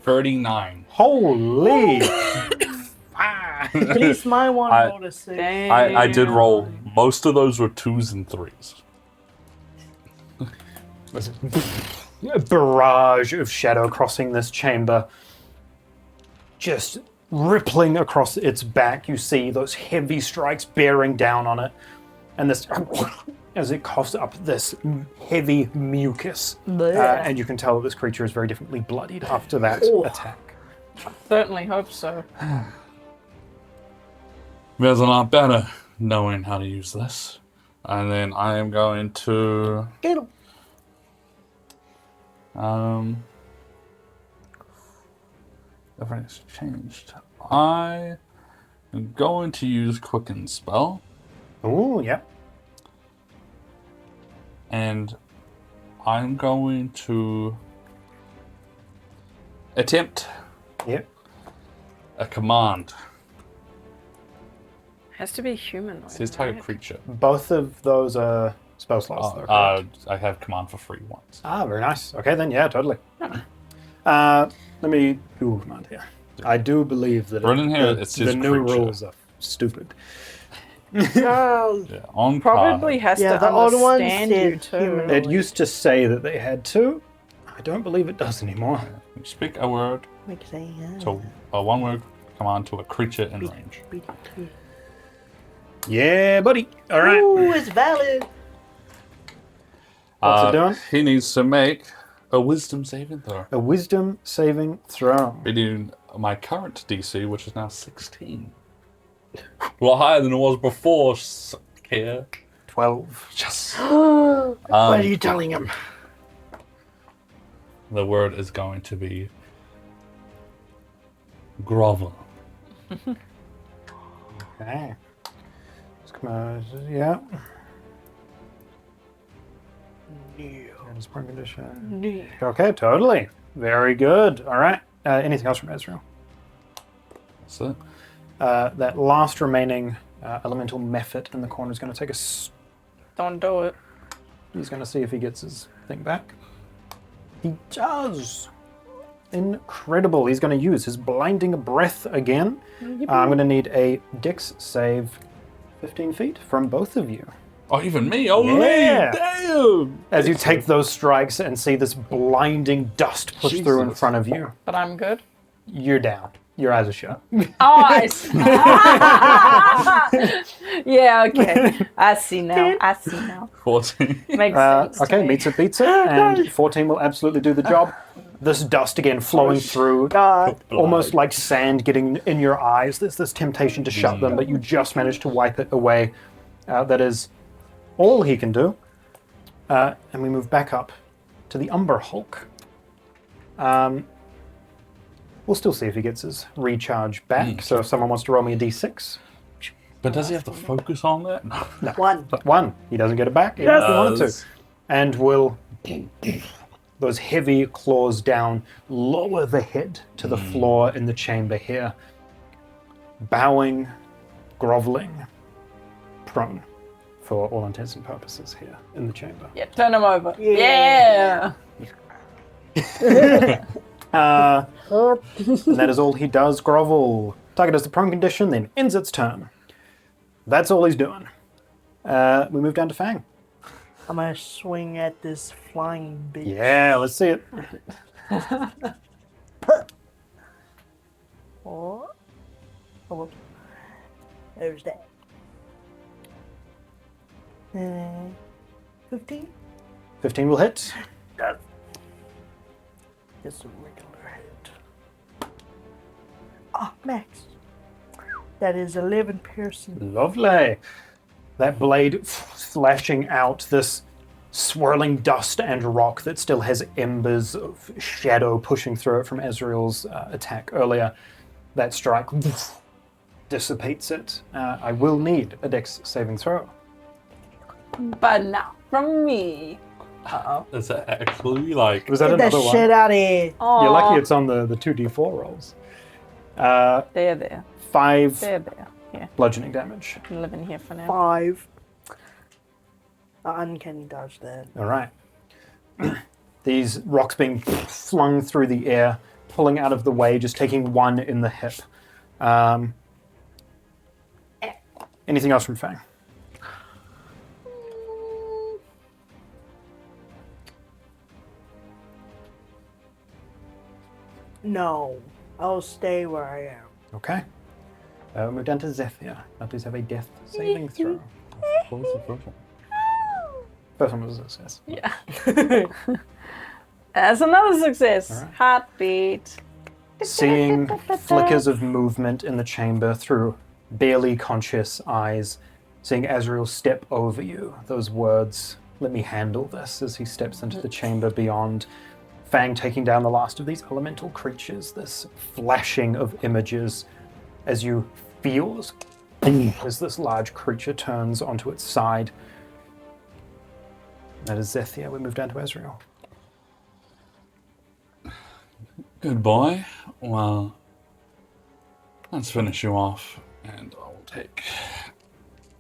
$39. Holy! At least my one I- rolled a 6. Dang. I did roll. Most of those were 2s and 3s. A barrage of shadow crossing this chamber. Just rippling across its back. You see those heavy strikes bearing down on it. And this, as it coughs up this heavy mucus. And you can tell that this creature is very differently bloodied after that attack. Certainly hope so. There's a lot better knowing how to use this. And then I am going to Get him. everything's changed. I am going to use Quicken Spell, Oh, yeah. and I'm going to attempt Yep. a command. Has to be human. It says target creature. Both of those are spell slots, though. correct? I have command for free once. Very nice. Okay, then, yeah, totally. Let me do command here. I do believe that Written here, the, it says the new creature. rules are stupid. Oh, Yeah, on Probably has yeah, to the old one understand you said too. human. It used to say that they had to. I don't believe it does anymore. card. Speak a word. Make say, yeah. So one word command to a creature in range. Yeah, buddy. All right. Ooh, it's valid. What's it doing? He needs to make a wisdom saving throw. A wisdom saving throw. Beating my current DC, which is now 16. A lot higher than it was before, here. 12. Yes. What are you telling him? The word is going to be grovel. Okay. Yeah. And spring condition. Okay, totally. Very good. All right. Anything else from Azreal? That's it. That last remaining elemental mephit in the corner is going to take a... Don't do it. He's going to see if he gets his thing back. He does. Incredible. He's going to use his blinding breath again. I'm going to need a dex save 15 feet from both of you. Oh, even me? Oh, Yeah. damn! As you take those strikes and see this blinding dust push through in front of you, But I'm good. you're down. Your eyes are shut. Oh, I see. Yeah, okay. I see now. 14. Makes sense. Okay, to me. meets it, beats it, and 14 will absolutely do the job. This dust again flowing through, almost like sand getting in your eyes. There's this temptation to shut them, but you just manage to wipe it away. That is all he can do. And we move back up to the Umber Hulk. We'll still see if he gets his recharge back. So if someone wants to roll me a d6. But does he have to focus on that? No. One. One. He doesn't get it back, even if he wanted to. And will, those heavy claws down, lower the head to the floor in the chamber here. Bowing, groveling, prone, for all intents and purposes here in the chamber. Yeah, turn him over. Yeah. And that is all he does, grovel. Target does the prone condition, then ends its turn. That's all he's doing. We move down to Fang. I'm gonna swing at this flying beast. Yeah, let's see it. Oh, whoops. There's that. 15? 15 will hit. Just a regular hit. Ah, max. That is 11 piercing. Lovely. That blade flashing out this swirling dust and rock that still has embers of shadow pushing through it from Azreal's attack earlier. That strike dissipates it. I will need a dex saving throw. But not from me. Is that actually like... Was that Get that another shit one? out of here. You're lucky it's on the 2d4 rolls. There. 5 There. Yeah, bludgeoning damage. I'm living here for now. 5. Uncanny dodge that. All right. These rocks being flung through the air, pulling out of the way, just taking one in the hip. Anything else from Fang? No. I'll stay where I am. Okay. We'll move down to Zethia. Now please have a death saving throw. What was the first one? First one was a success. Yeah. That's another success. All right. Heartbeat. Seeing flickers of movement in the chamber through barely conscious eyes, seeing Azreal step over you, those words, "Let me handle this," as he steps into the chamber beyond. Fang taking down the last of these elemental creatures, this flashing of images as you feel as this large creature turns onto its side. That is Zethia. We move down to Azreal. Good boy. Well, let's finish you off, and I'll take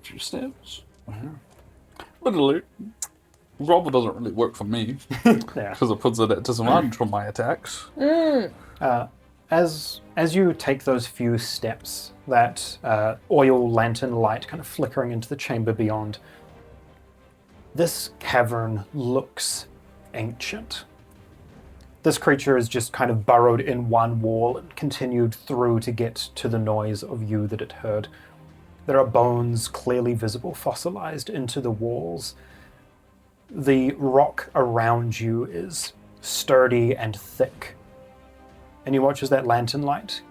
a few steps. Literally, grovel doesn't really work for me Yeah. because it puts it at disadvantage from my attacks. As you take those few steps, that oil lantern light kind of flickering into the chamber beyond, this cavern looks ancient. This creature is just kind of burrowed in one wall and continued through to get to the noise of you that it heard. There are bones clearly visible, fossilized into the walls. The rock around you is sturdy and thick. And you watch as that lantern light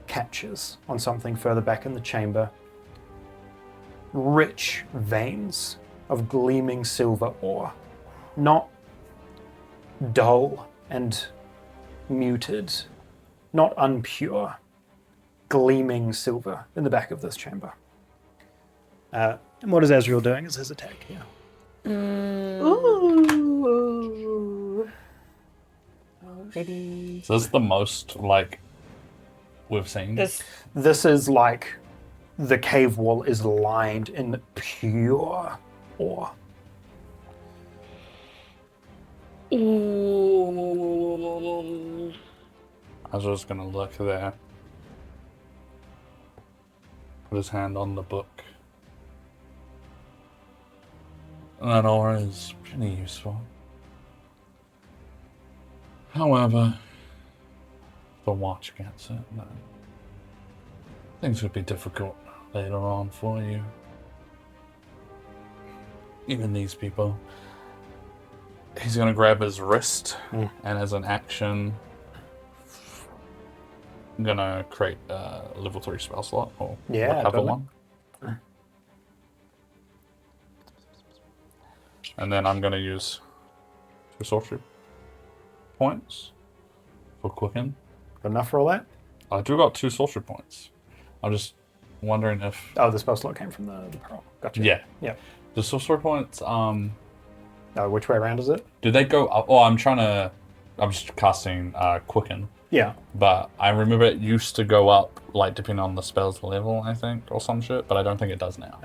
catches on something further back in the chamber. Rich veins of gleaming silver ore. Not dull and muted, not unpure, gleaming silver in the back of this chamber. And what is Azreal doing as his attack here? Ooh. Maybe. So this is the most, like, we've seen. This is like the cave wall is lined in pure ore. I was just gonna look there. Put his hand on the book. That aura is pretty useful. However, if the watch gets it, then things would be difficult later on for you. Even these people. He's gonna grab his wrist, and as an action, I'm gonna create a level 3 spell slot, or recover totally. one. And then I'm gonna use 2 sorcery points for quicken. Good enough for all that? I do got 2 sorcery points. I'm just wondering if... Oh, the spell slot came from the pearl. Gotcha. Yeah. Yeah. The sorcery points, which way around is it? do they go up? Oh, I'm just casting quicken. Yeah. But I remember it used to go up, like, depending on the spell's level, I think, or some shit, but I don't think it does now.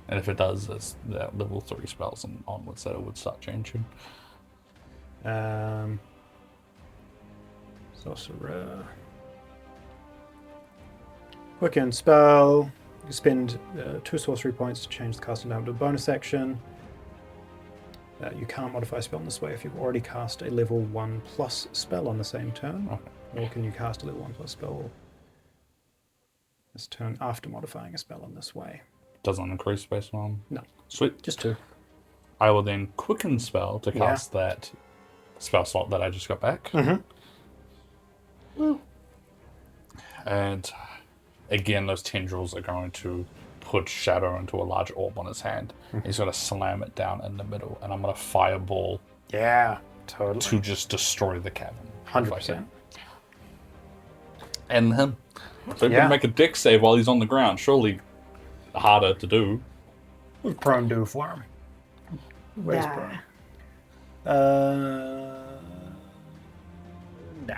And if it does, it's the level 3 spells and onwards that it would start changing. Sorcerer. Quicken spell. You spend 2 sorcery points to change the casting down to a bonus action. You can't modify a spell in this way if you've already cast a level 1+ spell on the same turn. Okay. Nor can you cast a level 1+ spell this turn after modifying a spell in this way. Doesn't increase based on... No. Sweet. Just 2. I will then quicken spell to cast that spell slot that I just got back. Mm-hmm. And again, those tendrils are going to put shadow into a large orb on his hand. He's going to slam it down in the middle, and I'm going to fireball Yeah, totally. to just destroy the cavern. if I 100%. can. And him. So he Yeah. can make a dex save while he's on the ground. Surely harder to do. What's prone do for him? Where's Nah. prone? Nah.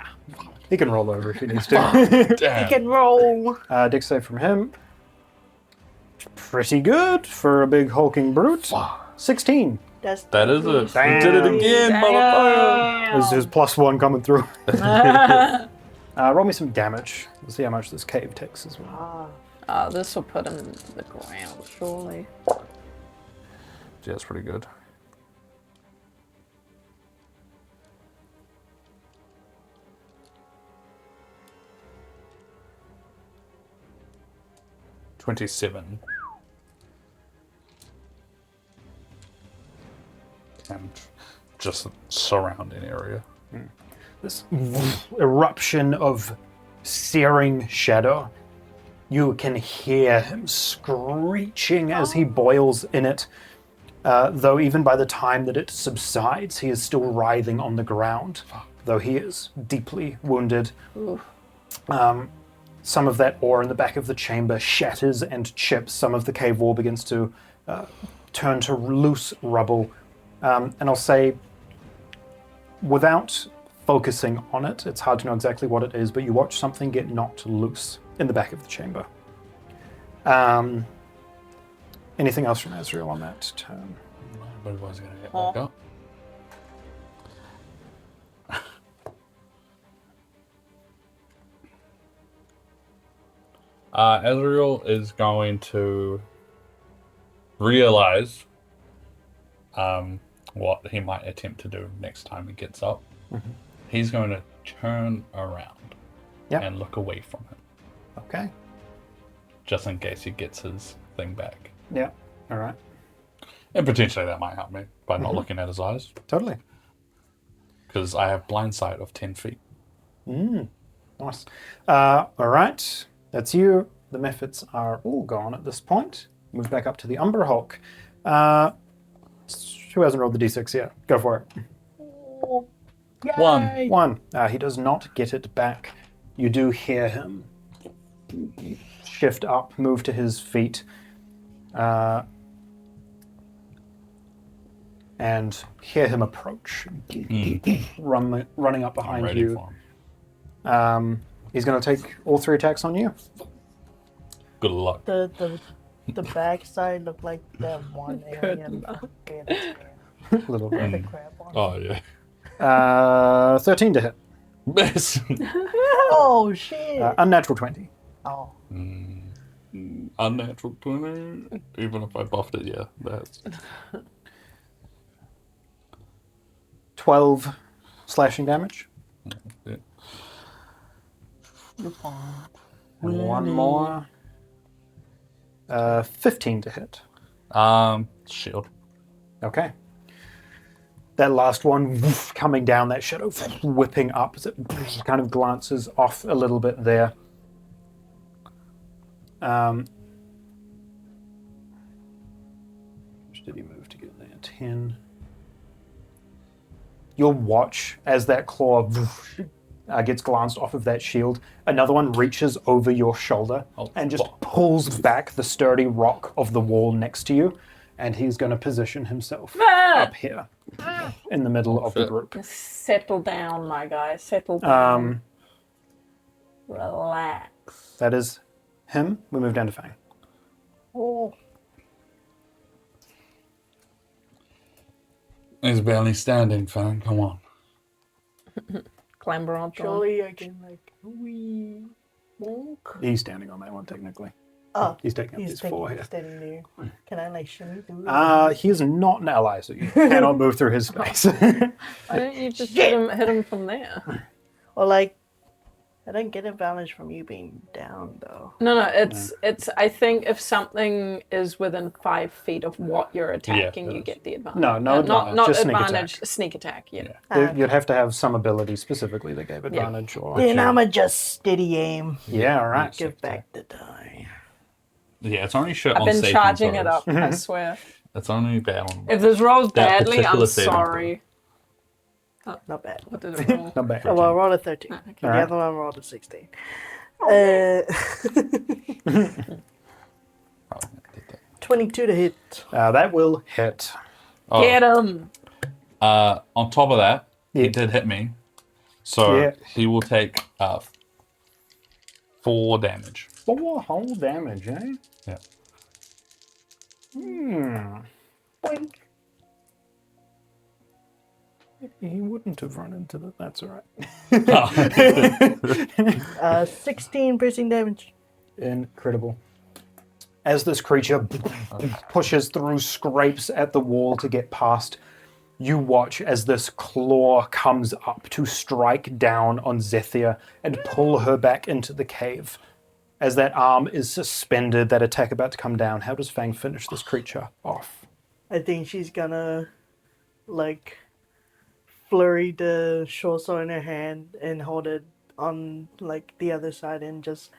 He can roll over if he needs to. Damn. Can roll. Dex save from him. Pretty good for a big hulking brute. 16. That is it. Damn. We did it again, motherfucker. There's his +1 coming through. Roll me some damage. Let's see how much this cave takes as well. This will put him in the ground, surely. Yeah, that's pretty good. $27. And just surrounding area. This eruption of searing shadow. You can hear him screeching as he boils in it. Though even by the time that it subsides, he is still writhing on the ground. Though he is deeply wounded. Some of that ore in the back of the chamber shatters and chips. Some of the cave wall begins to turn to loose rubble. And I'll say, without focusing on it, it's hard to know exactly what it is, but you watch something get knocked loose in the back of the chamber. Anything else from Azreal on that turn? But it was going to get back up. Azreal is going to realize what he might attempt to do next time he gets up. He's going to turn around and look away from him. Okay. Just in case he gets his thing back. Yeah. All right. And potentially that might help me by not looking at his eyes. Totally. Because I have blind sight of 10 feet. Nice. All right. That's you. The methods are all gone at this point. Move back up to the Umber Hulk. Who hasn't rolled the d6 yet? Go for it. One. One. He does not get it back. You do hear him shift up, move to his feet, and hear him approach. Running up I'm behind ready you. for him. He's going to take all 3 attacks on you. Good luck. The backside looked like that one alien. Little The bit. crab one. Oh, yeah. 13 to hit. Miss. Oh shit! Unnatural 20. Oh. Unnatural 20. Even if I buffed it, yeah. That's 12 slashing damage. yeah. And one more. 15 to hit. Shield. Okay. That last one coming down, that shadow whipping up as it kind of glances off a little bit there. Which did he move to get there? 10. You'll watch as that claw gets glanced off of that shield. Another one reaches over your shoulder and just pulls back the sturdy rock of the wall next to you. And he's going to position himself up here in the middle of the group. Settle down, my guy. Settle down. Relax. That is him. We move down to Fang. Oh. He's barely standing, Fang. Come on. Clamber on. Surely I can like wee walk. He's standing on that one, technically. Oh, He's taking up these 4 here. standing there. Can I like shimmy through? He is not an ally, so you cannot move through his space. Why don't you just hit him from there? Or like, I don't get advantage from you being down though. No, it's. I think if something is within 5 feet of what you're attacking, you get the advantage. No, not just sneak advantage. attack. Sneak attack. Yeah. You'd have to have some ability specifically that gave advantage. Or Then I'ma just steady aim. yeah, all right. Give back the die. Yeah, it's only shit I've on been saving charging it throws. up. I swear. It's only bad on. If this rolls That badly, particular I'm saving sorry. Not bad. What did it roll? Not bad. Oh, well, I rolled a 13. Okay. The Alright. other one rolled a 16. Oh, 22 to hit. That will hit. Oh, Get him. on top of that, Yeah. he did hit me. So Yeah. he will take 4 damage. 4 whole damage, eh? Yeah. Boink. He wouldn't have run into that. That's all right. 16 piercing damage. Incredible. As this creature pushes through, scrapes at the wall to get past, you watch as this claw comes up to strike down on Zethia and pull her back into the cave. As that arm is suspended, that attack about to come down, how does Fang finish this creature off? I think she's gonna, like, flurry the short sword in her hand and hold it on, like, the other side and just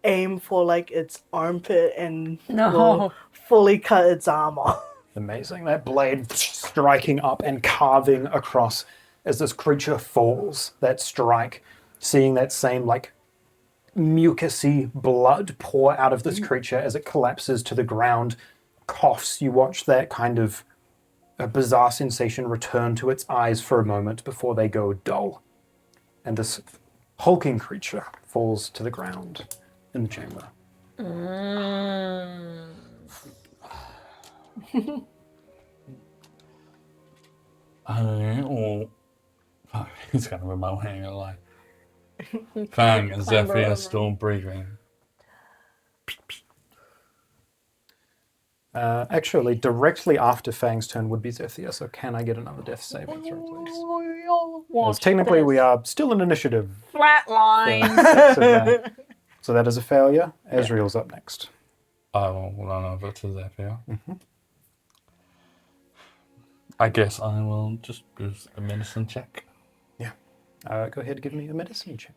aim for, like, its armpit and will fully cut its arm off. Amazing. That blade striking up and carving across as this creature falls. That strike, seeing that same, like, mucusy blood pour out of this creature as it collapses to the ground, coughs. You watch that kind of a bizarre sensation return to its eyes for a moment before they go dull. And this hulking creature falls to the ground in the chamber. He's gonna remote hang it like. Fang and Zethia still breathing. Actually, directly after Fang's turn would be Zethia, so can I get another death saving throw, please? As Watch technically, we this. are still in initiative. Flatline. Six of that. So that is a failure. Azreal's up next. I will run over to Zethia. I guess I will just use a medicine check. Yeah. Go ahead and give me a medicine check.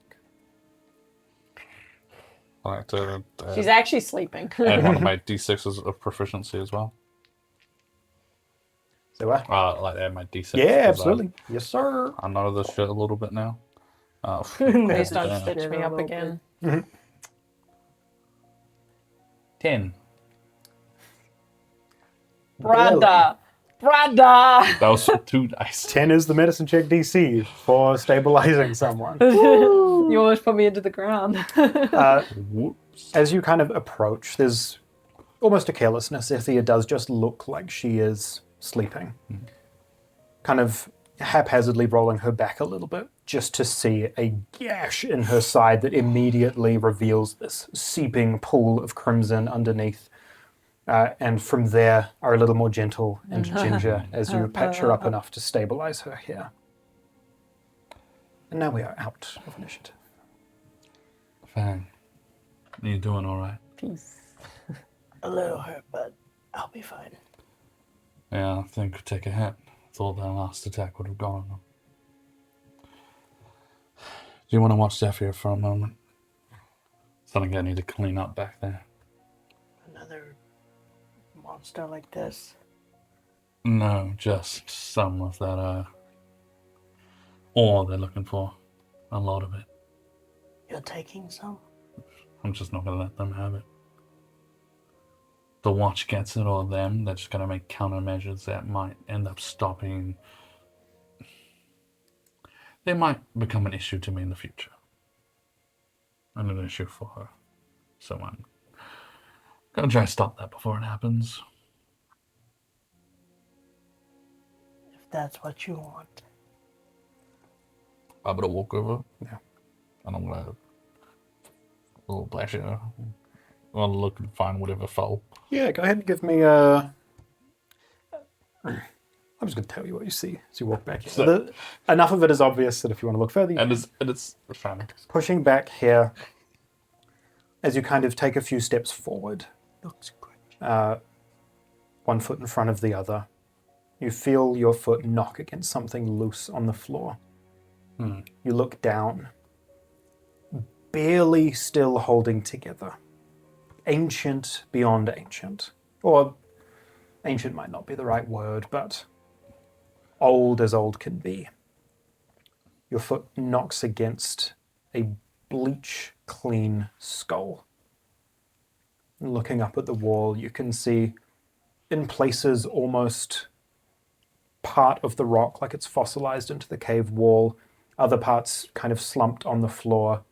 I like to She's actually sleeping. add one of my d6s of proficiency as well. So what? I like to add my d6. Yeah, absolutely. Yes, sir. I know this shit a little bit now. Please don't damn. stitch me up again. 10. Brother. That was 2 dice. 10 is the medicine check DC for stabilizing someone. You almost put me into the ground. Whoops. As you kind of approach, there's almost a carelessness. Zethia does just look like she is sleeping. Kind of haphazardly rolling her back a little bit just to see a gash in her side that immediately reveals this seeping pool of crimson underneath. And from there are a little more gentle and ginger as you patch her up enough to stabilize her here. And now we are out of initiative. Fang, are you doing all right? Peace. A little hurt, but I'll be fine. Yeah, I think we take a hit. Thought that last attack would have gone. Do you want to watch Zethia for a moment? Something I need to clean up back there. Another monster like this. No, just some of that ore they're looking for. A lot of it. You're taking some? I'm just not going to let them have it. The watch gets it or them, they're just going to make countermeasures that might end up stopping. They might become an issue to me in the future. And an issue for her. So I'm going to try to stop that before it happens. If that's what you want. I'm going to walk over. Yeah. And I'm going to little pleasure. I'll look and find whatever fell. Yeah, go ahead and give me a... I'm just going to tell you what you see as you walk back here. So enough of it is obvious that if you want to look further, you And can. it's fun. Pushing back here, as you kind of take a few steps forward, Looks great. one foot in front of the other, you feel your foot knock against something loose on the floor. You look down, barely still holding together. Ancient beyond ancient. Or ancient might not be the right word, but old as old can be. Your foot knocks against a bleach clean skull. And looking up at the wall, you can see in places almost part of the rock, like it's fossilized into the cave wall, other parts kind of slumped on the floor,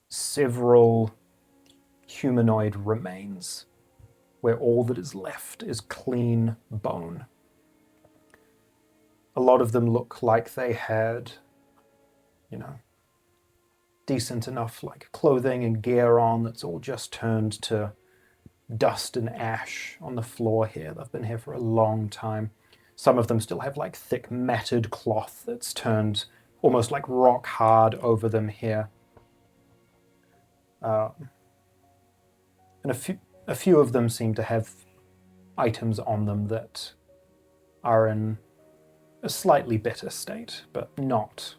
several humanoid remains, where all that is left is clean bone. A lot of them look like they had, decent enough like clothing and gear on that's all just turned to dust and ash on the floor here. They've been here for a long time. Some of them still have like thick matted cloth that's turned almost like rock hard over them here. And a few of them seem to have items on them that are in a slightly better state, but not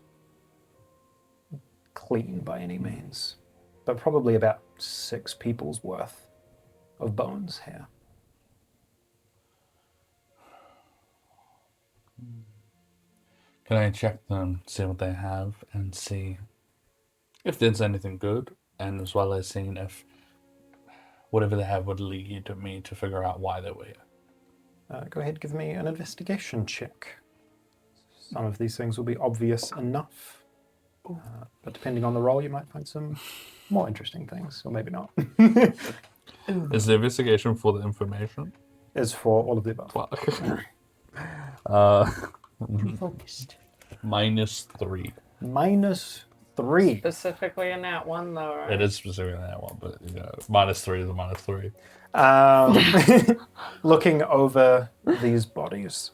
clean by any means. But probably about 6 people's worth of bones here. Can I check them, see what they have, and see if there's anything good, and as well as seeing if whatever they have would lead me to figure out why they were here. Go ahead, give me an investigation check. Some of these things will be obvious enough, but depending on the role, you might find some more interesting things, or maybe not. Is the investigation for the information? Is for all of the above. Well, Focused. -3. Specifically in that one, though, right? It is specifically that one, but -3 is a -3. Looking over these bodies.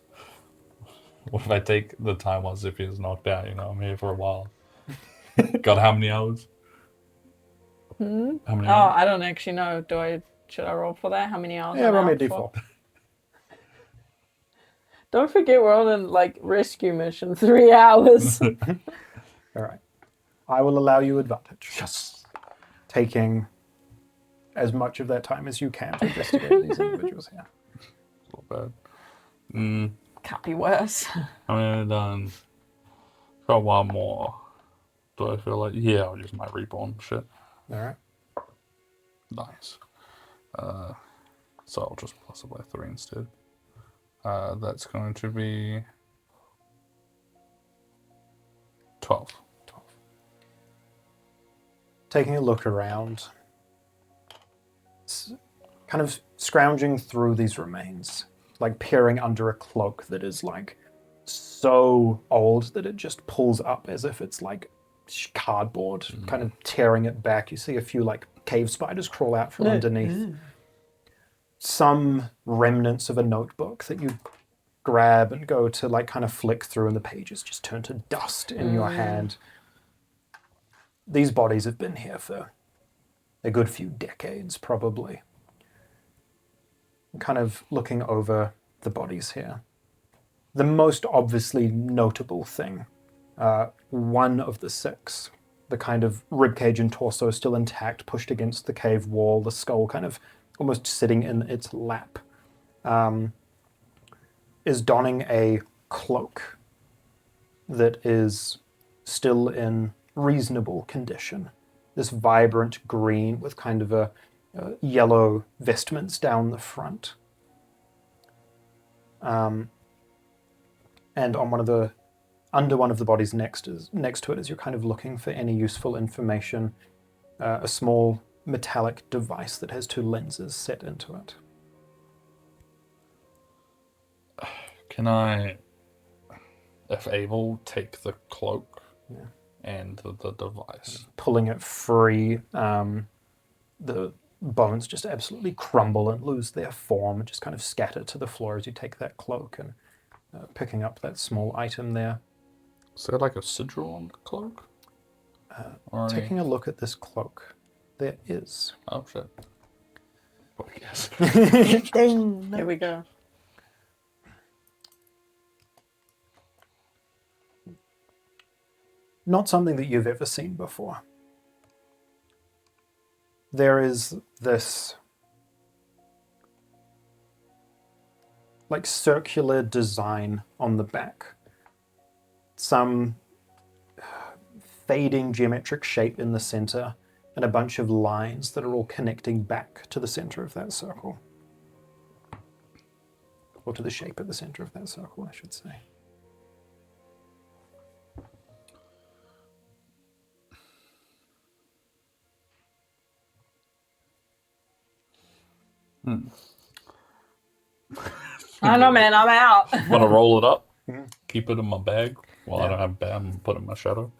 What if I take the time while Zethia is knocked out? You know, I'm here for a while. Got how many hours? How many Oh, hours? I don't actually know. Should I roll for that? How many hours? Yeah, I'm roll me a out for? d4. Don't forget we're on a rescue mission. 3 hours. All right. I will allow you advantage. Yes. Taking as much of that time as you can to investigate these individuals here. Not bad. Can't be worse. I mean, I've done. Got one more. Do I feel like? Yeah, I'll use my reborn shit. All right. Nice. So I'll just plus it by 3 instead. That's going to be 12. Taking a look around, kind of scrounging through these remains, like peering under a cloak that is like so old that it just pulls up as if it's like cardboard, kind of tearing it back. You see a few like cave spiders crawl out from underneath. Some remnants of a notebook that you grab and go to like kind of flick through, and the pages just turn to dust in your hand. These bodies have been here for a good few decades, probably. Kind of looking over the bodies here. The most obviously notable thing, one of the 6, the kind of ribcage and torso still intact, pushed against the cave wall, the skull kind of almost sitting in its lap, is donning a cloak that is still in reasonable condition. This vibrant green with kind of a yellow vestments down the front. And on under one of the bodies next to it, as you're kind of looking for any useful information, a small metallic device that has 2 lenses set into it. Can I, if able, take the cloak and the device? Pulling it free, the bones just absolutely crumble and lose their form and just kind of scatter to the floor as you take that cloak and picking up that small item there. Is there like a sigil on the cloak? Taking a look at this cloak, there is. Oh shit. Well, I guess. Dang. Here we go. Not something that you've ever seen before. There is this like circular design on the back. Some fading geometric shape in the center and a bunch of lines that are all connecting back to the center of that circle. Or to the shape at the center of that circle, I should say. I don't know, man. I'm out. Want to roll it up? Keep it in my bag. Well, I don't have a bag. I'm going to put it in my shadow.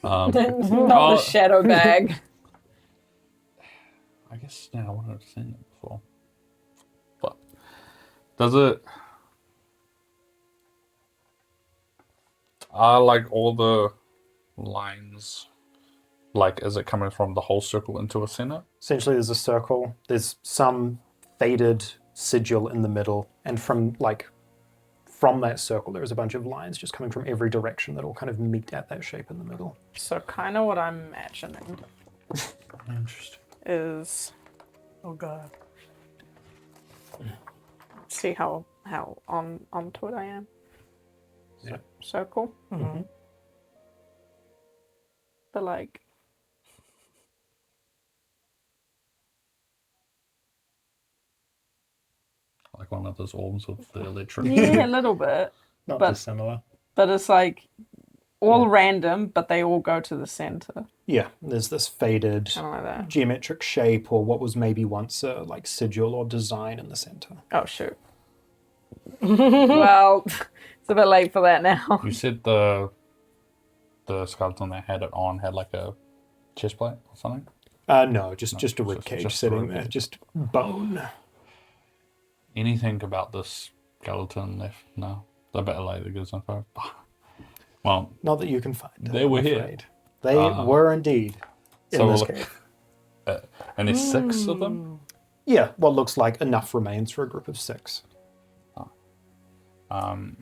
Not the shadow bag. I guess now I wanted to see it before. But does it? Are like all the lines, like is it coming from the whole circle into a center? Essentially, there's a circle. There's some faded sigil in the middle, and from that circle, there's a bunch of lines just coming from every direction that all kind of meet at that shape in the middle. So kind of what I'm imagining Interesting. is, Oh god. see how onto it I am. Yeah. Circle. Mm-hmm. But like, Like one of those orbs with the electric. yeah, a little bit. Not But- dissimilar. But it's like all random, but they all go to the center. Yeah, there's this faded Kind of like that. geometric shape, or what was maybe once a like sigil or design in the center. Oh shoot. Well, it's a bit late for that now. You said the skeleton that had it on had like a chest plate or something? No, just a rib cage just a sitting rib there, cage. just bone. Anything about this skeleton left? No. I better later get some info. Well, Not that you can find. They I'm were here. afraid. They were indeed in so this look, cave. and there's 6 of them? Yeah, what looks like enough remains for a group of 6. Can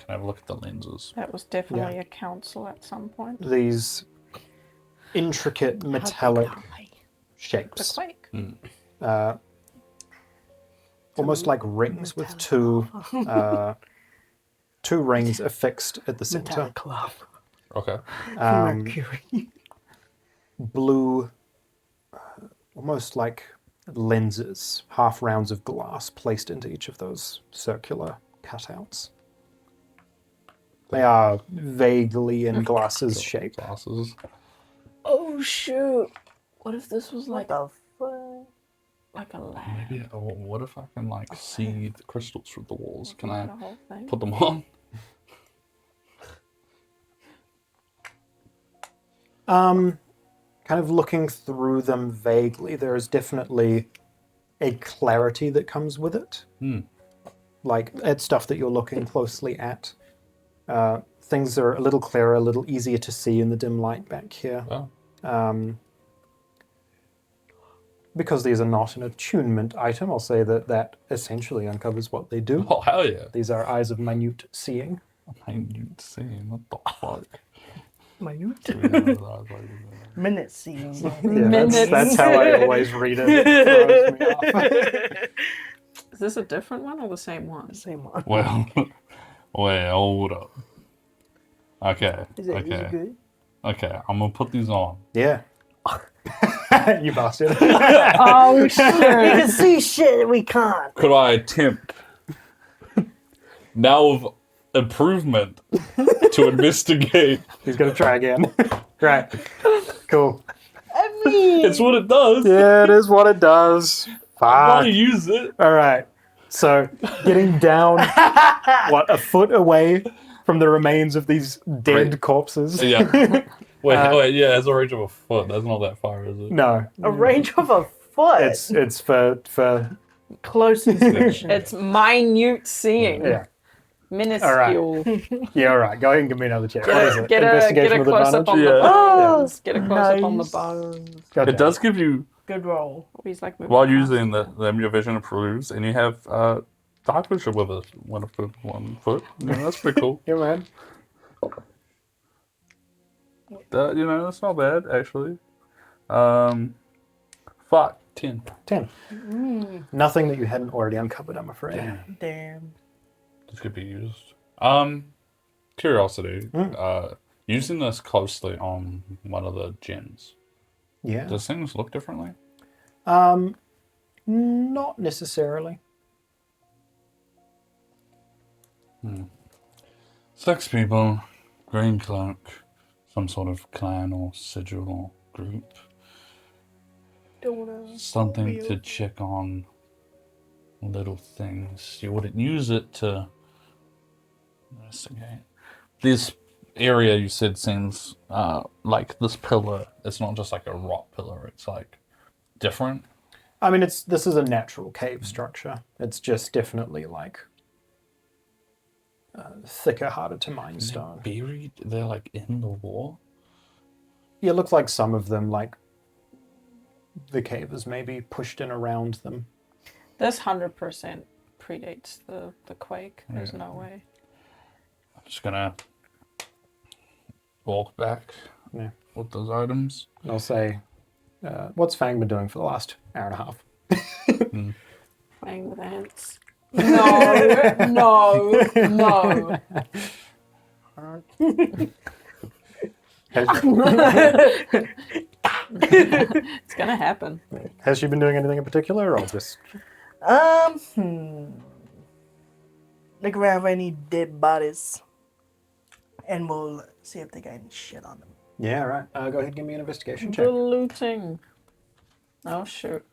I have a look at the lenses? That was definitely a council at some point. These intricate metallic The shapes, quake. almost like rings with two rings affixed at the center. Metallic club. Okay. Mercury. Blue, almost like lenses, half rounds of glass placed into each of those circular cutouts. They are vaguely in glasses shape. Glasses. Oh shoot! What if this was like a lab? Maybe. Oh, what if I can like see the crystals through the walls? Can I The whole thing. put them on? Kind of looking through them vaguely, there is definitely a clarity that comes with it. Like, it's stuff that you're looking closely at. Things are a little clearer, a little easier to see in the dim light back here. Oh. Because these are not an attunement item, I'll say that essentially uncovers what they do. Oh, hell yeah. These are eyes of minute seeing. Minute seeing. What the fuck? Minute. Minute scene. Yeah, that's how I always read it. It throws me off. Is this a different one or the same one? Same one. Well, hold up. Okay. Is it good? Okay, I'm gonna put these on. Yeah. You bastard. Oh shit! We can see shit we can't. Could I attempt now of improvement to investigate? He's going to try again. Right. Cool. I mean, It's what it does. Yeah, it is what it does. I want Fuck. to use it. All right. So, getting down, a foot away from the remains of these dead corpses. Yeah. Wait, yeah, it's a range of a foot. That's not that far, is it? No. a range of a foot. It's for close inspection. It's minute seeing. yeah. Minuscule. Yeah, all right. Go ahead and give me another check. What is it? Get a Investigation with close up advantage? on the bones. Get a close up on the Nice. bones. Gotcha. It does give you, Good roll. He's like moving while fast. using them, your vision improves, and you have dark vision with a 1 foot. Yeah, that's pretty cool. Yeah, man. That's not bad, actually. Fuck, 10. 10. Nothing that you hadn't already uncovered, I'm afraid. Damn. This could be used. Curiosity. Using this closely on one of the gems. Yeah. Does things look differently? Not necessarily. 6 people, green cloak, some sort of clan or sigil or group. Something to check on little things. You wouldn't use it to investigate. This area you said seems like this pillar. It's not just like a rock pillar. It's like different. I mean, this is a natural cave structure. It's just definitely like thicker, harder to mine stone. Buried? They're like in the wall. Yeah, it looks like some of them, like the cave is maybe pushed in around them. This 100% predates the quake. There's no way. I'm just gonna walk back with those items. And I'll say, what's Fang been doing for the last hour and a half? Playing with ants. No. It's gonna happen. Has she been doing anything in particular, or just... Look around for any dead bodies. And we'll see if they got any shit on them. Yeah, right. Go ahead and give me an investigation check. The looting. Oh shoot.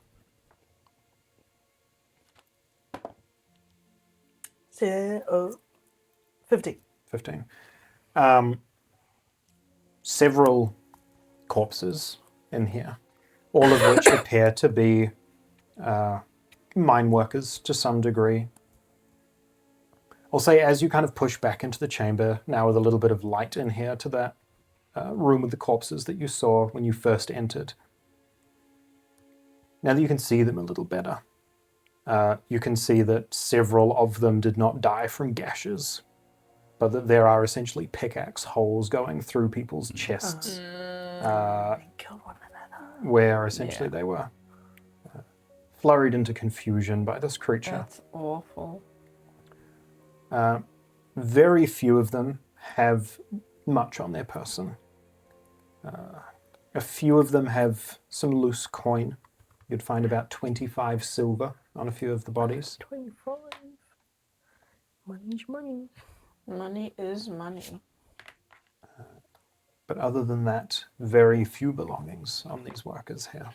Say, 50. 15. Several corpses in here. all of which appear to be mine workers to some degree. I'll say as you kind of push back into the chamber, now with a little bit of light in here to that room with the corpses that you saw when you first entered. Now that you can see them a little better, you can see that several of them did not die from gashes, but that there are essentially pickaxe holes going through people's chests, Killed one another. where essentially they were flurried into confusion by this creature. That's awful. Very few of them have much on their person. A few of them have some loose coin. You'd find about 25 silver on a few of the bodies. 25. Money's money. Money is money. But other than that, very few belongings on these workers here.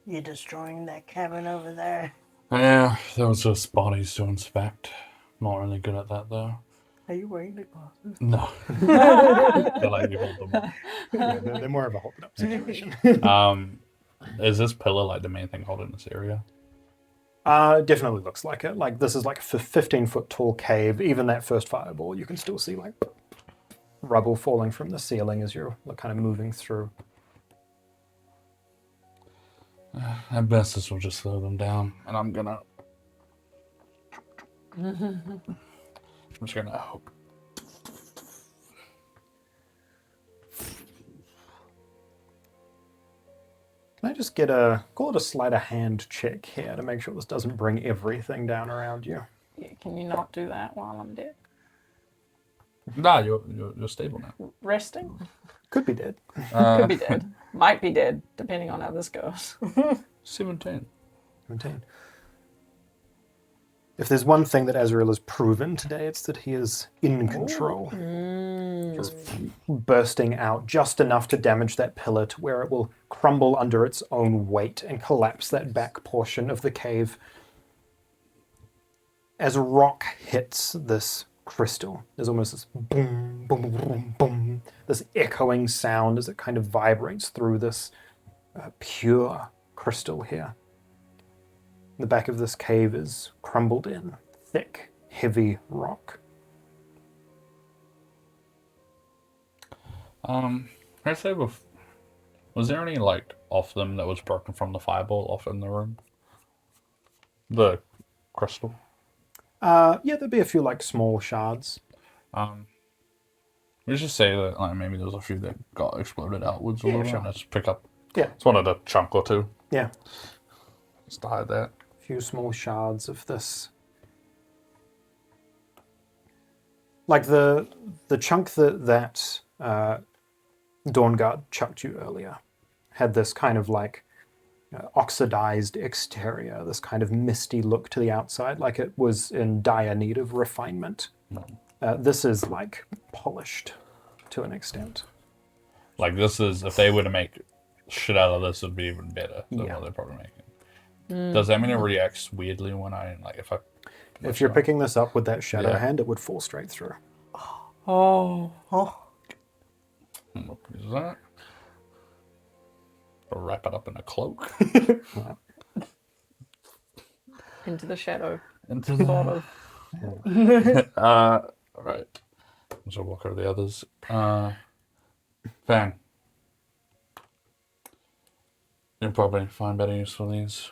You're destroying that cabin over there. Yeah, there was just bodies to inspect. Not really good at that though. Are you wearing the glasses? No. They let you hold them. Yeah, they're more of a hold it up situation. Is this pillar like the main thing holding this area? Definitely looks like it. Like this is like a 15-foot tall cave. Even that first fireball, you can still see like rubble falling from the ceiling as you're kind of moving through. At best, this will just slow them down, and I'm gonna. I'm just gonna hope. Can I just get call it a sleight of hand check here to make sure this doesn't bring everything down around you? Yeah, can you not do that while I'm dead? Nah, you're stable now. Resting? Could be dead. Could be dead. Might be dead, depending on how this goes. 17. 17. If there's one thing that Azreal has proven today, it's that he is in control. Just bursting out just enough to damage that pillar to where it will crumble under its own weight and collapse that back portion of the cave. As rock hits this crystal, there's almost this boom, boom, boom, boom, this echoing sound as it kind of vibrates through this pure crystal here. The back of this cave is crumbled in, thick, heavy rock. Can I say, was there any like off them that was broken from the fireball off in the room? The crystal. Yeah, there'd be a few like small shards. We just say that like maybe there's a few that got exploded outwards a Yeah, little sure. and let's pick up. Yeah. It's one of the chunk or two. Yeah, Just to hide that. a few small shards of this. Like the chunk that Dawnguard chucked you earlier had this kind of like oxidized exterior, this kind of misty look to the outside, like it was in dire need of refinement. This is like polished to an extent. Like this is, if they were to make shit out of this, it'd be even better than Yeah. what they're probably making. Does that mean it reacts weirdly when I like If you're picking this up with that shadow Yeah. hand, it would fall straight through. Oh. What is that? Or wrap it up in a cloak. Into the shadow. Into the bottom. Alright. So walk over the others. Fang. You'll probably find better use for these.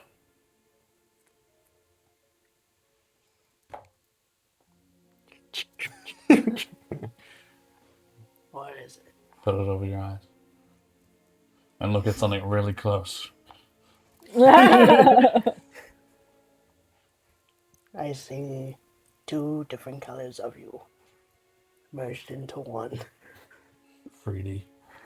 What is it? Put it over your eyes. And look at something really close. I see 2 different colors of you merged into one. 3D.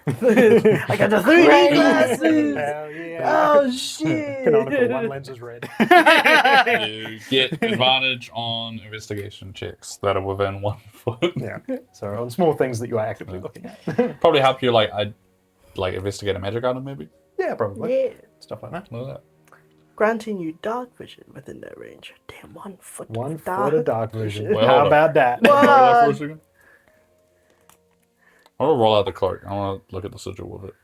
I got the 3D glasses! Hell yeah. Oh shit! Canonical one lens is red. You get advantage on investigation checks that are within 1 foot. Yeah. So on small things that you are actively looking at. Probably help you like investigate a magic item maybe. Yeah, probably. Yeah. Stuff like that. Look at Granting you dark vision within their range. Damn, 1 foot. 1 of foot of dark vision. Wait, How hold on. about that? Hold on there for a second. I'm gonna roll out the cloak. I wanna look at the sigil with it.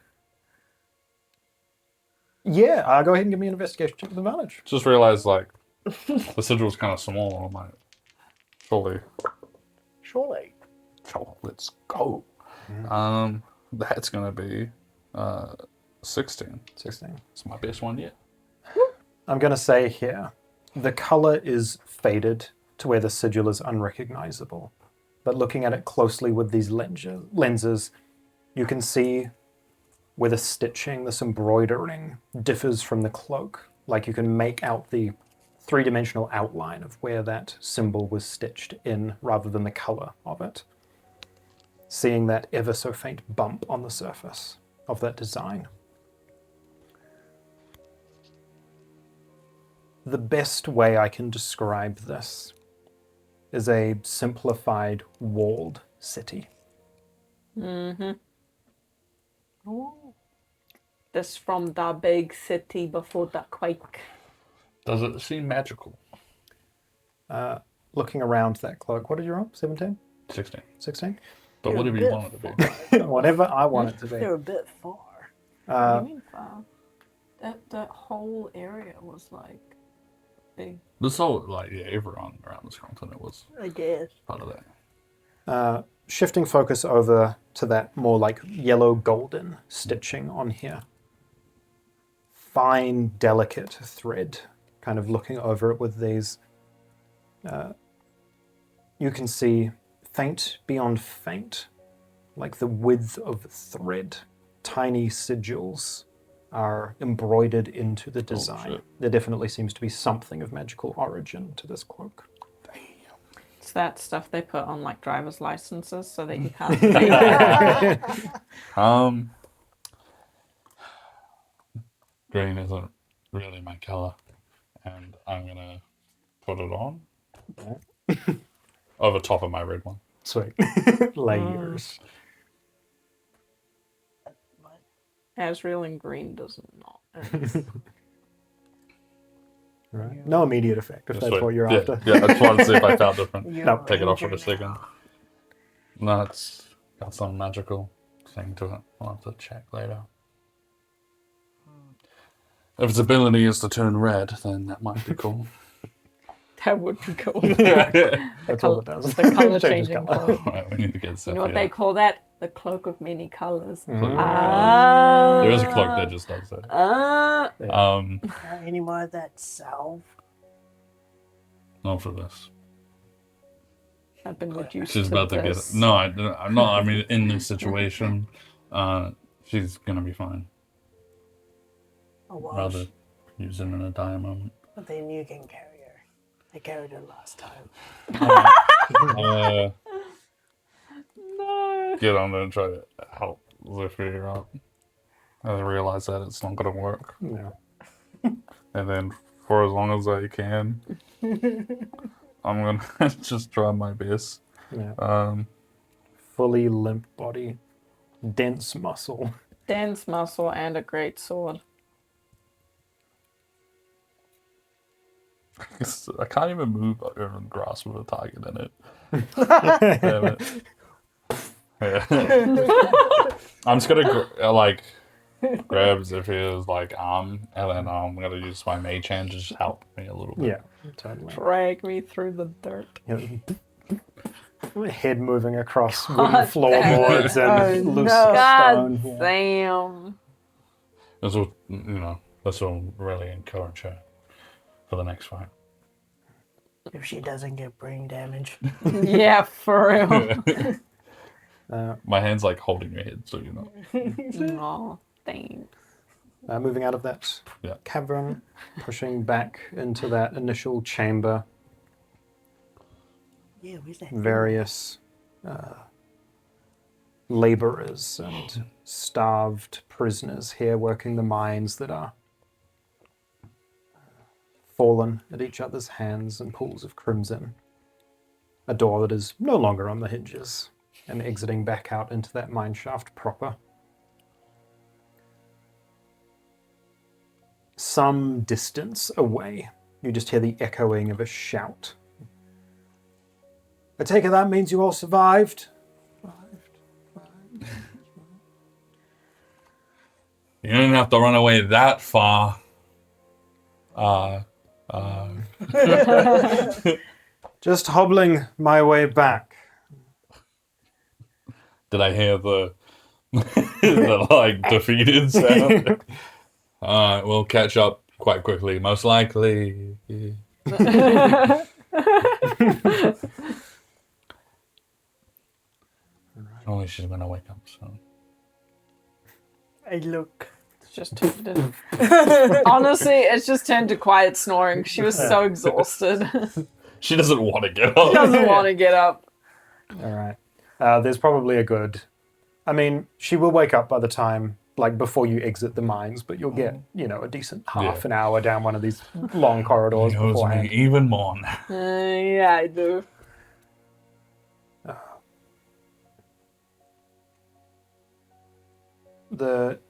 Yeah, go ahead and give me an investigation check with advantage. Just realized like the sigil's kind of small. I'm like, surely. Surely. Oh, let's go. That's gonna be 16. 16. It's my best one yet. I'm going to say here, the color is faded to where the sigil is unrecognizable. But looking at it closely with these lenses, you can see where the stitching, this embroidering, differs from the cloak. Like you can make out the three-dimensional outline of where that symbol was stitched in rather than the color of it. Seeing that ever so faint bump on the surface of that design. The best way I can describe this is a simplified walled city. Mm-hmm. Oh. This from the big city before the quake. Does it seem magical? Looking around that cloak, what did you roll? 17? 16. 16? But You're whatever a you bit want it to be. Whatever I want it to be. They're a bit far. What do you mean far? That whole area was like big. This whole, like, yeah, everyone around this continent was I guess. part of that. Shifting focus over to that more like yellow golden stitching on here. Fine, delicate thread, kind of looking over it with these. You can see faint beyond faint, like the width of thread. Tiny sigils are embroidered into the design. shit. There definitely seems to be something of magical origin to this cloak. It's that stuff they put on like driver's licenses so that you can't see it. Green isn't really my color, and I'm gonna put it on over top of my red one. Sweet. Layers. Azreal in green does not. Right. No immediate effect, if that's Sweet. what you're yeah, after. Yeah, I just wanted to see if I felt different. No. Take it off for a second. No, it's got some magical thing to it. I'll have to check later. If its ability is to turn red, then that might be cool. That would be cool. That's all it does. The color Changes changing colour. cloak. Right, we need to get Zethia. You know what they call that? The cloak of many colors. Cloak of many Ah. There is a cloak that just does that. Any more of that salve? Not for this. I've been reduced She's to about to get it. this. No, I'm not. I mean, in this situation, she's gonna be fine. Oh, well, Rather use it in a dire moment. but then you can carry her. I carried her last time. No. Get on there and try to help Zethia up. I realize that it's not gonna work, No. and then for as long as I can, I'm gonna just try my best. Yeah. Fully limp body, dense muscle. Dense muscle and a great sword. I can't even move over and grasp with a target in it. Damn it. Yeah. I'm just gonna grab Zephyr's arm, and then I'm gonna use my mage hand to just help me a little bit. Yeah, totally. Drag me through the dirt. Head moving across God wooden floorboards and loose stone. God damn. This will, this will really encourage her for the next fight. If she doesn't get brain damage. Yeah, for real. My hand's holding your head, so you know. Aw, thanks. Moving out of that cavern, pushing back into that initial chamber. Yeah, where's that? Various laborers and starved prisoners here working the mines that are fallen at each other's hands in pools of crimson. A door that is no longer on the hinges and exiting back out into that mine shaft proper. some distance away, you just hear the echoing of a shout. I take it that means you all survived? You didn't have to run away that far. Just hobbling my way back. Did I hear the defeated sound? Alright, we'll catch up quite quickly, most likely. Only she's gonna wake up soon. I look. It's just turned in. Honestly, it's just turned to quiet snoring. She was so exhausted. She doesn't want to get up. She doesn't want to get up. All right. There's probably a good... I mean, she will wake up by the time, like, before you exit the mines, but you'll get, a decent half an hour down one of these long corridors Knows beforehand. me even more now. Yeah, I do. The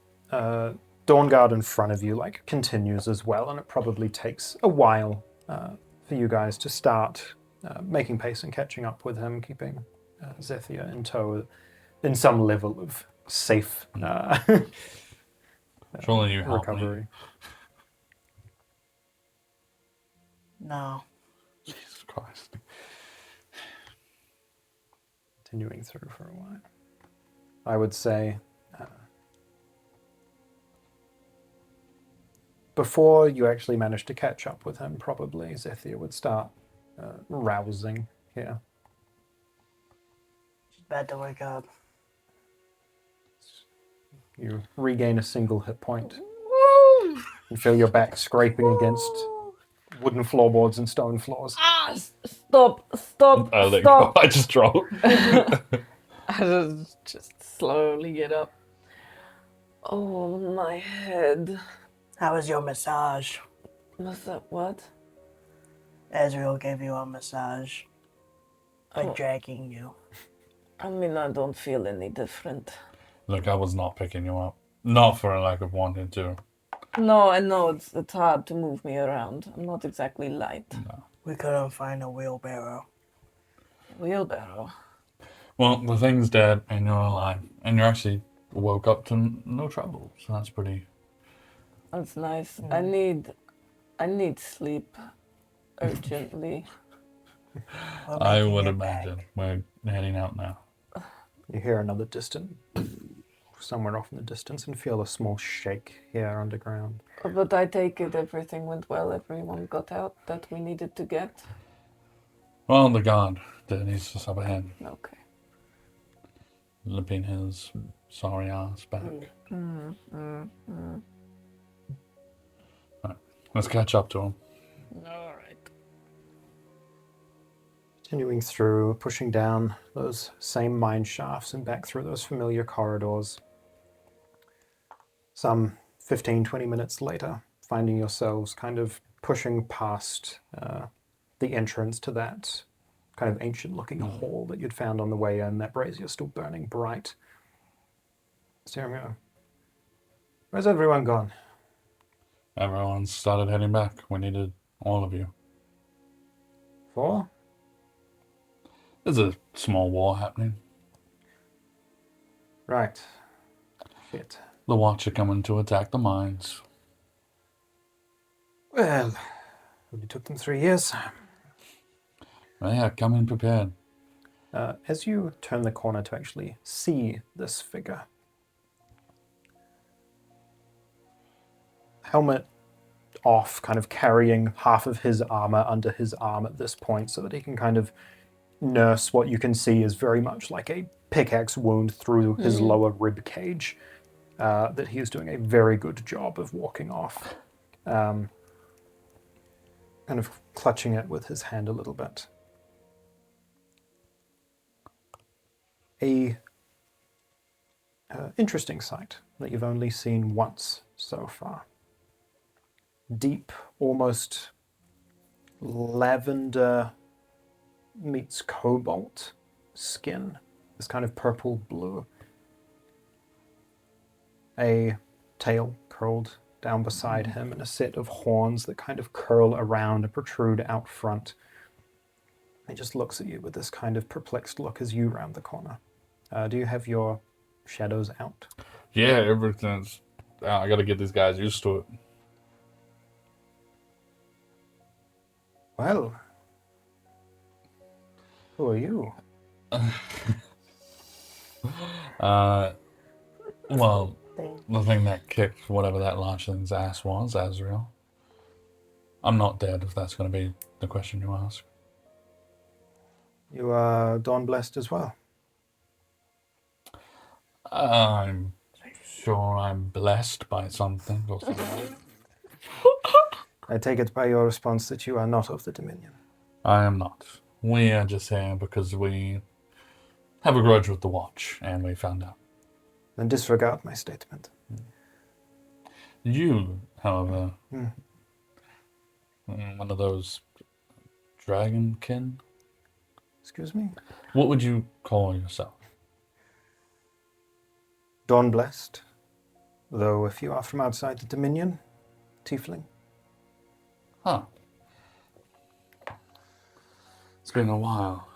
Dawnguard in front of you, continues as well, and it probably takes a while for you guys to start making pace and catching up with him, keeping Zethia in tow in some level of safe Surely you help recovery. me. No. Jesus Christ. Continuing through for a while. I would say before you actually manage to catch up with him, probably Zethia would start rousing here. She's about to wake up. You regain a single hit point. You feel your back scraping against wooden floorboards and stone floors. Ah, stop. I let go. I just dropped. I just slowly get up. Oh, my head. How was your massage? What's that? What? Azreal gave you a massage by dragging you. I mean, I don't feel any different. Look, I was not picking you up. Not for a lack of wanting to. No, I know it's hard to move me around. I'm not exactly light. No. We couldn't find a wheelbarrow. Wheelbarrow. Well, the thing's dead and you're alive. And you actually woke up to no trouble. So that's pretty... That's nice. I need sleep urgently. I would imagine. We're heading out now. You hear another distant, somewhere off in the distance, and feel a small shake here underground. But I take it everything went well. Everyone got out that we needed to get. Well, the guard that needs to up ahead. Okay. Limping his sorry ass back. Right, let's catch up to him. All right. Continuing through, pushing down those same mine shafts and back through those familiar corridors. Some 15, 20 minutes later, finding yourselves kind of pushing past the entrance to that kind of ancient-looking hall that you'd found on the way in, that brazier still burning bright. Stereo, where's everyone gone? Everyone started heading back. We needed all of you. For? There's a small war happening. Right. Shit. The Watch are coming to attack the mines. Well, only took them 3 years. Yeah, come in prepared. As you turn the corner to actually see this figure, helmet off, kind of carrying half of his armor under his arm at this point so that he can kind of nurse what you can see is very much like a pickaxe wound through his lower rib cage that he is doing a very good job of walking off. Kind of clutching it with his hand a little bit. A interesting sight that you've only seen once so far. Deep, almost lavender meets cobalt skin, this kind of purple blue. A tail curled down beside him and a set of horns that kind of curl around and protrude out front. He just looks at you with this kind of perplexed look as you round the corner. Do you have your shadows out? Yeah, everything's... I gotta get these guys used to it. Well, who are you? Well, Thing. the thing that kicked whatever that large thing's ass was, Azreal. I'm not dead, if that's going to be the question you ask. You are Dawn blessed as well. I'm sure I'm blessed by something or something. I take it by your response that you are not of the Dominion. I am not. We are just here because we have a grudge with the Watch, and we found out. Then disregard my statement. You, however, one of those dragonkin? Excuse me? What would you call yourself? Dawn blessed. Though if you are from outside the Dominion, tiefling. Huh. It's been a while.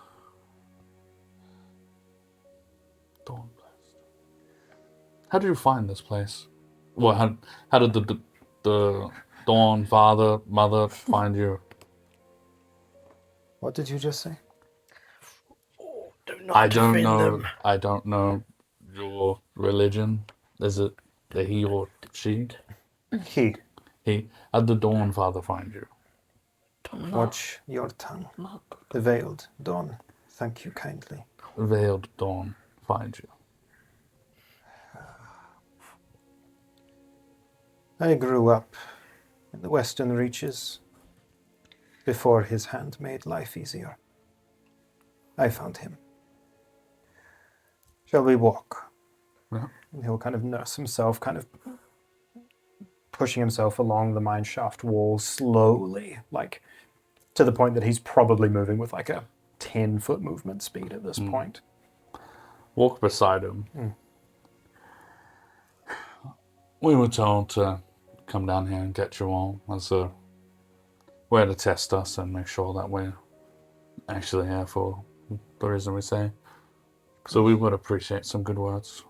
Dawn blessed. How did you find this place? Well, how did the Dawn father, mother find you? What did you just say? Do not I don't offend know. them. I don't know your religion. Is it the he or she? He. He. How did the Dawn father find you? Watch your tongue. The veiled Dawn. Thank you kindly. Veiled Dawn find you. I grew up in the western reaches before his hand made life easier. I found him. Shall we walk? Yeah. And he'll kind of nurse himself, kind of pushing himself along the mine shaft wall slowly, like to the point that he's probably moving with like a 10-foot movement speed at this point. Walk beside him. We were told to come down here and get you all as a way to test us and make sure that we're actually here for the reason we say. So we would appreciate some good words.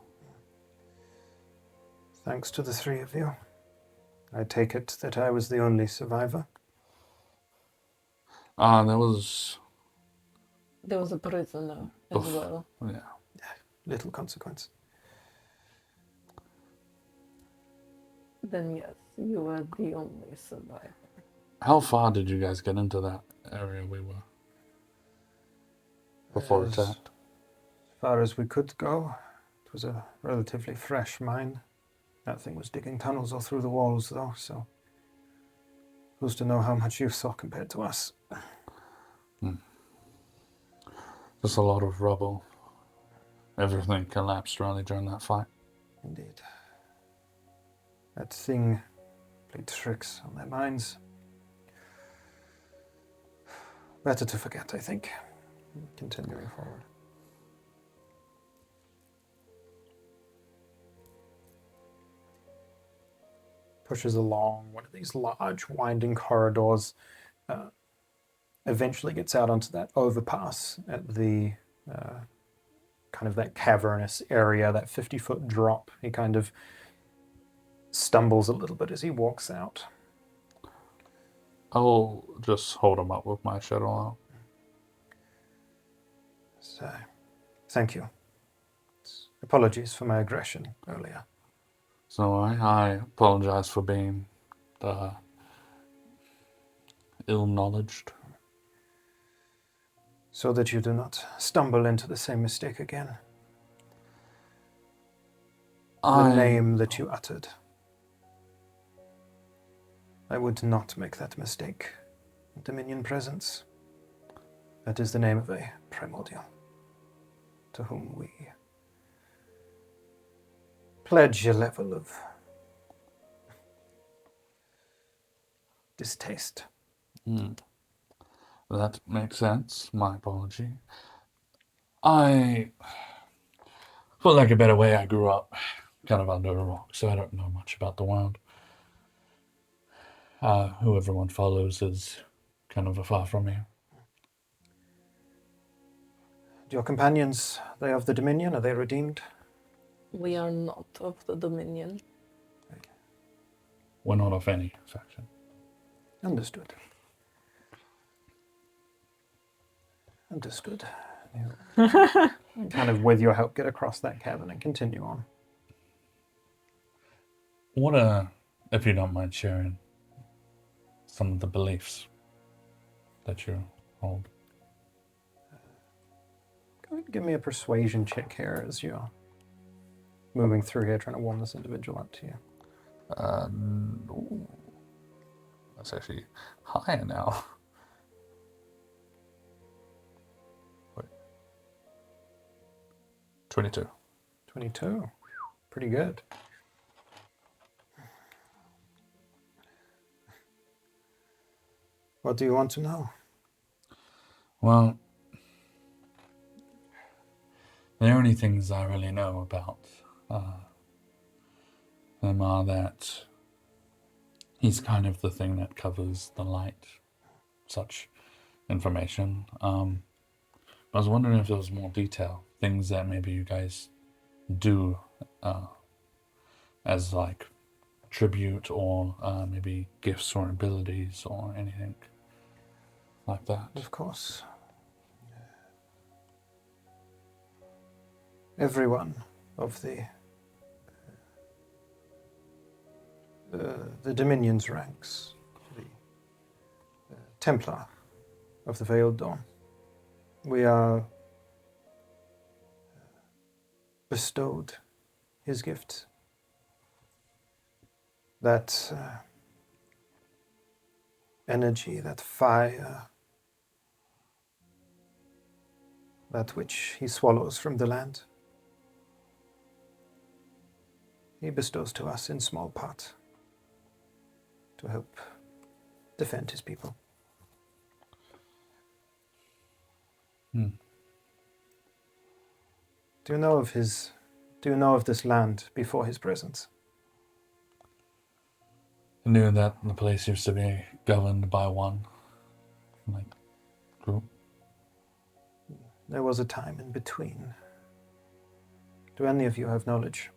Thanks to the three of you. I take it that I was the only survivor. There was... There was a prisoner as well. Yeah. Little consequence. Then yes, you were the only survivor. How far did you guys get into that area we were? Before As attack? far as we could go. It was a relatively fresh mine. That thing was digging tunnels all through the walls, though, so who's to know how much you saw compared to us? Just a lot of rubble. Everything collapsed really during that fight. Indeed. That thing played tricks on their minds. Better to forget, I think. Continuing forward. Pushes along one of these large winding corridors, eventually gets out onto that overpass at the kind of that cavernous area, that 50-foot drop. He kind of stumbles a little bit as he walks out. I'll just hold him up with my shadow out. So, thank you. Apologies for my aggression earlier. So I apologize for being ill-knowledged. So that you do not stumble into the same mistake again. The name that you uttered. I would not make that mistake. Dominion presence. That is the name of a primordial, to whom we pledge a level of distaste. That makes sense. My apology. For lack of a better way, I grew up kind of under a rock, so I don't know much about the world. who everyone follows is kind of afar from you. Your companions, they of the Dominion? Are they redeemed? We are not of the Dominion. We're not of any faction. Understood. Understood. Kind of, with your help, get across that cavern and continue on. What if you don't mind sharing some of the beliefs that you hold? Go ahead and give me a persuasion check here as you're moving through here, trying to warm this individual up to you. Ooh, that's actually higher now. Wait. 22. 22. Pretty good. What do you want to know? Well, the only things I really know about him are that he's kind of the thing that covers the light, such information. I was wondering if there was more detail, things that maybe you guys do as like tribute or maybe gifts or abilities or anything like that. Of course. Everyone of the Dominion's ranks, the Templar of the Veiled Dawn, we are bestowed his gifts. That energy, that fire, that which he swallows from the land, he bestows to us in small part to help defend his people. Hmm. Do you know of this land before his presence? I knew that the place used to be governed by one group. There was a time in between. Do any of you have knowledge?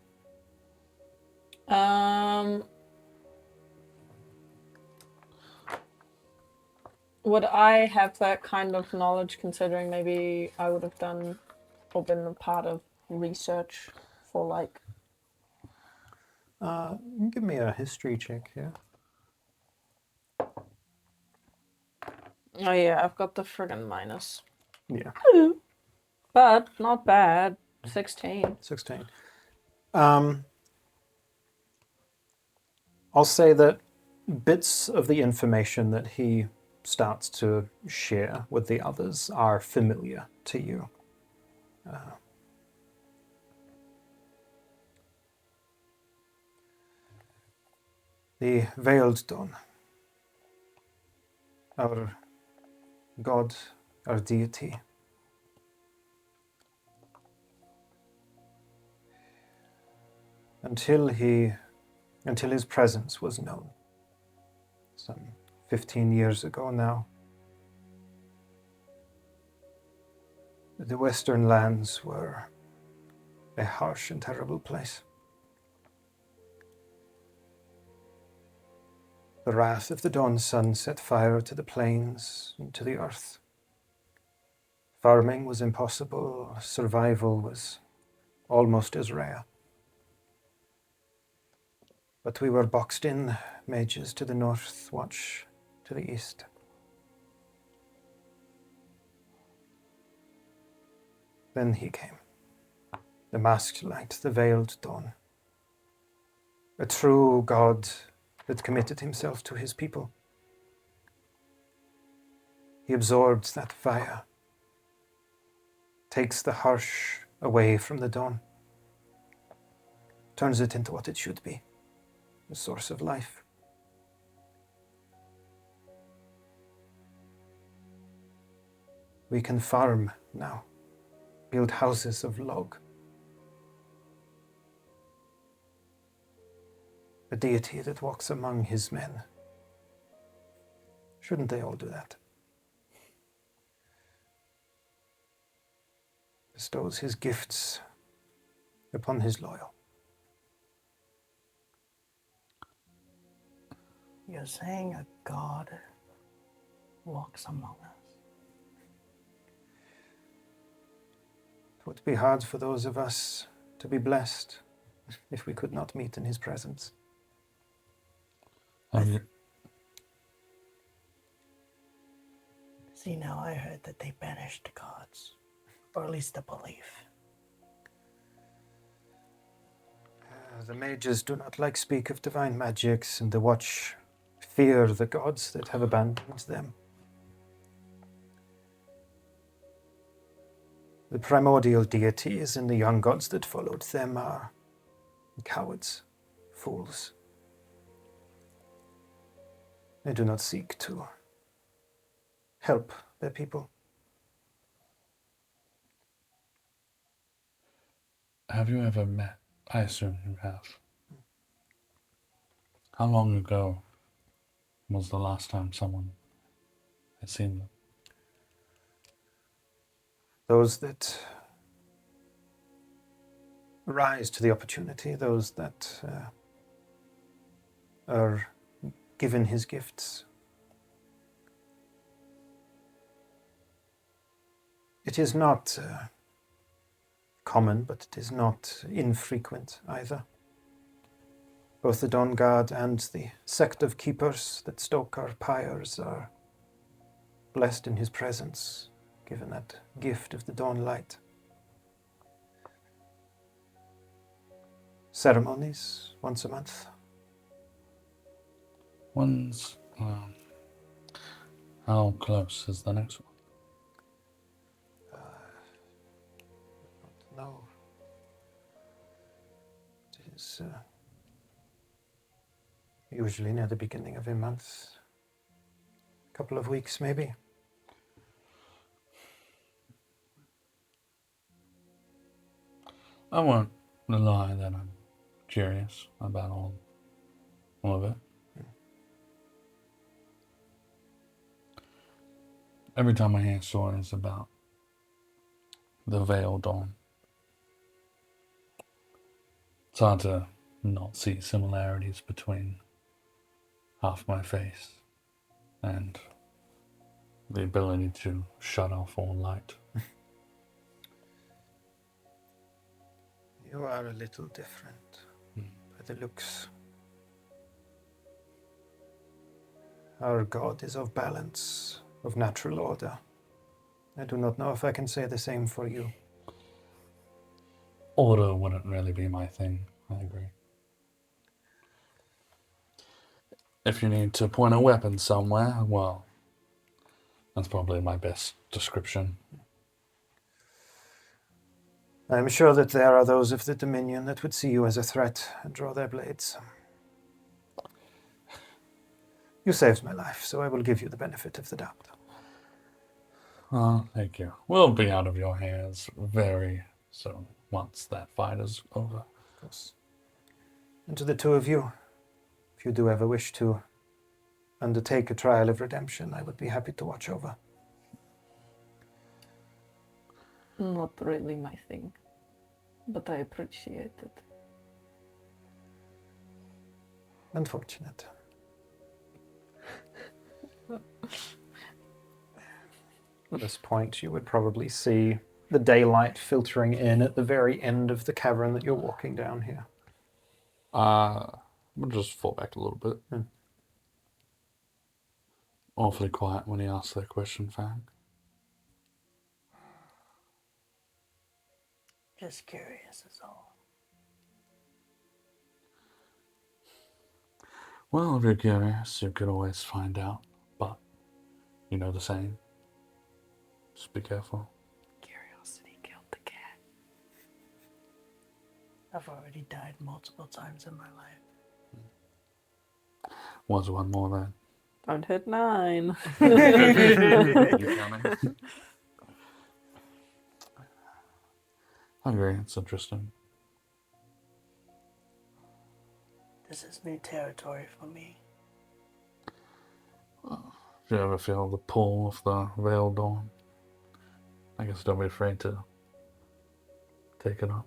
Would I have that kind of knowledge, considering maybe I would have done or been a part of research for like... Give me a history check here. Oh yeah, I've got the friggin' minus. Yeah. But not bad. 16. 16. I'll say that bits of the information that he starts to share with the others are familiar to you. The Veiled Dawn, our god, our deity, until his presence was known, some 15 years ago now, the Western lands were a harsh and terrible place. The wrath of the Dawn Sun set fire to the plains and to the earth. Farming was impossible, survival was almost as rare. But we were boxed in, mages to the north, watch to the east. Then he came, the masked light, the veiled dawn, a true god that committed himself to his people. He absorbs that fire, takes the harsh away from the dawn, turns it into what it should be, the source of life. We can farm now, build houses of log. A deity that walks among his men Shouldn't they all do that? Bestows his gifts upon his loyal. You're saying a god walks among us? It would be hard for those of us to be blessed if we could not meet in his presence. Have you, See, now I heard that they banished the gods, or at least the belief. The mages do not like speak of divine magics, and the Watch fear the gods that have abandoned them. The primordial deities and the young gods that followed them are cowards, fools. They do not seek to help their people. have you ever met? I assume you have. How long ago was the last time someone had seen them? Those that rise to the opportunity, those that are given his gifts. It is not common, but it is not infrequent either. Both the Dawnguard and the sect of keepers that stoke our pyres are blessed in his presence, given that gift of the dawn light. Ceremonies once a month. When's, how close is the next one? No. It is usually near the beginning of a month. A couple of weeks, maybe. I won't lie that I'm curious about all of it. Every time I hear stories about the Veiled Dawn, it's hard to not see similarities between half my face and the ability to shut off all light. You are a little different by the looks. Our God is of balance, of natural order. I do not know if I can say the same for you. Order wouldn't really be my thing, I agree. If you need to point a weapon somewhere, well, that's probably my best description. I am sure that there are those of the Dominion that would see you as a threat and draw their blades. You saved my life, so I will give you the benefit of the doubt. Oh, thank you. We'll be out of your hands very soon, once that fight is over. Of course. And to the two of you, if you do ever wish to undertake a trial of redemption, I would be happy to watch over. Not really my thing, but I appreciate it. Unfortunate. At this point, you would probably see the daylight filtering in at the very end of the cavern that you're walking down here. We'll just fall back a little bit. Awfully quiet when he asks that question, Fang. Just curious is all. Well, if you're curious, you could always find out, but you know the saying. Just be careful. Curiosity killed the cat. I've already died multiple times in my life. Was one more then. Don't hit 9. You counting? I agree, it's interesting. This is new territory for me. Well, Do you ever feel the pull of the veiled dawn? I guess don't be afraid to take it up.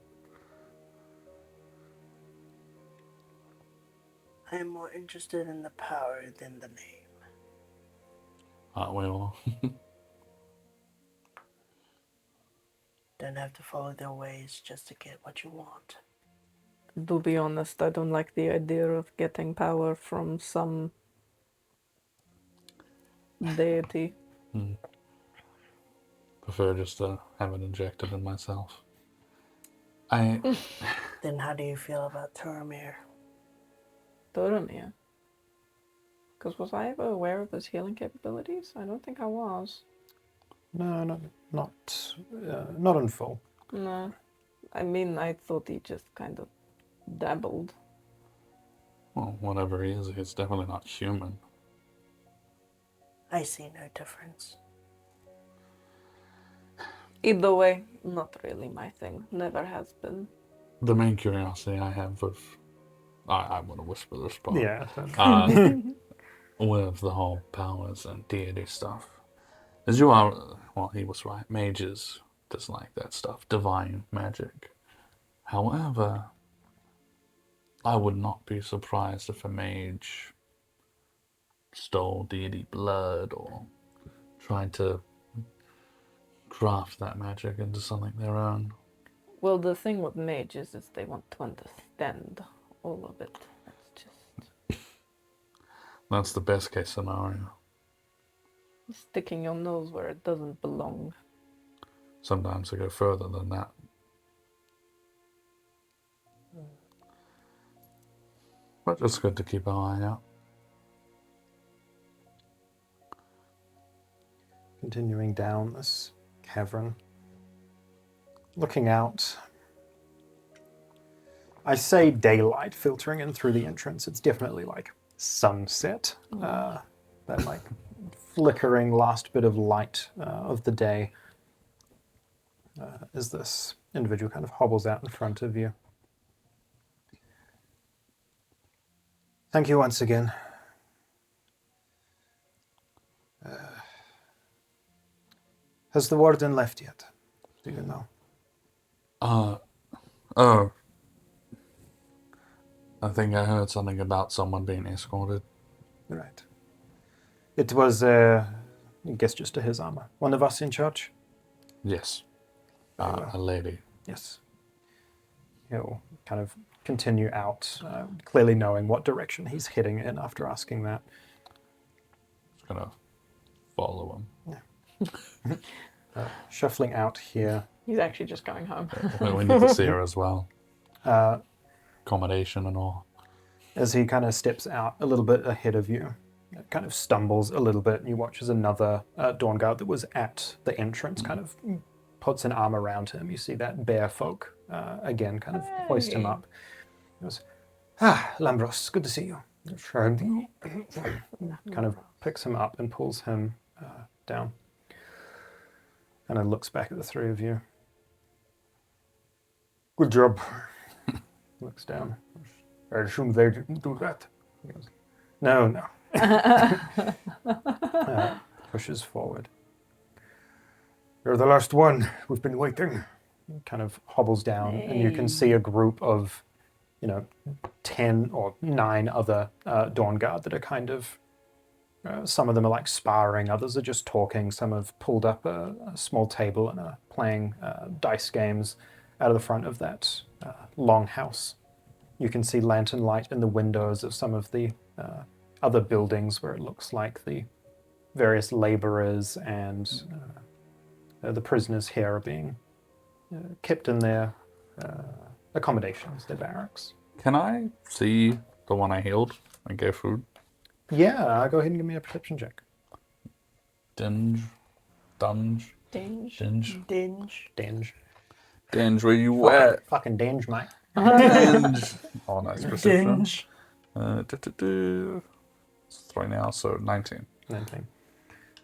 I am more interested in the power than the name. Aren't we all? Don't have to follow their ways just to get what you want. To be honest, I don't like the idea of getting power from some deity. Prefer just to have it injected in myself. I Then how do you feel about Turamir? Boromir. Because was I ever aware of his healing capabilities? I don't think I was. No, not in full. No. I mean, I thought he just kind of dabbled. well, whatever he is, he's definitely not human. I see no difference. Either way, not really my thing. Never has been. The main curiosity I have with I want to whisper this part. Yeah. With the whole powers and deity stuff. As you are, well, he was right. Mages dislike that stuff. Divine magic. However, I would not be surprised if a mage stole deity blood or tried to craft that magic into something their own. Well, the thing with mages is they want to understand all of it. That's just That's the best case scenario. sticking your nose where it doesn't belong. Sometimes they go further than that. But it's good to keep an eye out. Continuing down this cavern. Looking out. I say daylight filtering in through the entrance. It's definitely like sunset. That like flickering last bit of light of the day. As this individual kind of hobbles out in front of you. Thank you once again. Has the warden left yet? Do you know? Oh. I think I heard something about someone being escorted. Right. It was, I guess, just to his armor. One of us in charge? Yes. A lady. Yes. He'll kind of continue out, clearly knowing what direction he's heading in after asking that. Just gonna follow him. Shuffling out here. He's actually just going home. We need to see her as well. Accommodation and all. As he kind of steps out a little bit ahead of you, it kind of stumbles a little bit, and you watch as another Dawnguard that was at the entrance kind of puts an arm around him. You see that bear folk again kind of hoist him up. He goes, Lambros, good to see you. Kind of picks him up and pulls him down. And then looks back at the three of you. Good job. Looks down. I assume they didn't do that. He goes, no. Pushes forward. You're the last one. We've been waiting. Kind of hobbles down, and you can see a group of, 10 or 9 other Dawnguard that are kind of, some of them are like sparring, others are just talking. Some have pulled up a small table and are playing dice games out of the front of that long house. You can see lantern light in the windows of some of the other buildings where it looks like the various laborers and the prisoners here are being kept in their accommodations, their barracks. Can I see the one I healed and gave food? Yeah, go ahead and give me a perception check. Dinge. Dinge. Dinge, where you at? Fucking dinge, mate. Dinge. Oh, nice perception. It's 3 now, so 19. 19.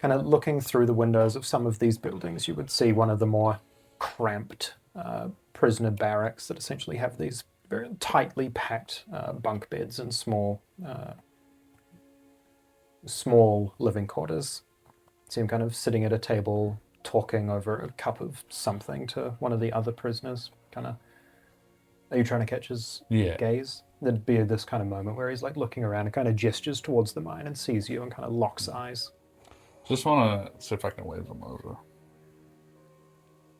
Kind of looking through the windows of some of these buildings, you would see one of the more cramped prisoner barracks that essentially have these very tightly packed bunk beds and small small living quarters. See him kind of sitting at a table, talking over a cup of something to one of the other prisoners. Kind of, are you trying to catch his gaze? There'd be this kind of moment where he's like looking around and kind of gestures towards the mine and sees you and kind of locks eyes. Just want to see if I can wave him over.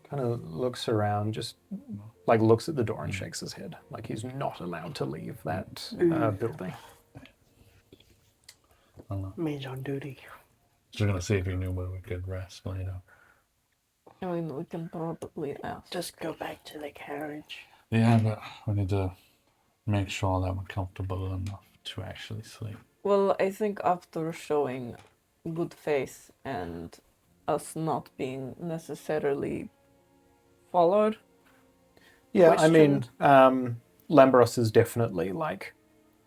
Kind of looks around, just like looks at the door and shakes his head, like he's not allowed to leave that building. Mage on duty. Just gonna see if he knew where we could rest later. I mean, we can probably ask. Just go back to the carriage. Yeah, but we need to make sure that we're comfortable enough to actually sleep. Well, I think after showing good faith and us not being necessarily followed. Yeah, I mean, Lambros is definitely like,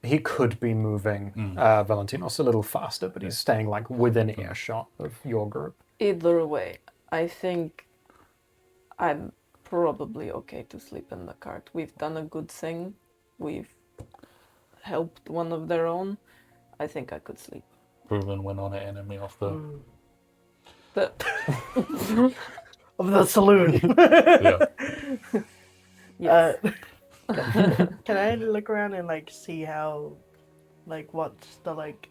he could be moving Valentinos a little faster, but he's staying like within earshot of your group. Either way, I think I'm probably okay to sleep in the cart. We've done a good thing. We've helped one of their own. I think I could sleep. Proven we're not an enemy of the... Of the saloon. Yeah. Can I look around and like see how, like, what's the like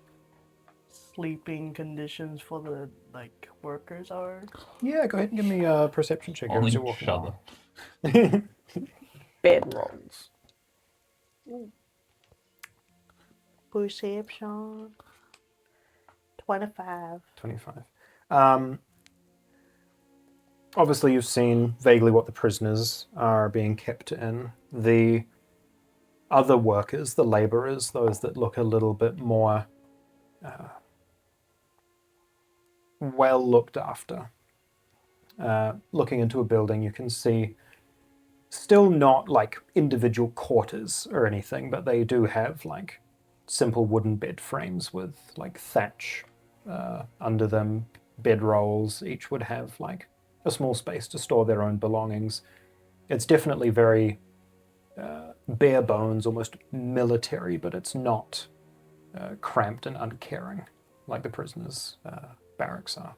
sleeping conditions for the like workers are? Yeah, go ahead and give me a perception check as you're walking along. Bed rolls. Perception. 25. 25. Obviously, you've seen vaguely what the prisoners are being kept in. The other workers, the laborers, those that look a little bit more well looked after. Looking into a building, you can see still not like individual quarters or anything, but they do have like simple wooden bed frames with like thatch under them, bed rolls. Each would have like a small space to store their own belongings. It's definitely very bare bones, almost military, but it's not cramped and uncaring like the prisoners' barracks are.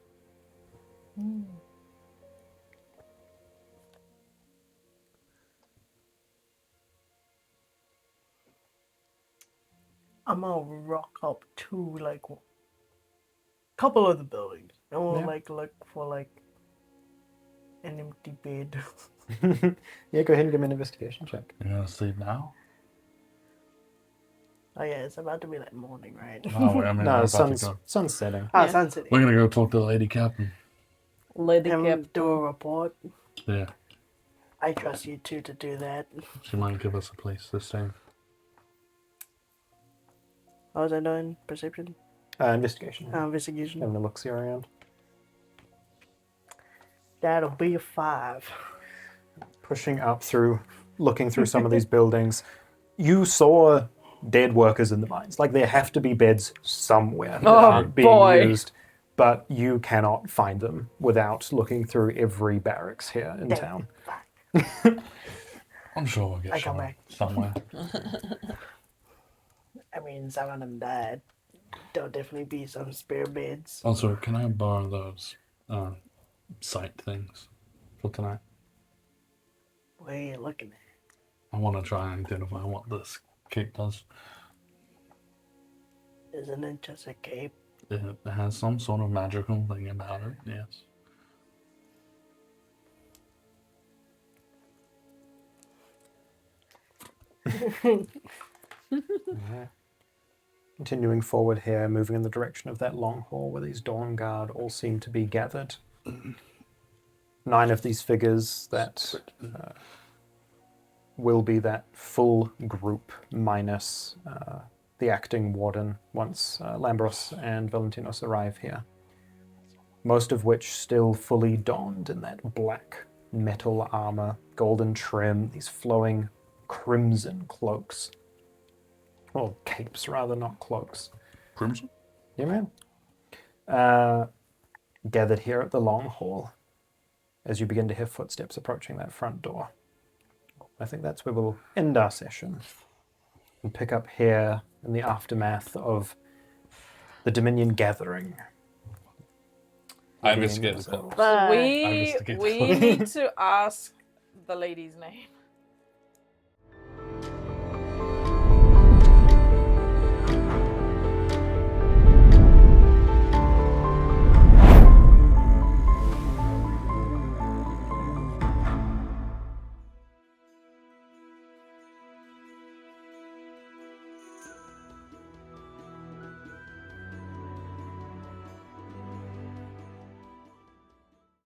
I'm gonna rock up to like a couple of the buildings. I wanna like look for like an empty bed. Yeah, go ahead and give me an investigation check. You gonna sleep now? Oh yeah, it's about to be like morning, right? Oh, I mean, No, sun's setting. Ah, sunset. We're gonna go talk to the lady captain. Lady And captain. do a report. Yeah. I trust you two to do that. She might give us a place to stay. How was I doing? Perception? Investigation. Investigation. Having a look-see around. That'll be a 5. Pushing up through, looking through some of these buildings, you saw dead workers in the mines. Like, there have to be beds somewhere that aren't being used, but you cannot find them without looking through every barracks here in town. I'm sure we'll get come shot back. somewhere. I mean, some of them died. There'll definitely be some spare beds. Also, can I borrow those sight things for tonight? What are you looking at? I want to try and identify what this cape does. Isn't it just a cape? It has some sort of magical thing about it, yes. Continuing forward here, moving in the direction of that long hall where these Dawnguard all seem to be gathered. 9 of these figures that will be that full group minus the acting warden once Lambros and Valentinos arrive here. Most of which still fully donned in that black metal armor, golden trim, these flowing crimson cloaks. Well, capes rather, not cloaks. Crimson? Yeah, man. Gathered here at the long hall as you begin to hear footsteps approaching that front door. I think that's where we'll end our session and pick up here in the aftermath of The Dominion Gathering. I investigate the club. But We investigate we the- need to ask the lady's name.